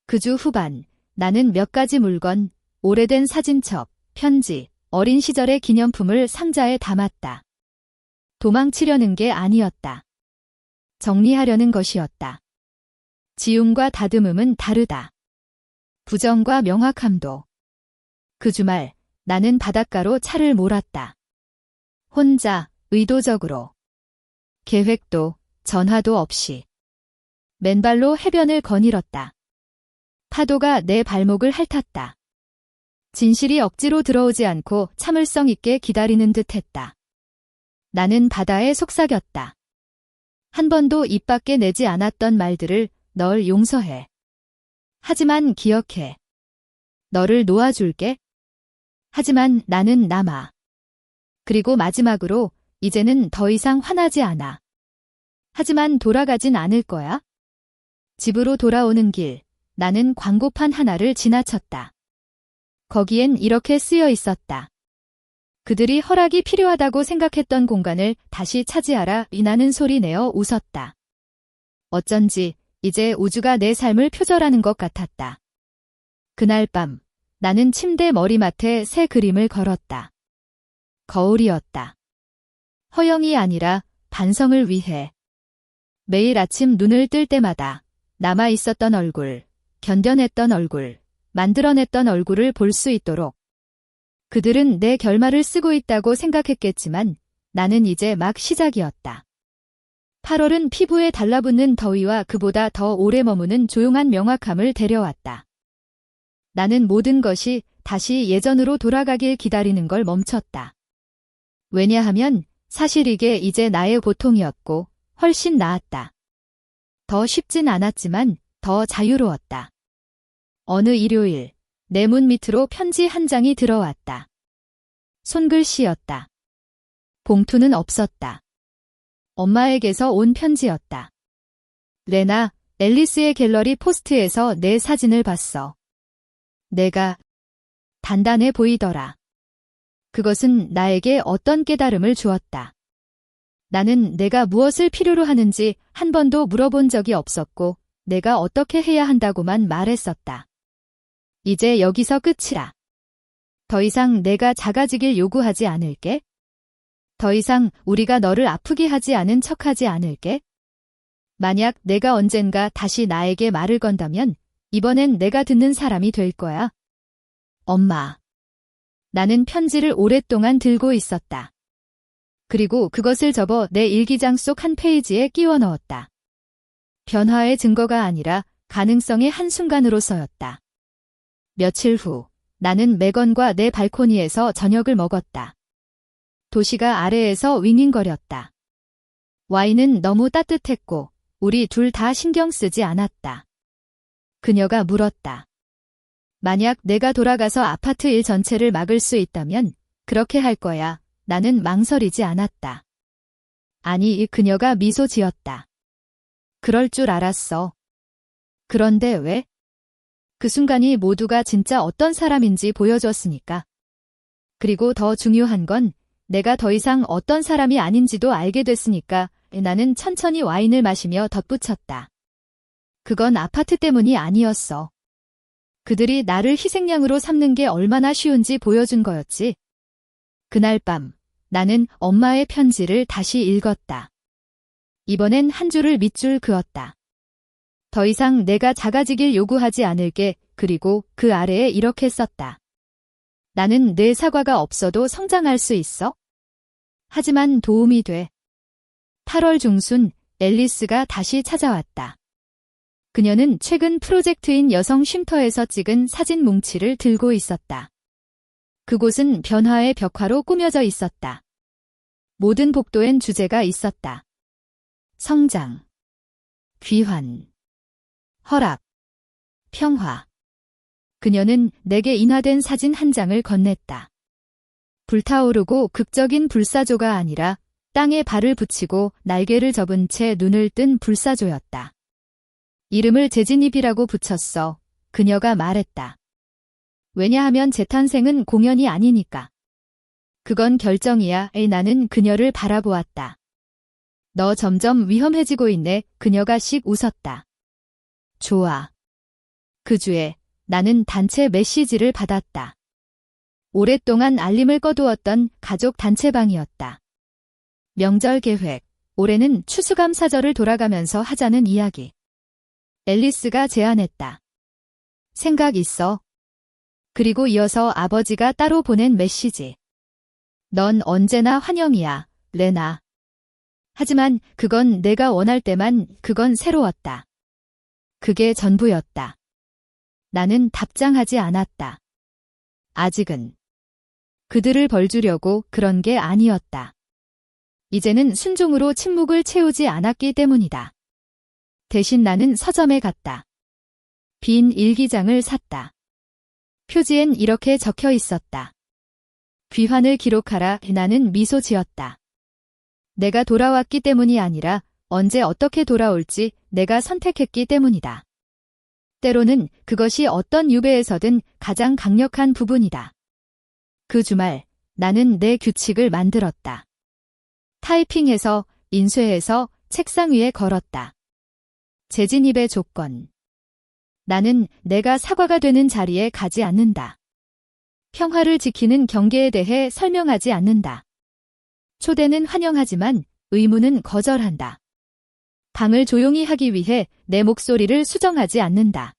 그 주 후반 나는 몇 가지 물건, 오래된 사진첩, 편지, 어린 시절의 기념품을 상자에 담았다. 도망치려는 게 아니었다. 정리하려는 것이었다. 지움과 다듬음은 다르다. 부정과 명확함도. 그 주말 나는 바닷가로 차를 몰았다. 혼자, 의도적으로. 계획도, 전화도 없이. 맨발로 해변을 거닐었다. 파도가 내 발목을 핥았다. 진실이 억지로 들어오지 않고 참을성 있게 기다리는 듯 했다. 나는 바다에 속삭였다. 한 번도 입 밖에 내지 않았던 말들을 널 용서해. 하지만 기억해. 너를 놓아줄게. 하지만 나는 남아. 그리고 마지막으로 이제는 더 이상 화나지 않아. 하지만 돌아가진 않을 거야. 집으로 돌아오는 길, 나는 광고판 하나를 지나쳤다. 거기엔 이렇게 쓰여 있었다. 그들이 허락이 필요하다고 생각했던 공간을 다시 차지하라. 나는 소리 내어 웃었다. 어쩐지 이제 우주가 내 삶을 표절하는 것 같았다. 그날 밤 나는 침대 머리맡에 새 그림을 걸었다. 거울이었다. 허영이 아니라 반성을 위해. 매일 아침 눈을 뜰 때마다 남아 있었던 얼굴, 견뎌냈던 얼굴, 만들어냈던 얼굴을 볼 수 있도록. 그들은 내 결말을 쓰고 있다고 생각했겠지만 나는 이제 막 시작이었다. 8월은 피부에 달라붙는 더위와 그보다 더 오래 머무는 조용한 명확함을 데려왔다. 나는 모든 것이 다시 예전으로 돌아가길 기다리는 걸 멈췄다. 왜냐하면 사실 이게 이제 나의 고통이었고 훨씬 나았다. 더 쉽진 않았지만 더 자유로웠다. 어느 일요일 내 문 밑으로 편지 한 장이 들어왔다. 손글씨였다. 봉투는 없었다. 엄마에게서 온 편지였다. 레나, 앨리스의 갤러리 포스트에서 내 사진을 봤어. 내가 단단해 보이더라. 그것은 나에게 어떤 깨달음을 주었다. 나는 내가 무엇을 필요로 하는지 한 번도 물어본 적이 없었고 내가 어떻게 해야 한다고만 말했었다. 이제 여기서 끝이라. 더 이상 내가 작아지길 요구하지 않을게. 더 이상 우리가 너를 아프게 하지 않은 척하지 않을게. 만약 내가 언젠가 다시 나에게 말을 건다면 이번엔 내가 듣는 사람이 될 거야. 엄마. 나는 편지를 오랫동안 들고 있었다. 그리고 그것을 접어 내 일기장 속 한 페이지에 끼워 넣었다. 변화의 증거가 아니라 가능성의 한순간으로서였다. 며칠 후 나는 매건과 내 발코니에서 저녁을 먹었다. 도시가 아래에서 윙윙거렸다. 와인은 너무 따뜻했고 우리 둘 다 신경 쓰지 않았다. 그녀가 물었다. 만약 내가 돌아가서 아파트 일 전체를 막을 수 있다면 그렇게 할 거야. 나는 망설이지 않았다. 아니, 그녀가 미소 지었다. 그럴 줄 알았어. 그런데 왜? 그 순간이 모두가 진짜 어떤 사람인지 보여줬으니까. 그리고 더 중요한 건 내가 더 이상 어떤 사람이 아닌지도 알게 됐으니까. 나는 천천히 와인을 마시며 덧붙였다. 그건 아파트 때문이 아니었어. 그들이 나를 희생양으로 삼는 게 얼마나 쉬운지 보여준 거였지. 그날 밤 나는 엄마의 편지를 다시 읽었다. 이번엔 한 줄을 밑줄 그었다. 더 이상 내가 작아지길 요구하지 않을게. 그리고 그 아래에 이렇게 썼다. 나는 내 사과가 없어도 성장할 수 있어. 하지만 도움이 돼. 8월 중순 앨리스가 다시 찾아왔다. 그녀는 최근 프로젝트인 여성 쉼터에서 찍은 사진 뭉치를 들고 있었다. 그곳은 변화의 벽화로 꾸며져 있었다. 모든 복도엔 주제가 있었다. 성장, 귀환, 허락, 평화. 그녀는 내게 인화된 사진 한 장을 건넸다. 불타오르고 극적인 불사조가 아니라 땅에 발을 붙이고 날개를 접은 채 눈을 뜬 불사조였다. 이름을 재진입이라고 붙였어. 그녀가 말했다. 왜냐하면 재탄생은 공연이 아니니까. 그건 결정이야. 나는 그녀를 바라보았다. 너 점점 위험해지고 있네. 그녀가 씩 웃었다. 좋아. 그 주에 나는 단체 메시지를 받았다. 오랫동안 알림을 꺼두었던 가족 단체방이었다. 명절 계획, 올해는 추수감사절을 돌아가면서 하자는 이야기. 앨리스가 제안했다. 생각 있어. 그리고 이어서 아버지가 따로 보낸 메시지. 넌 언제나 환영이야, 레나. 하지만 그건 내가 원할 때만. 그건 새로웠다. 그게 전부였다. 나는 답장하지 않았다. 아직은. 그들을 벌주려고 그런 게 아니었다. 이제는 순종으로 침묵을 채우지 않았기 때문이다. 대신 나는 서점에 갔다. 빈 일기장을 샀다. 표지엔 이렇게 적혀 있었다. 귀환을 기록하라. 나는 미소 지었다. 내가 돌아왔기 때문이 아니라 언제 어떻게 돌아올지 내가 선택했기 때문이다. 때로는 그것이 어떤 유배에서든 가장 강력한 부분이다. 그 주말 나는 내 규칙을 만들었다. 타이핑해서, 인쇄해서 책상 위에 걸었다. 재진입의 조건. 나는 내가 사과가 되는 자리에 가지 않는다. 평화를 지키는 경계에 대해 설명하지 않는다. 초대는 환영하지만 의무는 거절한다. 방을 조용히 하기 위해 내 목소리를 수정하지 않는다.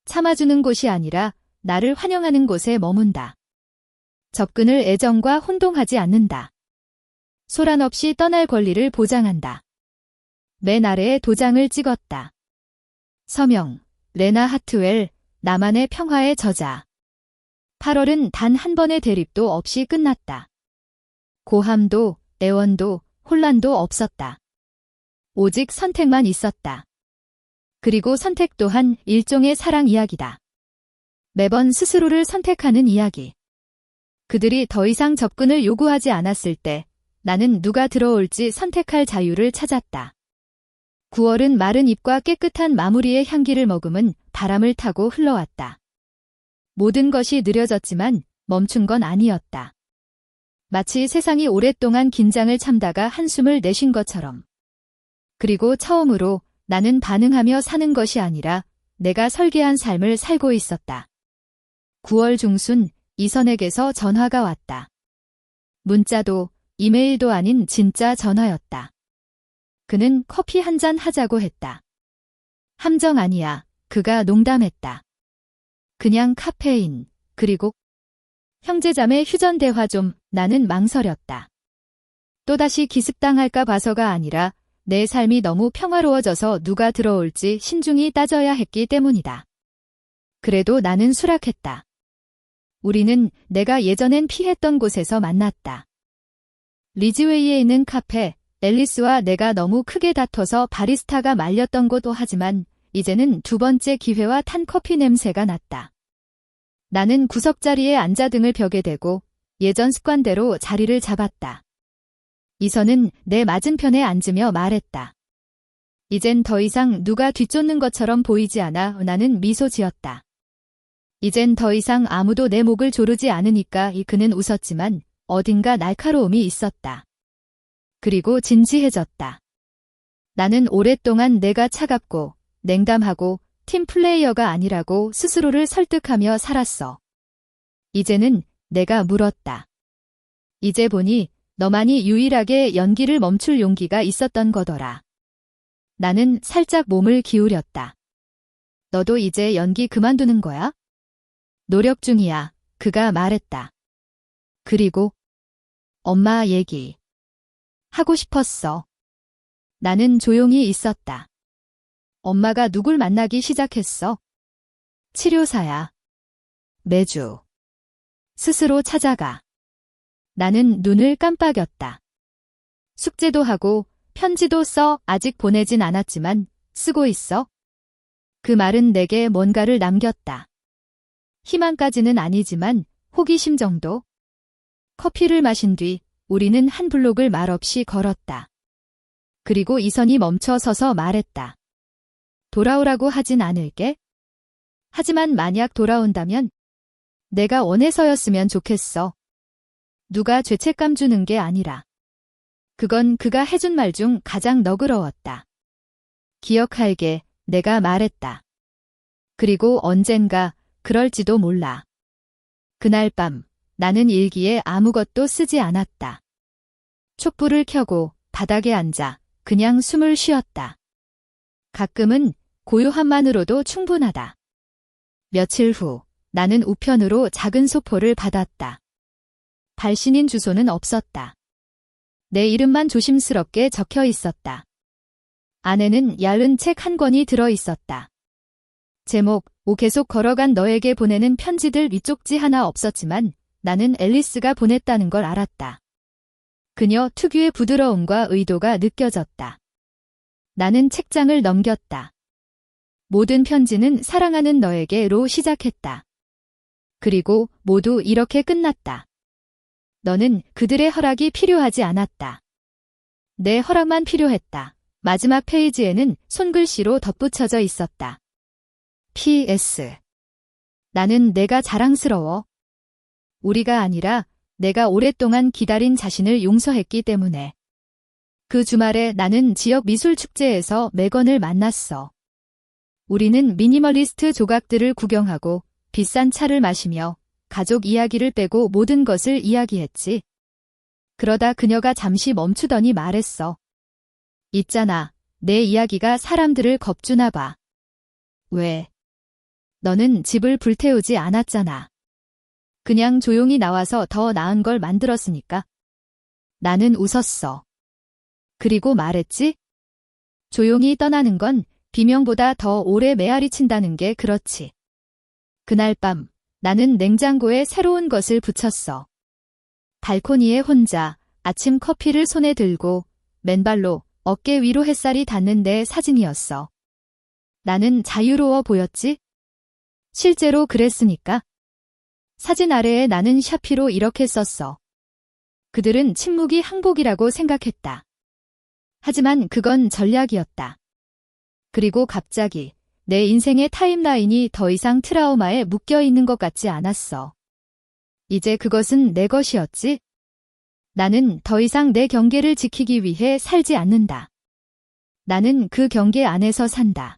참아주는 곳이 아니라 나를 환영하는 곳에 머문다. 접근을 애정과 혼동하지 않는다. 소란 없이 떠날 권리를 보장한다. 맨 아래에 도장을 찍었다. 서명, 레나 하트웰, 나만의 평화의 저자. 8월은 단 한 번의 대립도 없이 끝났다. 고함도, 애원도, 혼란도 없었다. 오직 선택만 있었다. 그리고 선택 또한 일종의 사랑 이야기다. 매번 스스로를 선택하는 이야기. 그들이 더 이상 접근을 요구하지 않았을 때 나는 누가 들어올지 선택할 자유를 찾았다. 9월은 마른 잎과 깨끗한 마무리의 향기를 머금은 바람을 타고 흘러왔다. 모든 것이 느려졌지만 멈춘 건 아니었다. 마치 세상이 오랫동안 긴장을 참다가 한숨을 내쉰 것처럼. 그리고 처음으로 나는 반응하며 사는 것이 아니라 내가 설계한 삶을 살고 있었다. 9월 중순 이선에게서 전화가 왔다. 문자도 이메일도 아닌 진짜 전화였다. 그는 커피 한 잔 하자고 했다. 함정 아니야. 그가 농담했다. 그냥 카페인, 그리고 형제자매 휴전 대화 좀. 나는 망설였다. 또다시 기습당할까 봐서가 아니라 내 삶이 너무 평화로워져서 누가 들어올지 신중히 따져야 했기 때문이다. 그래도 나는 수락했다. 우리는 내가 예전엔 피했던 곳에서 만났다. 리즈웨이에 있는 카페, 앨리스와 내가 너무 크게 다퉈서 바리스타가 말렸던 곳도 하지만 이제는 두 번째 기회와 탄 커피 냄새가 났다. 나는 구석자리에 앉아 등을 벽에 대고 예전 습관대로 자리를 잡았다. 이선은 내 맞은편에 앉으며 말했다. 이젠 더 이상 누가 뒤쫓는 것처럼 보이지 않아. 나는 미소 지었다. 이젠 더 이상 아무도 내 목을 조르지 않으니까. 그는 웃었지만 어딘가 날카로움이 있었다. 그리고 진지해졌다. 나는 오랫동안 내가 차갑고 냉담하고 팀 플레이어가 아니라고 스스로를 설득하며 살았어. 이제는 내가 물었다. 이제 보니 너만이 유일하게 연기를 멈출 용기가 있었던 거더라. 나는 살짝 몸을 기울였다. 너도 이제 연기 그만두는 거야? 노력 중이야. 그가 말했다. 그리고 엄마 얘기 하고 싶었어. 나는 조용히 있었다. 엄마가 누굴 만나기 시작했어? 치료사야. 매주. 스스로 찾아가. 나는 눈을 깜빡였다. 숙제도 하고 편지도 써. 아직 보내진 않았지만 쓰고 있어. 그 말은 내게 뭔가를 남겼다. 희망까지는 아니지만 호기심 정도. 커피를 마신 뒤 우리는 한 블록을 말없이 걸었다. 그리고 이선이 멈춰 서서 말했다. 돌아오라고 하진 않을게. 하지만 만약 돌아온다면 내가 원해서였으면 좋겠어. 누가 죄책감 주는 게 아니라. 그건 그가 해준 말 중 가장 너그러웠다. 기억할게. 내가 말했다. 그리고 언젠가 그럴지도 몰라. 그날 밤 나는 일기에 아무것도 쓰지 않았다. 촛불을 켜고 바닥에 앉아 그냥 숨을 쉬었다. 가끔은 고요함만으로도 충분하다. 며칠 후 나는 우편으로 작은 소포를 받았다. 발신인 주소는 없었다. 내 이름만 조심스럽게 적혀 있었다. 안에는 얇은 책 한 권이 들어 있었다. 제목, 계속 걸어간 너에게 보내는 편지들. 위쪽지 하나 없었지만 나는 앨리스가 보냈다는 걸 알았다. 그녀 특유의 부드러움과 의도가 느껴졌다. 나는 책장을 넘겼다. 모든 편지는 사랑하는 너에게로 시작했다. 그리고 모두 이렇게 끝났다. 너는 그들의 허락이 필요하지 않았다. 내 허락만 필요했다. 마지막 페이지에는 손글씨로 덧붙여져 있었다. PS. 나는 내가 자랑스러워. 우리가 아니라 내가 오랫동안 기다린 자신을 용서했기 때문에. 그 주말에 나는 지역 미술축제에서 맥건을 만났어. 우리는 미니멀리스트 조각들을 구경하고 비싼 차를 마시며 가족 이야기를 빼고 모든 것을 이야기했지. 그러다 그녀가 잠시 멈추더니 말했어. 있잖아, 내 이야기가 사람들을 겁주나 봐. 왜? 너는 집을 불태우지 않았잖아. 그냥 조용히 나와서 더 나은 걸 만들었으니까. 나는 웃었어. 그리고 말했지? 조용히 떠나는 건 비명보다 더 오래 메아리 친다는 게 그렇지. 그날 밤 나는 냉장고에 새로운 것을 붙였어. 발코니에 혼자 아침 커피를 손에 들고 맨발로 어깨 위로 햇살이 닿는 내 사진이었어. 나는 자유로워 보였지? 실제로 그랬으니까. 사진 아래에 나는 샤피로 이렇게 썼어. 그들은 침묵이 항복이라고 생각했다. 하지만 그건 전략이었다. 그리고 갑자기 내 인생의 타임라인이 더 이상 트라우마에 묶여 있는 것 같지 않았어. 이제 그것은 내 것이었지? 나는 더 이상 내 경계를 지키기 위해 살지 않는다. 나는 그 경계 안에서 산다.